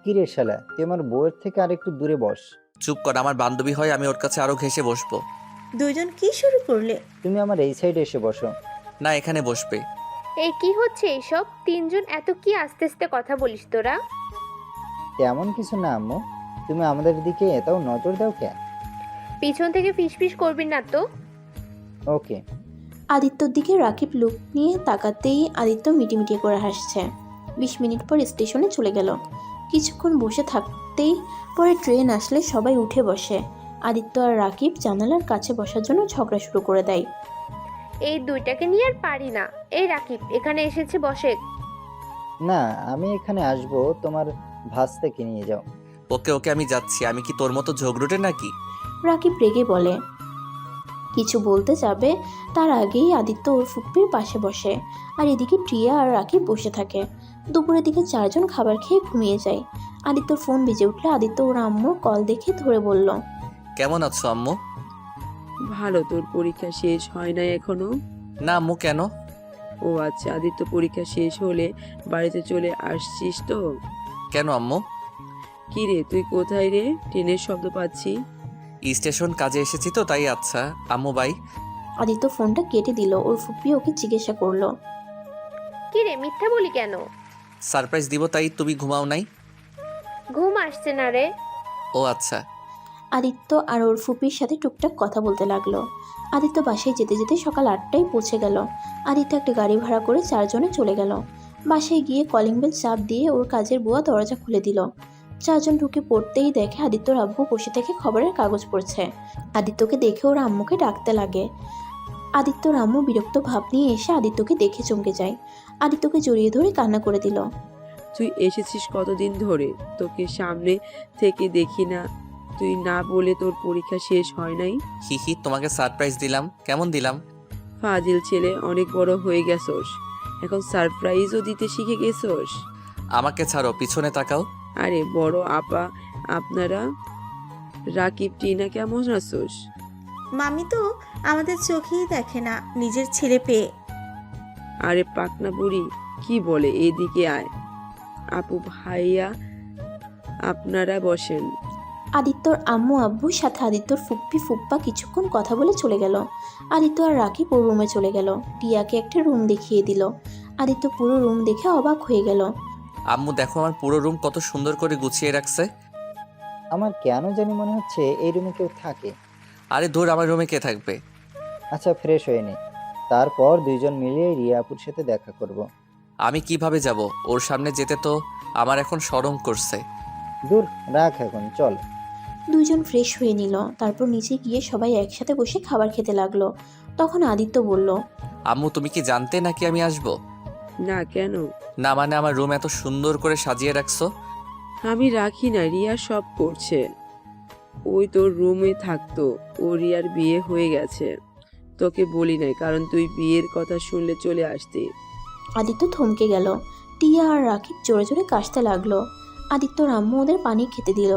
কি রে শালা, তুই আমার বউয়ের থেকে আর একটু দূরে বস। চুপ কর, আমার বান্ধবী হয়, আমি ওর কাছে আরো ঘেঁষে বসবো। দুইজন কি শুরু করলে? তুমি আমার এই সাইডে এসে বসো। না, এখানে বসবে। এই কি হচ্ছে এইসব? তিনজন এত কি আস্তে আস্তে কথা বলিস তোরা? তেমন কিছু না আম্মু, তুমি আমাদের দিকে এটাও নজর দাও কেন? পিছন থেকে ফিসফিস করবি না তো। ওকে। আদিত্যর দিকে রাকিব লুক নিয়ে তাকাতেই আদিত্য মিটিমিটি করে হাসছে। 20 মিনিট পর স্টেশনে চলে গেল। কিছুক্ষণ বসে থাকতেই পরে ট্রেন আসলে সবাই উঠে বসে। আদিত্য আর রাকিব জানালার কাছে বসার জন্য ঝগড়া শুরু করে দেয়। এই দুইটাকে নিয়ে আর পারি না। এই রাকিব এখানে এসেছে, বসে। না, আমি এখানে আসবো, তোমার ভাস্তাকে নিয়ে যাও। ওকে ওকে, আমি যাচ্ছি। আমি কি তোর মতো ঝগড়ুটে নাকি? রাকিব রেগে বলে। কিছু বলতে যাবে তার আগেই আদিত্য ওর ফুপ্পির পাশে বসে, আর এদিকে টিয়া আর রাকিব বসে থাকে। দুপুরের দিকে চারজন খাবার খেয়ে ঘুমিয়ে যায়। আদিত্যর ফোন বেজে উঠলে আদিত্য ওর আম্মুর কল দেখে ধরে বলল, কেমন আছো আম্মু? ভালো, তোর পরীক্ষা শেষ হয় নাই এখনো? না আম্মু, কেন? ও আচ্ছা, আদিত্য পরীক্ষা শেষ হলে বাড়িতে চলে আসছিস তো? কেন আম্মু? কি রে, তুই কোথায় রে? ট্রেনের শব্দ পাচ্ছি। স্টেশন কাজে এসেছি তো তাই। আচ্ছা আম্মু, বাই। আদিত্য ফোনটা কেটে দিল। ওর ফুপ্পি ওকে জিজ্ঞাসা করলো, কি রে, মিথ্যা বলি কেন? সারপ্রাইজ দিব তাই। তুমি ঘুমাও নাই? ঘুম আসছে না রে। ও আচ্ছা। আদিত্য আর ওর ফুপির সাথে টুকটাক কথা বলতে লাগলো। আদিত্য বাসায় যেতে যেতে সকাল 8টায় পৌঁছে গেল। আদিত্য একটা গাড়ি ভাড়া করে চারজনে চলে গেল। বাসায় গিয়ে কলিং বেল চাপ দিয়ে ওর কাজের বুয়া দরজা খুলে দিল। চারজন ঢুকে পড়তেই দেখে আদিত্যর আব্বু বসে থেকে খবরের কাগজ পড়ছে। আদিত্যকে দেখে ওর আম্মুকে ডাকতে লাগে। আদিত্যর আম্মু বিরক্ত ভাব নিয়ে এসে আদিত্যকে দেখে চমকে যায়। আদিত্যকে জড়িয়ে ধরে কান্না করে দিল। তুই এসেছিস কতদিন ধরে? তোকে সামনে থেকে দেখি না। তুই না বলে তোর পরীক্ষা শেষ হয় নাই? হিহি, তোমাকে সারপ্রাইজ দিলাম। কেমন দিলাম? ফাজিল ছেলে, অনেক বড় হয়ে গেছোস, এখন সারপ্রাইজও দিতে শিখে গেছোস। আমাকে ছাড়ো, পিছনে তাকাও। আরে বড় আপা, আপনারা রাকিব টিনা কেমন আছোস? মামি তো আমাদের চোখেই দেখে না নিজের ছেলে পেয়ে। আরে পাকনা বুড়ি কি বলে, এদিকে আয়। আপু ভাইয়া আপনারা বসেন। আদিত্যর আম্মু আব্বুর সাথে আদিত্যর ফুপ্পি ফুপ্পা কিছুক্ষণ কথা বলে চলে গেল। আদিত্য আর রাকিব ওর রুমে চলে গেল। টিয়াকে একটা রুম দেখিয়ে দিল। আদিত্য পুরো রুম দেখে অবাক হয়ে গেল। আম্মু দেখো, আমার পুরো রুম কত সুন্দর করে গুছিয়ে রাখছে। আমার কেন জানি মনে হচ্ছে এই রুমে কেউ থাকে। আরে ধুর, আমার রুমে কে থাকবে? আচ্ছা, ফ্রেশ হয়ে নে, তারপর দুইজন মিলে রিয়া আপুর সাথে দেখা করব। আমি কিভাবে যাব? ওর সামনে যেতে তো আমার এখন শরম করছে। দূর রাখ, এখন চল। দুইজন ফ্রেশ হয়ে নিল। তারপর নিচে গিয়ে সবাই একসাথে বসে খাবার খেতে লাগলো। তখন আদিত্য বলল, আম্মু তুমি কি জানতে নাকি আমি আসব? না, কেন? না মানে আমার রুম এত সুন্দর করে সাজিয়ে রাখছো। আমি রাখি না, রিয়া সব করছে। ওই তোর রুমে থাকতো, ও রিয়ার বিয়ে হয়ে গেছে। তোকে বলি নাই, কারণ তুই বিয়ের কথা শুনলে চলে আসতি। আদিত্য থমকে গেল। টিয়া আর রাকিব জোরে জোরে কাশতে লাগলো। আদিত্যর আম্মু ওদের পানি খেতে দিল।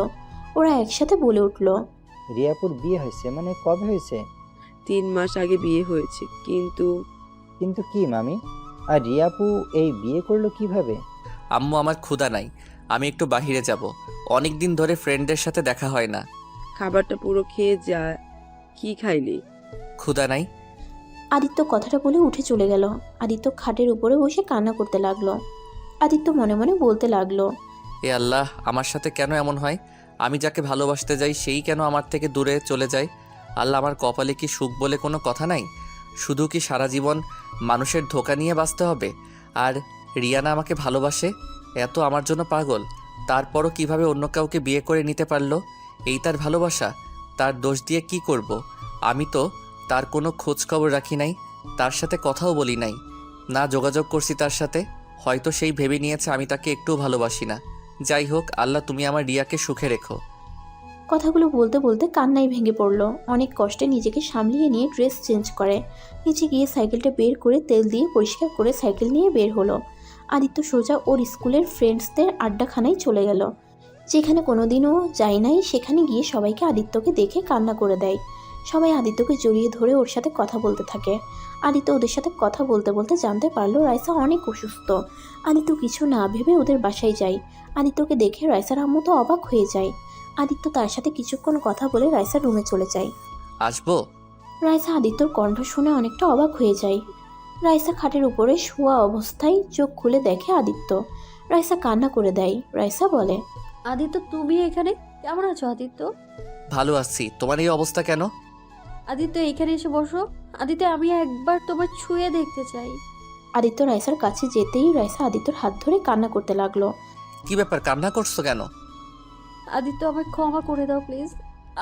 ওরা একসাথে বলে উঠল, রিয়াপুর বিয়ে হয়েছে মানে কবে হয়েছে? 3 মাস আগে বিয়ে হয়েছে। কিন্তু কিন্তু কি মামি? আর রিয়াপু এই বিয়ে করলো কিভাবে? আম্মু আমার ক্ষুধা নাই, আমি একটু বাহিরে যাব। অনেক দিন ধরে ফ্রেন্ডদের সাথে দেখা হয় না। খাবারটা পুরো খেয়ে যা। কি খাইলি? ক্ষুধা নাই। আদিত্য কথাটা বলে উঠে চলে গেল। আদিত্য খাটের উপরে বসে কান্না করতে লাগলো। আদিত্য মনে মনে বলতে লাগলো, এ আল্লাহ, আমার সাথে কেন এমন হয়? আমি যাকে ভালোবাসতে যাই সেই কেন আমার থেকে দূরে চলে যায়? আল্লাহ, আমার কপালে কি সুখ বলে কোনো কথা নাই? শুধু কি সারা জীবন মানুষের ধোঁকা নিয়ে বাঁচতে হবে? আর রিয়ানা আমাকে ভালোবাসে, এত আমার জন্য পাগল, তারপরও কিভাবে অন্য কাউকে বিয়ে করে নিতে পারলো? এই তার ভালোবাসা? তার দোষ দিয়ে কি করব? আমি তো তার কোনো খোঁজ খবর রাখি নাই, তার সাথে কথাও বলি নাই, না যোগাযোগ করছি তার সাথে। হয়তো সেই ভেবে নিয়েছে আমি তাকে একটুও ভালোবাসি না। যাই হোক, আল্লাহ তুমি আমার রিয়াকে সুখে রেখো। কথাগুলো বলতে বলতে কান্নায় ভেঙে পড়ল। অনেক কষ্টে নিজেকে সামলিয়ে নিয়ে ড্রেস চেঞ্জ করে নিচে গিয়ে সাইকেলটা বের করে তেল দিয়ে পরিষ্কার করে সাইকেল নিয়ে বের হলো। আদিত্য সোজা ওর স্কুলের ফ্রেন্ডসদের আড্ডাখানায় চলে গেল, যেখানে কোনোদিনও যায় নাই। সেখানে গিয়ে সবাইকে আদিত্যকে দেখে কান্না করে দেয়। সবাই আদিত্যকে জড়িয়ে ধরে ওর সাথে কথা বলতে থাকে। আদিত্য ওদের সাথে কথা বলতে বলতে জানতে পারলো রাইসা অনেক অসুস্থ। আদিত্য কিছু না ভেবে ওদের বাসায় যায়। আদিত্যকে দেখে রাইসার আম্মু তো অবাক হয়ে যায়। আদিত্য তার সাথে কিছুক্ষণ কথা বলে রাইসার রুমে চলে যায়। আসবো? রাইসা আদিত্যর কণ্ঠ শুনে অনেকটা অবাক হয়ে যায়। রাইসা খাটের উপরে শোয়া অবস্থায় চোখ খুলে দেখে আদিত্য। রাইসা কান্না করে দেয়। রাইসা বলে, আদিত্য তুমি এখানে? কেমন আছো আদিত্য? ভালো আছি, তোমার এই অবস্থা কেন? আদিত্য এখানে এসে বসো। আদিত্য আমি একবার তোমার ছুঁয়ে দেখতে চাই। আদিত্য রাইসার কাছে যেতেই রাইসা আদিত্যর হাত ধরে কান্না করতে লাগলো। কি ব্যাপার, কান্না করছো কেন? আদিত্য আমায় ক্ষমা করে দাও প্লিজ।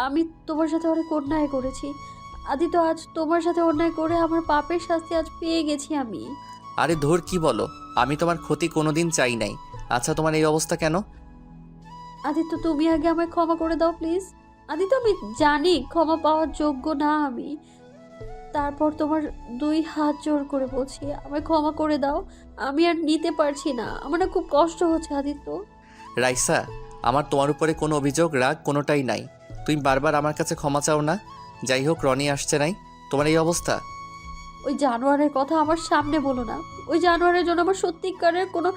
আমি তোমার সাথে অনেক অন্যায় করেছি আদিত্য। আজ তোমার সাথে অন্যায় করে আমার পাপের শাস্তি আজ পেয়ে গেছি আমি। আরে ধুর, কি বলো? আমি তোমার ক্ষতি কোনোদিন চাই নাই। আচ্ছা, তোমার এই অবস্থা কেন? আদিত্য তুমি আগে আমায় ক্ষমা করে দাও প্লিজ। আদিত্য আমি জানি ক্ষমা পাওয়ার যোগ্য না আমি, তারপর তোমার 2 হাত জোর করে বলছি আমায় ক্ষমা করে দাও। আমি আর নিতে পারছি না, আমার না খুব কষ্ট হচ্ছে আদিত্য। রাইসা, আমার তোমার উপরে কোনো অভিযোগ রাগ কোনোটাই নাই। তুমি বারবার আমার কাছে ক্ষমা চাও না। যাই হোক, রনি আসছে নাই, তোমার এই অবস্থা। ওই জানোয়ারের কথা আমার সামনে বলো না। ওই জানোয়ারের জন্য আমার সত্যিকারের কোনো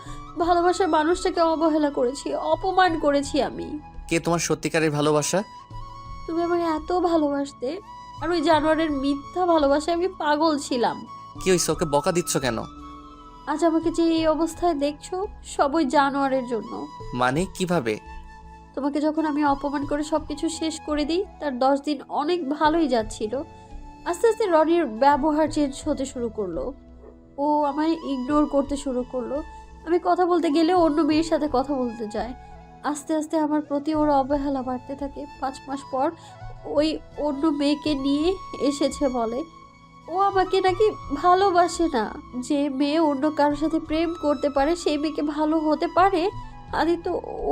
ভালোবাসার মানুষটাকে অবহেলা করেছি, অপমান করেছি আমি। কে তোমার সত্যিকারের ভালোবাসা? তুমি আমাকে এত ভালোবাসতে, আর ওই জানোয়ারের মিথ্যা ভালোবাসায় আমি পাগল ছিলাম। কি হয়েছে? ওকে বকা দিচ্ছ কেন? আজ আমাকে যে এই অবস্থায় দেখছো সব ওই জানোয়ারের জন্য। মানে কিভাবে? তোমাকে যখন আমি অপমান করে সবকিছু শেষ করে দিই, তার 10 দিন অনেক ভালোই যাচ্ছিল। আস্তে আস্তে রনির ব্যবহার চেঞ্জ হতে শুরু করলো। ও আমায় ইগনোর করতে শুরু করলো। আমি কথা বলতে গেলে অন্য মেয়ের সাথে কথা বলতে যায়। আস্তে আস্তে আমার প্রতি ওর অবহেলা বাড়তে থাকে। 5 মাস পর ওই অন্য মেয়েকে নিয়ে এসেছে বলে। ও আমাকে নাকি ভালোবাসে না। যে মেয়ে অন্য কারোর সাথে প্রেম করতে পারে সেই মেয়েকে ভালো হতে পারে? আদিত্য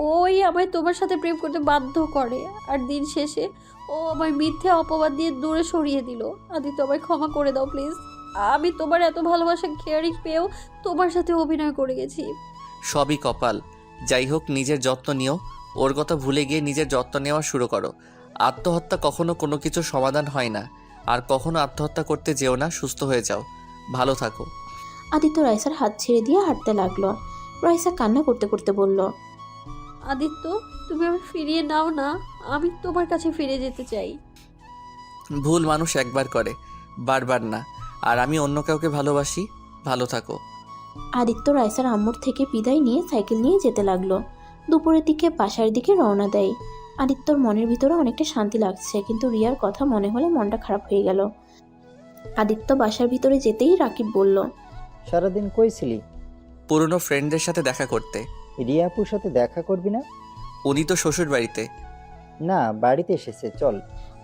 ওই আমায় তোমার সাথে প্রেম করতে বাধ্য করে, আর দিন শেষে ও আমায় মিথ্যে অপবাদ দিয়ে দূরে সরিয়ে দিল। আদিত্য আমায় ক্ষমা করে দাও প্লিজ। আমি তোমার এত ভালোবাসা কেয়ারিং পেয়েও তোমার সাথে অভিনয় করে গেছি। সবই কপাল। যাই হোক, নিজের যত্ন নিও। ওর কথা ভুলে গিয়ে নিজের যত্ন নেওয়া শুরু করো। আত্মহত্যা কখনো কোনো কিছুর সমাধান হয় না। আর কখনো আত্মহত্যা করতে যেও না, সুস্থ হয়ে যাও, ভালো থাকো। আদিত্য রাইসার হাত ছেড়ে দিয়ে হাঁটতে লাগলো। রাইসা কান্না করতে করতে বলল, আদিত্য তুমি আমায় ফিরিয়ে নাও না, আমি তোমার কাছে ফিরে যেতে চাই। ভুল মানুষ একবার করে, বারবার না। আর আমি অন্য কাউকে ভালোবাসি। ভালো থাকো। আদিত্য রাইসার আম্মুর থেকে বিদায় নিয়ে সাইকেল নিয়ে যেতে লাগলো। দুপুরের দিকে বাসার দিকে রওনা দেয়। আদিত্যর মনের ভিতরে অনেকটা শান্তি লাগছে, কিন্তু রিয়ার কথা মনে হলে মনটা খারাপ হয়ে গেল। আদিত্য বাসার ভিতরে যেতেই রাকিব বলল, সারাদিন কই ছিলি? পুরনো ফ্রেন্ডদের সাথে দেখা করতে। রিয়াপুর সাথে দেখা করবি না? উনি তো শ্বশুর বাড়িতে। না, বাড়িতে এসেছে, চল।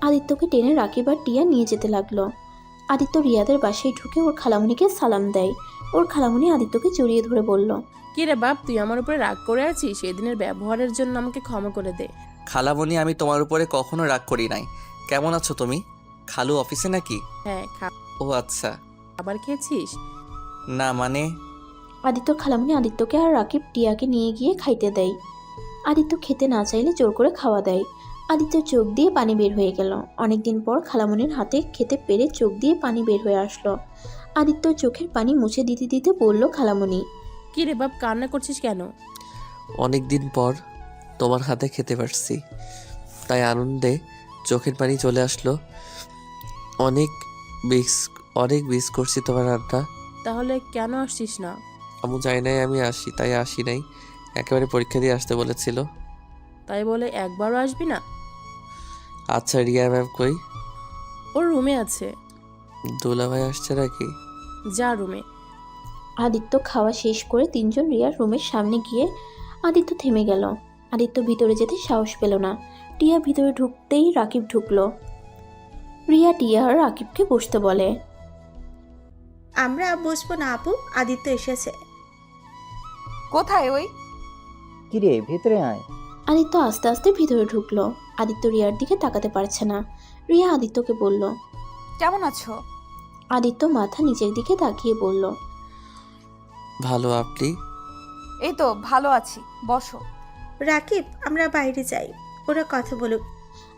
আদিত্যকে টেনে রাকিব আর টিয়া নিয়ে যেতে লাগলো। আদিত্য রিয়াদের বাসায় ঢুকে ওর খালামুনিকে সালাম দেয়। ওর খালামুনি আদিত্যকে জড়িয়ে ধরে বলল, কি রে বাপ, তুই আমার উপরে রাগ করে আছিস? সেদিনের ব্যবহারের জন্য আমাকে ক্ষমা করে দে। খালামণি, আমি তোমার উপরে কখনো রাগ করি নাই। কেমন আছো তুমি? খালু অফিসে নাকি? হ্যাঁ, ও আচ্ছা। খাবার খেয়েছিস? না মানে। আদিত্যর খালামুনি আদিত্যকে আর রাকিব টিয়াকে নিয়ে গিয়ে খাইতে দেয়। আদিত্য খেতে না চাইলে জোর করে খাওয়া দেয়। আদিত্যর চোখ দিয়ে পানি বের হয়ে গেল। অনেকদিন পর খালামুনির হাতে খেতে পেরে চোখ দিয়ে পানি বের হয়ে আসলো। আদিত্য চোখের পানি মুছে দিতে দিতে বলল, খালামুনি। কি রে বাপ, কান্না করছিস কেন? অনেক দিন পর তোমার হাতে খেতে পারছি, তাই আনন্দে চোখের পানি চলে আসলো। অনেক মিস করছি তোমার রান্না। তাহলে কেন আসছিস না? আমি জানি নাই আমি আসি, তাই আসি নাই। একেবারে পরীক্ষা দিয়ে আসতে বলেছিল। তাই বলে একবারও আসবি না? আচ্ছা, রিয়া ম্যাম কই? ওর রুমে আছে। দুলা ভাই আসছে নাকি? যা রুমে। আদিত্য খাওয়া শেষ করে তিনজন রিয়ার রুমের সামনে গিয়ে আদিত্য থেমে গেল। আদিত্য ভিতরে যেতে সাহস পেল না। টিয়া ভিতরে ঢুকতেই রাকিব ঢুকলো। রিয়া টিয়া আর রাকিবকে বসতে বলে। আমরা বসবো না আপু, আদিত্য এসেছে। কোথায় ওই? কিরে ভিতরে আয়। আদিত্য আস্তে আস্তে ভিতরে ঢুকলো। আদিত্য রিয়ার দিকে তাকাতে পারছে না। রিয়া আদিত্যকে বলল। কেমন আছো? আদিত্য মাথা নিচের দিকে তাকিয়ে বলল। ভালো, আপনি? এই তো ভালো আছি, বসো। রাকিব, আমরা বাইরে যাই, ওরা কথা বলুক।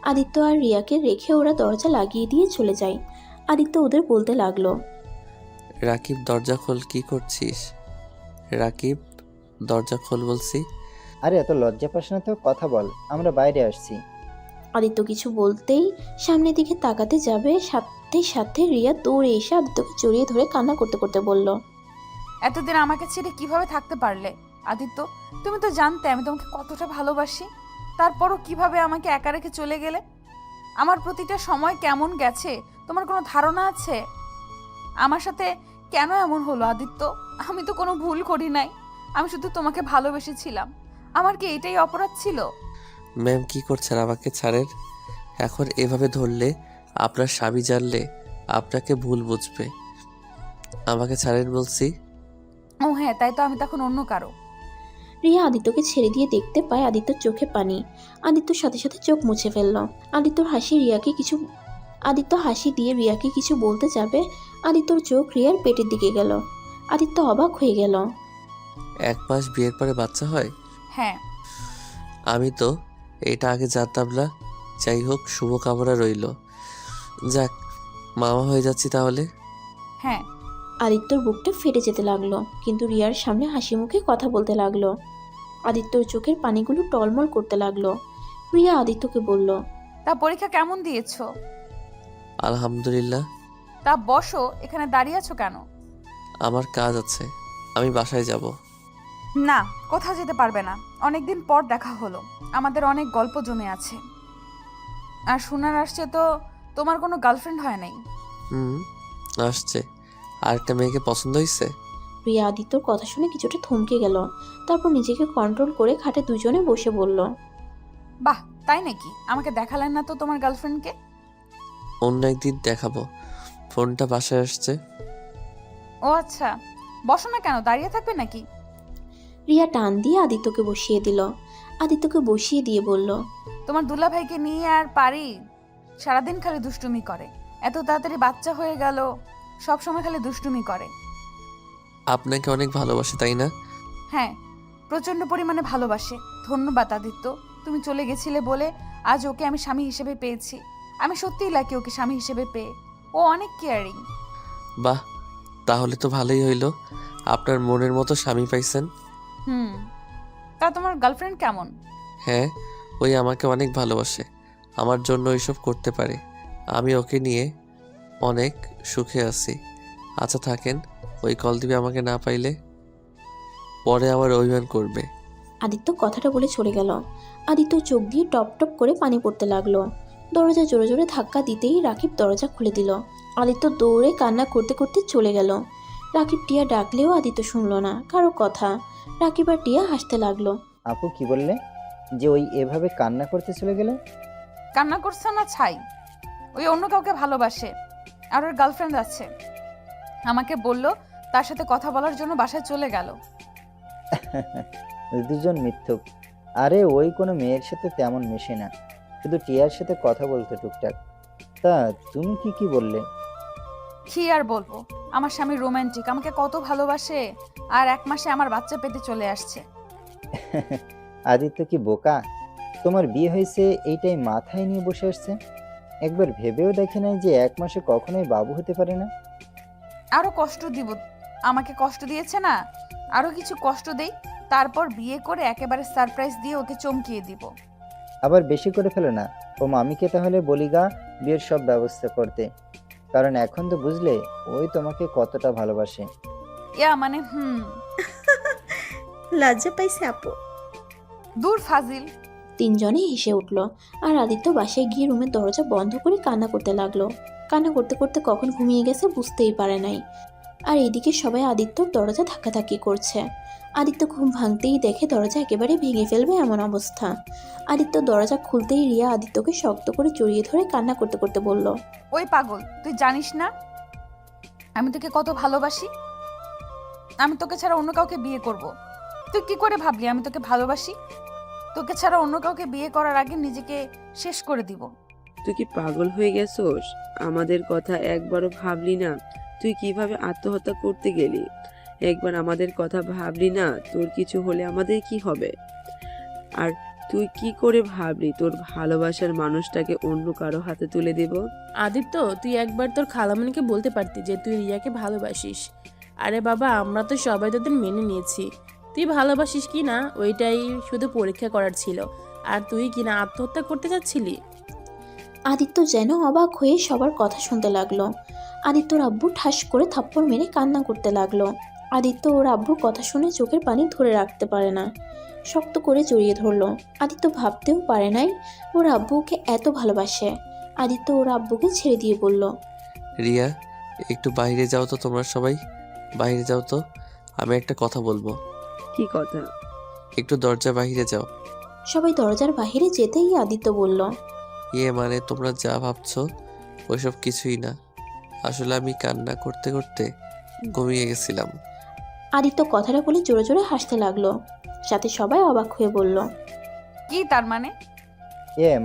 আদিত্য আর রিয়াকে রেখে ওরা দরজা লাগিয়ে দিয়ে চলে যায়। আদিত্য ওদের বলতে লাগলো। রাকিব দরজা খোল, কি করছিস? রাকিব দরজা খোল বলছি। আরে এত লজ্জা পাস না তো, কথা বল, আমরা বাইরে আসছি। আদিত্য কিছু বলতেই সামনের দিকে তাকাতে যাবে, সাথে সাথে রিয়া দৌড়ে এসে আদিত্যকে জড়িয়ে ধরে কান্না করতে করতে বলল। এতদিন আমাকে ছেড়ে কিভাবে থাকতে পারলে আদিত্য? তুমি তো জানতে আমি তোমাকে কতটা ভালোবাসি, তারপরও কিভাবে আমাকে একা রেখে চলে গেলে? আমার প্রতিটা সময় কেমন গেছে তোমার কোনো ধারণা আছে? আমার সাথে কেন এমন হলো আদিত্য? আমি তো কোনো ভুল করি নাই, আমি শুধু তোমাকে ভালোবেসেছিলাম। আমার কি এটাই অপরাধ ছিল? ম্যাম কি করছেন? আমাকে ছাড়েন। এখন এভাবে ধরলে আপনার স্বামী জানলে আপনাকে ভুল বুঝবে। আমাকে ছাড়েন বলছি। ও হ্যাঁ, তাই তো, আমি তখন অন্য কারো। রিয়া আদিত্যকে ছেড়ে দিয়ে দেখতে পায় আদিত্যর চোখে পানি। আদিত্যর সাথে সাথে চোখ মুছে ফেলল। আদিত্য হাসি দিয়ে রিয়াকে কিছু বলতে যাবে, আদিত্যর চোখ রিয়ার পেটের দিকে গেল। আদিত্য অবাক হয়ে গেল। 1 মাস বিয়ের পরে বাচ্চা হয়? হ্যাঁ। আমি তো এটা আগে জানতাম না। যাই হোক, শুভকামনা রইল। যাক, মামা হয়ে যাচ্ছি তাহলে। হ্যাঁ। আদিত্যর বুকটা ফেটে যেতে লাগলো, কিন্তু রিয়ার সামনে হাসি মুখে কথা বলতে লাগলো। আদিত্যর চোখের পানিগুলো টলমল করতে লাগলো। রিয়া আদিত্যকে বলল। তা পরীক্ষা কেমন দিয়েছো? আলহামদুলিল্লাহ। তা বসো, এখানে দাঁড়িয়ে আছো কেন? আমার কাজ আছে, আমি বাসায় যাব। না, কোথাও যেতে পারবে না। অনেকদিন পর দেখা হলো, আমাদের অনেক গল্প জমে আছে। আর শোনার আসছে তো তোমার কোনো গার্লফ্রেন্ড হয় নাই। আসছে। আরেকটা মেয়েকে পছন্দ হয়েছে। রিয়া আদিত্যর কথা শুনে কিছুটা থমকে গেল। তারপর নিজেকে কন্ট্রোল করে খাটে দুজনে বসে বলল। বাহ, তাই নাকি? আমাকে দেখালেন না তো তোমার গার্লফ্রেন্ডকে। অন্য একদিন দেখাবো। ফোনটা বাসায় আসছে। ও আচ্ছা, বসো না কেন, দাঁড়িয়ে থাকবে নাকি? রিয়া টান দিয়ে আদিত্যকে বসিয়ে দিল। আদিত্যকে বসিয়ে দিয়ে বলল। তোমার দুলাভাইকে নিয়ে আর পারি? সারাদিন খালি দুষ্টুমি করে। এত তাড়াতাড়ি বাচ্চা হয়ে গেল, সব সময় খালি দুষ্টুমি করে। আপনাকে অনেক ভালোবাসে, তাই না? হ্যাঁ, প্রচন্ড পরিমাণে ভালোবাসে। ধন্যবাদ আদিত্য, তুমি চলে গেছিলে বলে আজ ওকে আমি স্বামী হিসেবে পেয়েছি। আমি সত্যিই লাকি ওকে স্বামী হিসেবে পেয়ে। ও অনেক কেয়ারিং। বাহ, তাহলে তো ভালোই হইল, আপনার মনের মতো স্বামী পাইছেন। তা তোমার গার্লফ্রেন্ড কেমন? হ্যাঁ, ওই আমাকে অনেক ভালোবাসে, আমার জন্য এইসব করতে পারে। আমি ওকে নিয়ে অনেক সুখে আছি। আচ্ছা থাকেন, ওই কল দিবে আমাকে না পাইলে, পরে আবার অভিমান করবে। আদিত্য কথাটা বলে চলে গেল। আদিত্য চোখ দিয়ে টপ টপ করে পানি পড়তে লাগলো। দরজা জোরে জোরে ধাক্কা দিতেই রাকিব দরজা খুলে দিল। আদিত্য দৌড়ে কান্না করতে করতে চলে গেল। রাকিব টিয়া ডাকলেও আদিত্য শুনল না কারো কথা। রাকিব আর টিয়া হাসতে লাগলো। আপু কি বললে যে ওই এভাবে কান্না করতে চলে গেলে? কান্না করছে না ছাই, ওই অন্য কাউকে ভালোবাসে আর ওর গার্লফ্রেন্ড আছে। আমাকে বলল তার সাথে কথা বলার জন্য বাসায় চলে গেল। দুজন মিথ্যুক। আরে ওই কোনো মেয়ের সাথে তেমন মেশে না, শুধু টিয়ার সাথে কথা বলতে টুকটাক। তা তুমি কি বললে? কি আর বলবো, আমার স্বামী রোমান্টিক, আমাকে কত ভালোবাসে, আর 1 মাসে আমার বাচ্চা পেতে চলে আসছে। আদিত্য কি বোকা? তোমার বিয়ে হয়েছে এইটাই মাথায় নিয়ে বসে আসছে। একবার ভেবেও দেখে নাই যে 1 মাসে কখনোই বাবু হতে পারে না। আরো কষ্ট দিব, আমাকে কষ্ট দিয়েছে না, আরো কিছু কষ্ট দেই, তারপর বিয়ে করে একেবারে সারপ্রাইজ দিয়ে ওকে চমকিয়ে দিব। আবার বেশি করে ফেলো না। ও মামিকে তাহলে বলিগা বিয়ের সব ব্যবস্থা করতে, কারণ এখন তো বুঝলে ওই তোমাকে কতটা ভালোবাসে। মানে লজ্জা পাইছে আপু। দূর ফাজিল। তিনজনে হেসে উঠল। আর আদিত্য বাসায় গিয়ে রুমের দরজা বন্ধ করে কান্না করতে লাগলো। কান্না করতে করতে কখন ঘুমিয়ে গেছে বুঝতেই পারে নাই। আর এদিকে সবাই আদিত্যর দরজা ধাক্কাধাক্কি করছে। আদিত্য ঘুম ভাঙতেই দেখে দরজা একেবারে ভেঙে ফেলবে এমন অবস্থা। আদিত্য দরজা খুলতেই রিয়া আদিত্যকে শক্ত করে জড়িয়ে ধরে কান্না করতে করতে বলল, ওই পাগল, তুই জানিস না আমি তোকে কত ভালোবাসি? আমি তোকে ছাড়া অন্য কাউকে বিয়ে করব। তুই কি করে ভাবলি আমি তোকে ভালোবাসি? তোকে ছাড়া অন্য কাউকে বিয়ে করার আগে নিজেকে শেষ করে দিব। তুই কি পাগল হয়ে গেছোস? আমাদের কথা একবারও ভাবলি না? তুই কিভাবে আত্মহত্যা করতে গেলি? একবার আমাদের কথা ভাবলি না? তোর কিছু হলে আমাদের কি হবে? আর তুই কি করে ভাবলি তোর ভালোবাসার মানুষটাকে অন্য কারো হাতে তুলে দেব? আদিত্য, তুই একবার তোর খালামণিকে বলতে পারতি যে তুই রিয়াকে ভালোবাসিস। আরে বাবা, আমরা তো সবাই তোদের মেনে নিয়েছি। তুই ভালোবাসিস কি না ওইটাই শুধু পরীক্ষা করার ছিল। আর তুই কিনা আত্মহত্যা করতে যাচ্ছিলি। আদিত্য যেন অবাক হয়ে সবার কথা শুনতে লাগলো। আদিত্যর আব্বু ঠাস করে থাপ্পড় মেরে কান্না করতে লাগলো। আদিত্য ওর আব্বুর কথা শুনে চোখের পানি ধরে রাখতে পারে না, শক্ত করে জড়িয়ে ধরলো। আদিত্য ভাবতেও পারে নাই ওর আব্বু ওকে এত ভালোবাসে। আদিত্য ওর আব্বুকে ছেড়ে দিয়ে বলল, রিয়া, একটু বাইরে যাও তো, তোমরা সবাই বাইরে যাও তো, আমি একটা কথা বলবো। কি কথা? একটু দরজা বাইরে যাও। সবাই দরজার বাইরে যেতেই আদিত্য বলল, মানে তোমরা যা ভাবছো ওইসব কিছুই না। আসলে আমি কান্না করতে করতে ঘুমিয়ে গেছিলাম। আদিত্য কথাটা বলে জোরে জোরে হাসতে লাগলো। সাথে সবাই অবাক হয়ে বলল, কি তার মানে?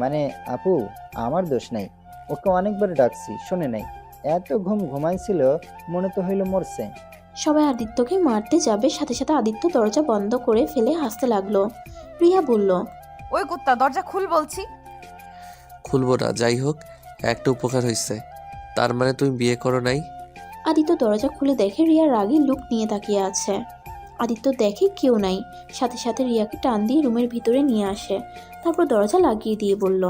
মানে আপু, আমার দোষ নাই। ওকে অনেকবার ডাকছি, শোনে নাই। এত ঘুমাইছিল, মনে তো হইল মরছে। সবাই আদিত্যকে মারতে যাবে, সাথে সাথে আদিত্য দরজা বন্ধ করে ফেলে হাসতে লাগলো। রিয়া বলল, ওই কুত্তা, দরজা খুল বলছি। খুলবো না, যাই হোক একটা উপকার হয়েছে। তার মানে তুমি বিয়ে করো নাই? আদিত্য দরজা খুলে দেখে রিয়া রাগী লুক নিয়ে তাকিয়ে আছে। আদিত্য দেখে কেউ নাই, সাথে সাথে রিয়াকে টান দিয়ে রুমের ভিতরে নিয়ে আসে। তারপর দরজা লাগিয়ে দিয়ে বলল,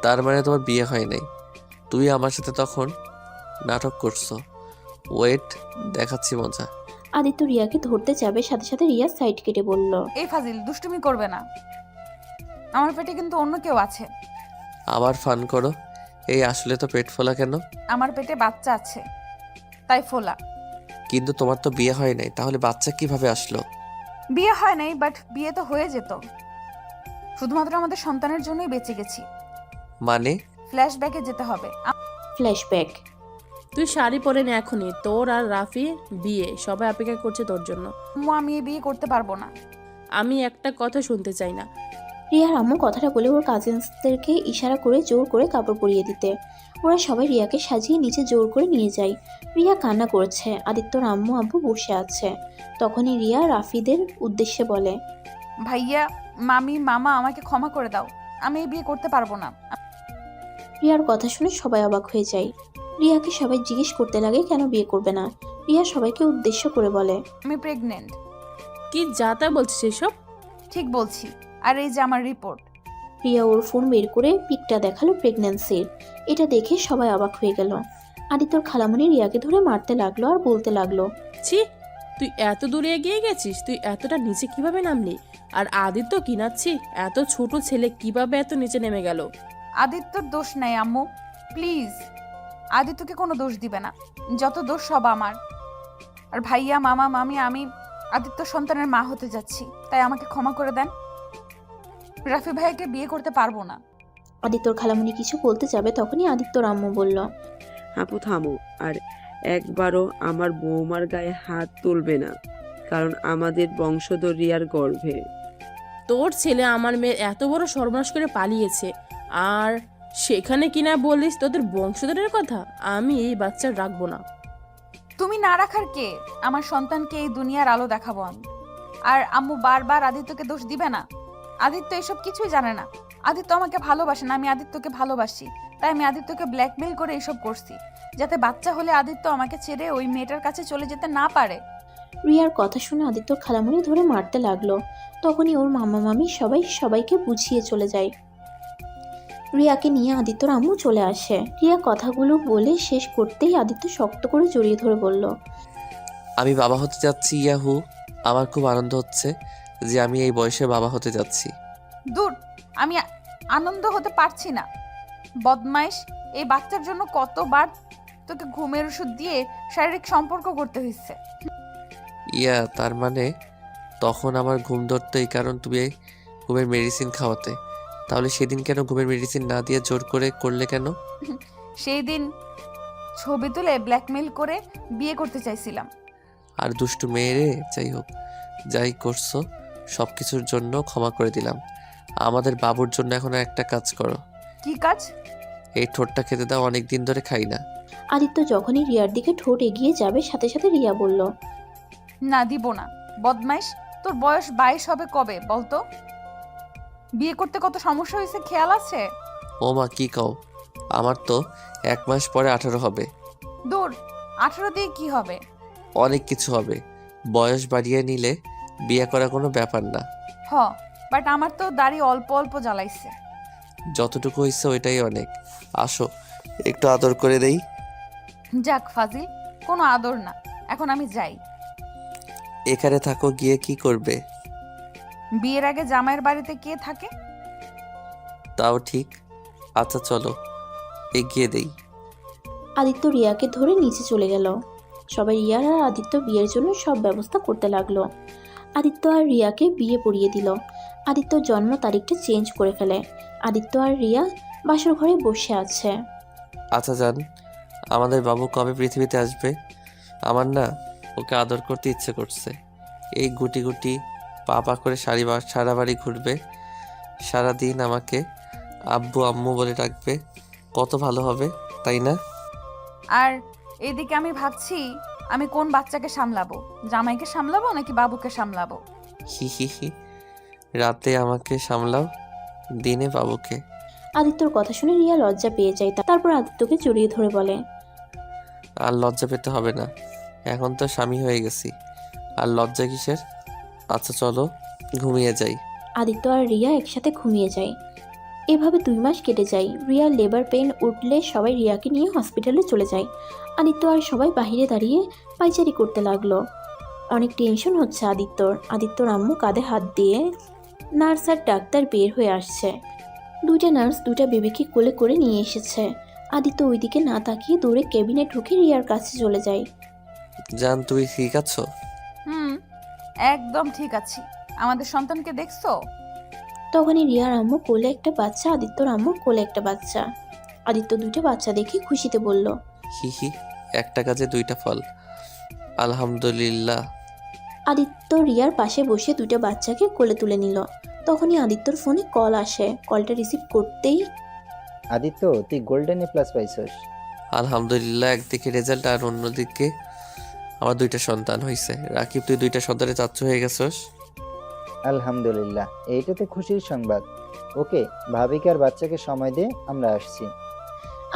তার মানে তোমার বিয়ে হয় নাই? তুমি আমার সাথে তখন নাটক করছো। ওয়েট, দেখাচ্ছি মজা। আদিত্য রিয়াকে ধরতে যাবে, সাথে সাথে রিয়া সাইড কেটে বলল, এই ফাজিল, দুষ্টুমি করবে না। আমার পেটে কিন্তু অন্য কেউ আছে। আবার ফান করো। এই আসলে তো পেট ফোলা কেন? আমার পেটে বাচ্চা আছে, তাই ফোলা। কিন্তু তোমার তো বিয়ে হয় নাই, তাহলে বাচ্চা কিভাবে আসলো? বিয়ে হয় নাই, বাট বিয়ে তো হয়ে যেত। শুধুমাত্র আমাদের সন্তানের জন্যই বেঁচে গেছি। মানে? ফ্ল্যাশব্যাকে যেতে হবে। ফ্ল্যাশব্যাক। তুই শাড়ি পরে নে এখনই, তোর আর রাফি বিয়ে, সবাই অপেক্ষা করছে তোর জন্য। আমি এই বিয়ে করতে পারবো না। আমি একটা কথা শুনতে চাই না। রিয়ার আম্মু কথাটা বলে ওর কাজিনসদেরকে ইশারা করে জোর করে কাপড় পরিয়ে দিতে। ওরা সবাই রিয়াকে সাজিয়ে নিচে জোর করে নিয়ে যায়। রিয়া কান্না করছে, আদিত্যর আম্মু আব্বু বসে আছে। তখনই রিয়া রাফিদের উদ্দেশ্যে বলে, ভাইয়া, মামি, মামা, আমাকে ক্ষমা করে দাও। আমি এই বিয়ে করতে পারবো না। রিয়ার কথা শুনে সবাই অবাক হয়ে যায়। রিয়াকে সবাই জিজ্ঞেস করতে লাগে কেন বিয়ে করবে না। রিয়া সবাইকে উদ্দেশ্য করে বলে, আমি প্রেগনেন্ট। কি যা তা বলছিস এসব? ঠিক বলছি, আর এই যে আমার রিপোর্ট। রিয়া ওর ফোন বের করে পিকটা দেখালো প্রেগন্যান্সির। এটা দেখে সবাই অবাক হয়ে গেল। আদিত্যর খালামণি রিয়াকে ধরে মারতে লাগলো আর বলতে লাগলো, ছি, তুই এত দূরে এগিয়ে গেছিস? তুই এতটা নিচে কিভাবে নামলি? আর আদিত্য কিনাচ্ছি, এত ছোট ছেলে কিভাবে এত নিচে নেমে গেল? আদিত্যর দোষ নাই আম্মু, প্লিজ। আদিত্যকে কোনো দোষ দিবে না, যত দোষ সব আমার। আর ভাইয়া, মামা, মামি, আমি আদিত্য সন্তানের মা হতে যাচ্ছি, তাই আমাকে ক্ষমা করে দেন। রাফি ভাইয়াকে বিয়ে করতে পারবো না। আদিত্যর খালামণি কিছু বলতে যাবে, তখনই আদিত্যর আম্মু বলল, আপু থামো, আর একবারও আমার বৌমার গায়ে হাত তুলবে না, কারণ আমাদের বংশধর রিয়ার গর্ভে। তোর ছেলে আমার মেয়ের এত বড় সর্বনাশ করে পালিয়েছে, আর সেখানে কিনা বলিস তোদের বংশধরের কথা? আমি এই বাচ্চা রাখবো না। তুমি না রাখার কে? আমার সন্তানকে এই দুনিয়ার আলো দেখাবো আমি। আর আম্মু বারবার আদিত্যকে দোষ দিবে না। আদিত্য এসব কিছুই জানে না। আদিত্য আমাকে ভালোবাসে না, আমি আদিত্যকে ভালোবাসি। তাই আমি আদিত্যকে ব্ল্যাকমেল করে এসব করছি, যাতে বাচ্চা হলে আদিত্য আমাকে ছেড়ে ওই মেয়েটার কাছে চলে যেতে না পারে। রিয়ার কথা শুনে আদিত্যর খালামণি ধরে মারতে লাগলো। তখনই ওর মামা মামি সবাইকে বুঝিয়ে চলে যায়। রিয়াকে নিয়ে আদিত্যর আম্মু চলে আসে। রিয়া কথাগুলো বলে শেষ করতেই আদিত্য শক্ত করে জড়িয়ে ধরে বলল, আমি বাবা হতে যাচ্ছি। ইয়াহু, আমার খুব আনন্দ হচ্ছে যে আমি এই বয়সে বাবা হতে যাচ্ছি। দূর, আমি আনন্দ হতে পারছি না। বদমাইশ, এই বাচ্চার জন্য কতবার তোকে ঘুমের ওষুধ দিয়ে শারীরিক সম্পর্ক করতে হয়েছে। ইয়া, তার মানে তখন আমার ঘুম ধরতো এই কারণ তুমি ঘুমের মেডিসিন খাওয়াতে। তাহলে সেদিন কেন ঘুমের মেডিসিন না দিয়ে জোর করে করলে কেন? সেই দিন ছবি তুলে ব্ল্যাকমেল করে বিয়ে করতে চাইছিলাম। আর দুষ্টু মেয়েরে, যাই হোক, যাই করছো সব কিছুর জন্য ক্ষমা করে দিলাম। আমাদের বাবুর জন্য এখন একটা কাজ করো। কি কাজ? এই ঠোঁটটা খেতে দাও, অনেক দিন ধরে খাই না। আদিত্য যখনই রিয়ার দিকে ঠোঁট এগিয়ে যাবে সাথে সাথে রিয়া বলল, না, দিব না। বদমাইশ, তোর বয়স 22 হবে কবে বলতো? বিয়ে করতে কত সমস্যা হয়েছে খেয়াল আছে? ও মা, কি কও? আমার তো 1 মাস পরে 18 হবে। দূর, 18 দিয়ে কি হবে? অনেক কিছু হবে। বয়স বাড়িয়ে নিলে বিয়ে করা কোনো ব্যাপার না। হ, বাট আমার তো দাড়ি অল্প অল্প জ্বালাইছে। যতটুকু হয়েছে ওইটাই অনেক। আসো একটু আদর করে দেই। যাক ফাজিল, কোনো আদর না, এখন আমি যাই। এখানে থাকো, গিয়ে কি করবে? বিয়ের আগে জামাইয়ের বাড়িতে কে থাকে? তাও ঠিক। আচ্ছা চলো, এগিয়ে দেই। আদিত্য রিয়াকে ধরে নিচে চলে গেল। সবাই রিয়ার আর আদিত্য বিয়ের জন্য সব ব্যবস্থা করতে লাগলো। আদিত্য আর রিয়াকে বিয়ে পড়িয়ে দিল। আদিত্যর জন্ম তারিখটা চেঞ্জ করে ফেলে। আদিত্য আর রিয়া বাসর ঘরে বসে আছে। আচ্ছা জান, আমাদের বাবু কবে পৃথিবীতে আসবে? আমার না ওকে আদর করতে ইচ্ছে করছে। এই গুটি গুটি পা পা করে সারা বাড়ি ঘুরবে, সারাদিন আমাকে আব্বু আম্মু বলে ডাকবে। কত ভালো হবে, তাই না? আর এদিকে আমি ভাবছি আমি কোন বাচ্চাকে সামলাবো, জামাইকে সামলাবো নাকি বাবুকে সামলাবো। হি হি হি। রাতে আমাকে সামলাও, দিনে বাবুকে। আদিত্যর কথা শুনে রিয়া লজ্জা পেয়ে যায়। তারপর আদিত্যকে জড়িয়ে ধরে বলে, আর লজ্জা পেতে হবে না, এখন তো স্বামী হয়ে গেছি, আর লজ্জা কিসের? আচ্ছা চলো ঘুমিয়ে যাই। আদিত্য আর রিয়া একসাথে ঘুমিয়ে যায়। এভাবে 2 মাস কেটে যায়। রিয়ার লেবার পেইন উঠলে সবাই রিয়াকে নিয়ে হসপিটালে চলে যায়। আদিত্য আর সবাই বাহিরে দাঁড়িয়ে পাইচারি করতে লাগলো। অনেক টেনশন হচ্ছে আদিত্যর আম্মু কাঁধে হাত দিয়ে নার্স আর ডাক্তার বের হয়ে আসছে। 2টা নার্স 2টা বেবিকে কোলে করে নিয়ে এসেছে। আদিত্য ওইদিকে না তাকিয়ে দৌড়ে কেবিনে ঢুকে রিয়ার কাছে চলে যায়। জান, তুমি ঠিক আছো? একদম ঠিক আছি। আমাদের সন্তানকে দেখছো? তখনই রিয়ার আম্মু কোলে একটা বাচ্চা, আদিত্যর আম্মুর কোলে একটা বাচ্চা। আদিত্য 2টা বাচ্চা দেখে খুশিতে বলল, হি হি, একটা কাজে 2টা ফল, আলহামদুলিল্লাহ। আদিত্য রিয়ার পাশে বসে 2টা বাচ্চাকে কোলে তুলে নিল। তখনই আদিত্যর ফোনে কল আসে। কলটা রিসিভ করতেই, আদিত্য, তুই গোল্ডেন এ প্লাস পাইছস। আলহামদুলিল্লাহ, একদিকে রেজাল্ট আর অন্যদিকে আমার 2টা সন্তান হয়েছে। রাকিব, তুই 2টা সন্তানের চাচ্চু হয়ে গেছস। আলহামদুলিল্লাহ, এইটাতে খুশির সংবাদ। ওকে, ভাবিকে আর বাচ্চাকে সময় দে, আমরা আসছি।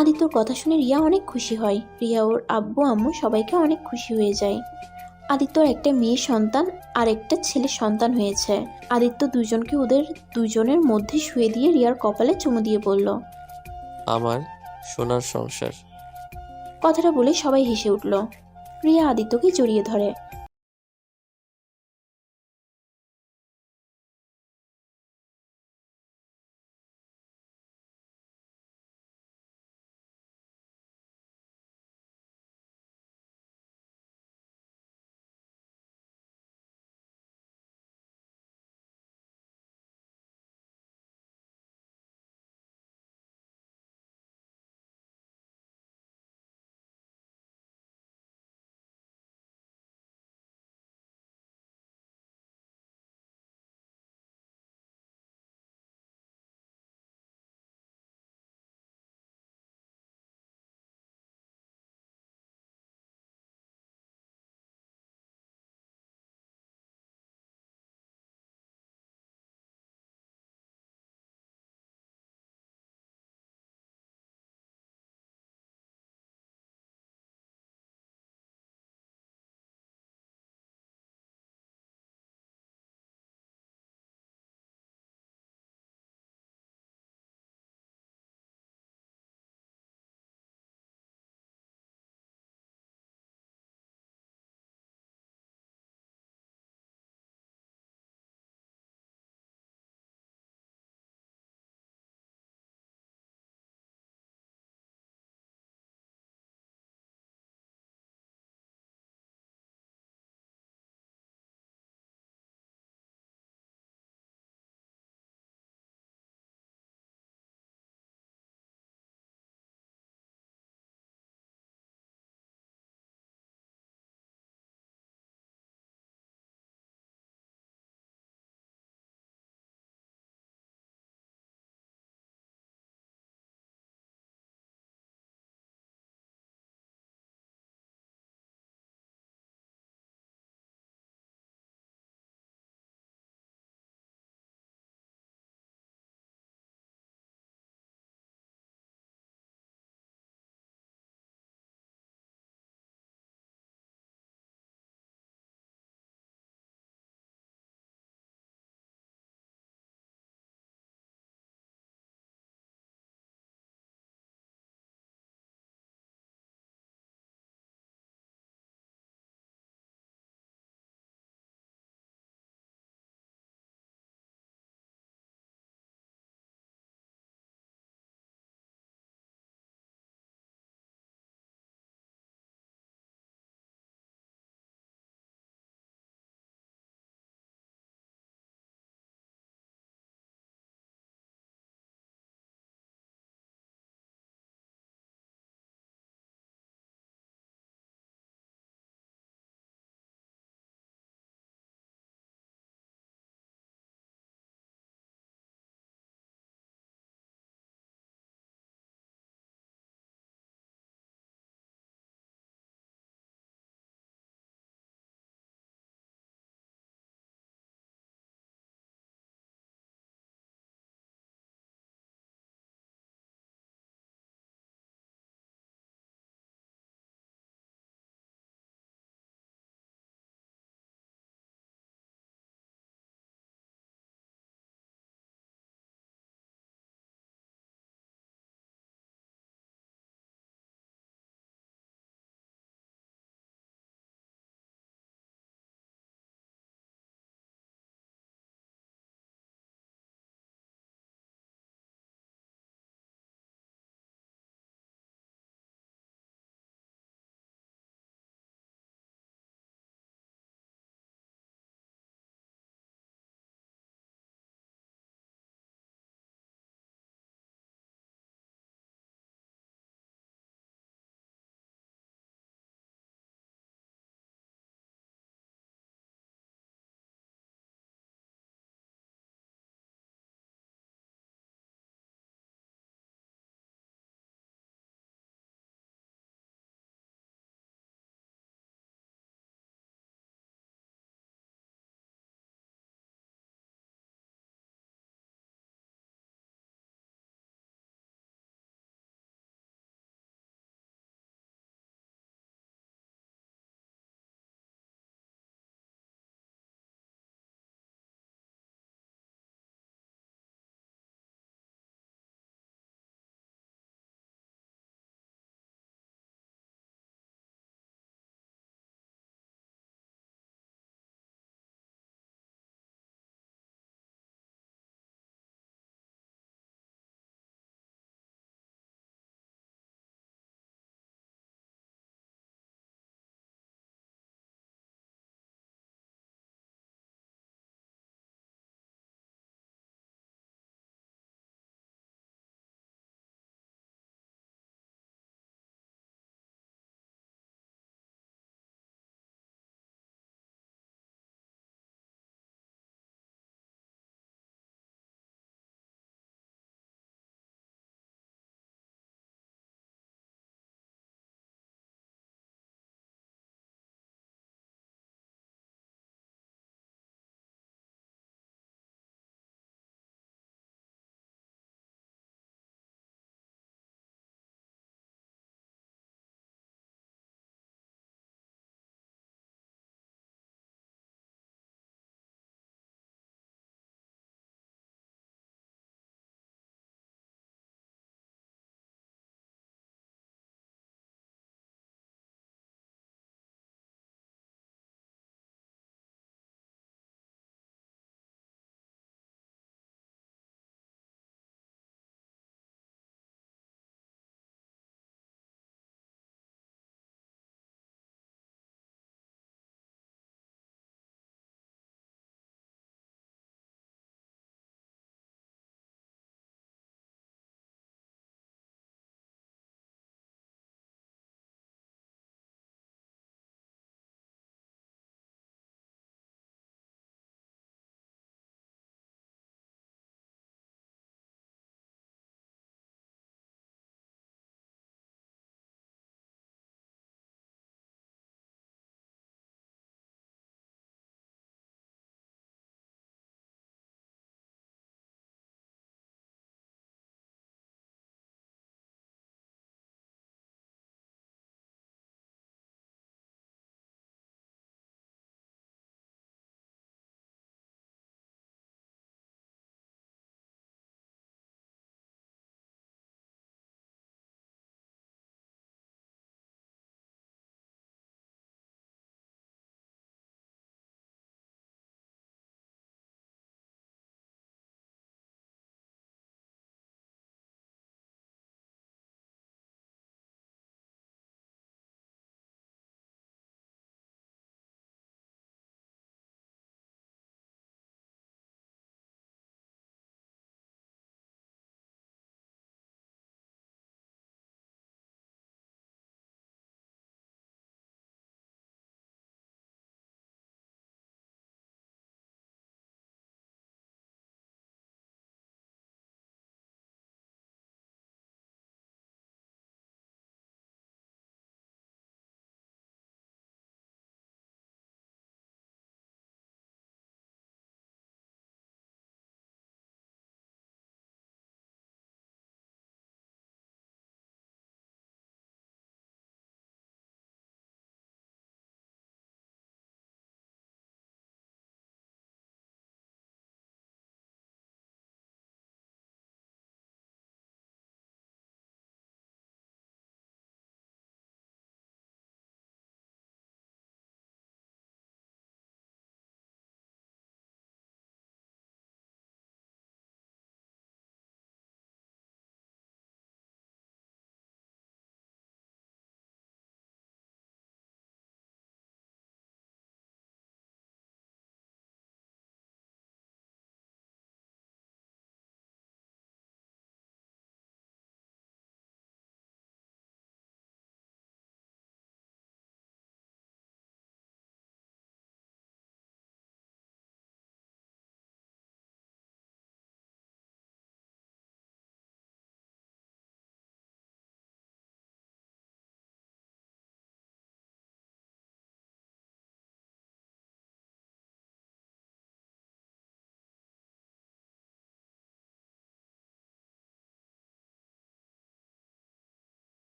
আদিত্যর কথা শুনে রিয়া অনেক খুশি হয়। রিয়া ওর আব্বু আম্মু সবাইকে অনেক খুশি হয়ে যায়। আদিত্যর একটা মেয়ে সন্তান আর একটা ছেলে সন্তান হয়েছে। আদিত্য দুজনকে ওদের দুজনের মধ্যে শুয়ে দিয়ে রিয়ার কপালে চুমু দিয়ে বলল, আমার সোনার সংসার। কথাটা বলে সবাই হেসে উঠল। রিয়া আদিত্যকে জড়িয়ে ধরে।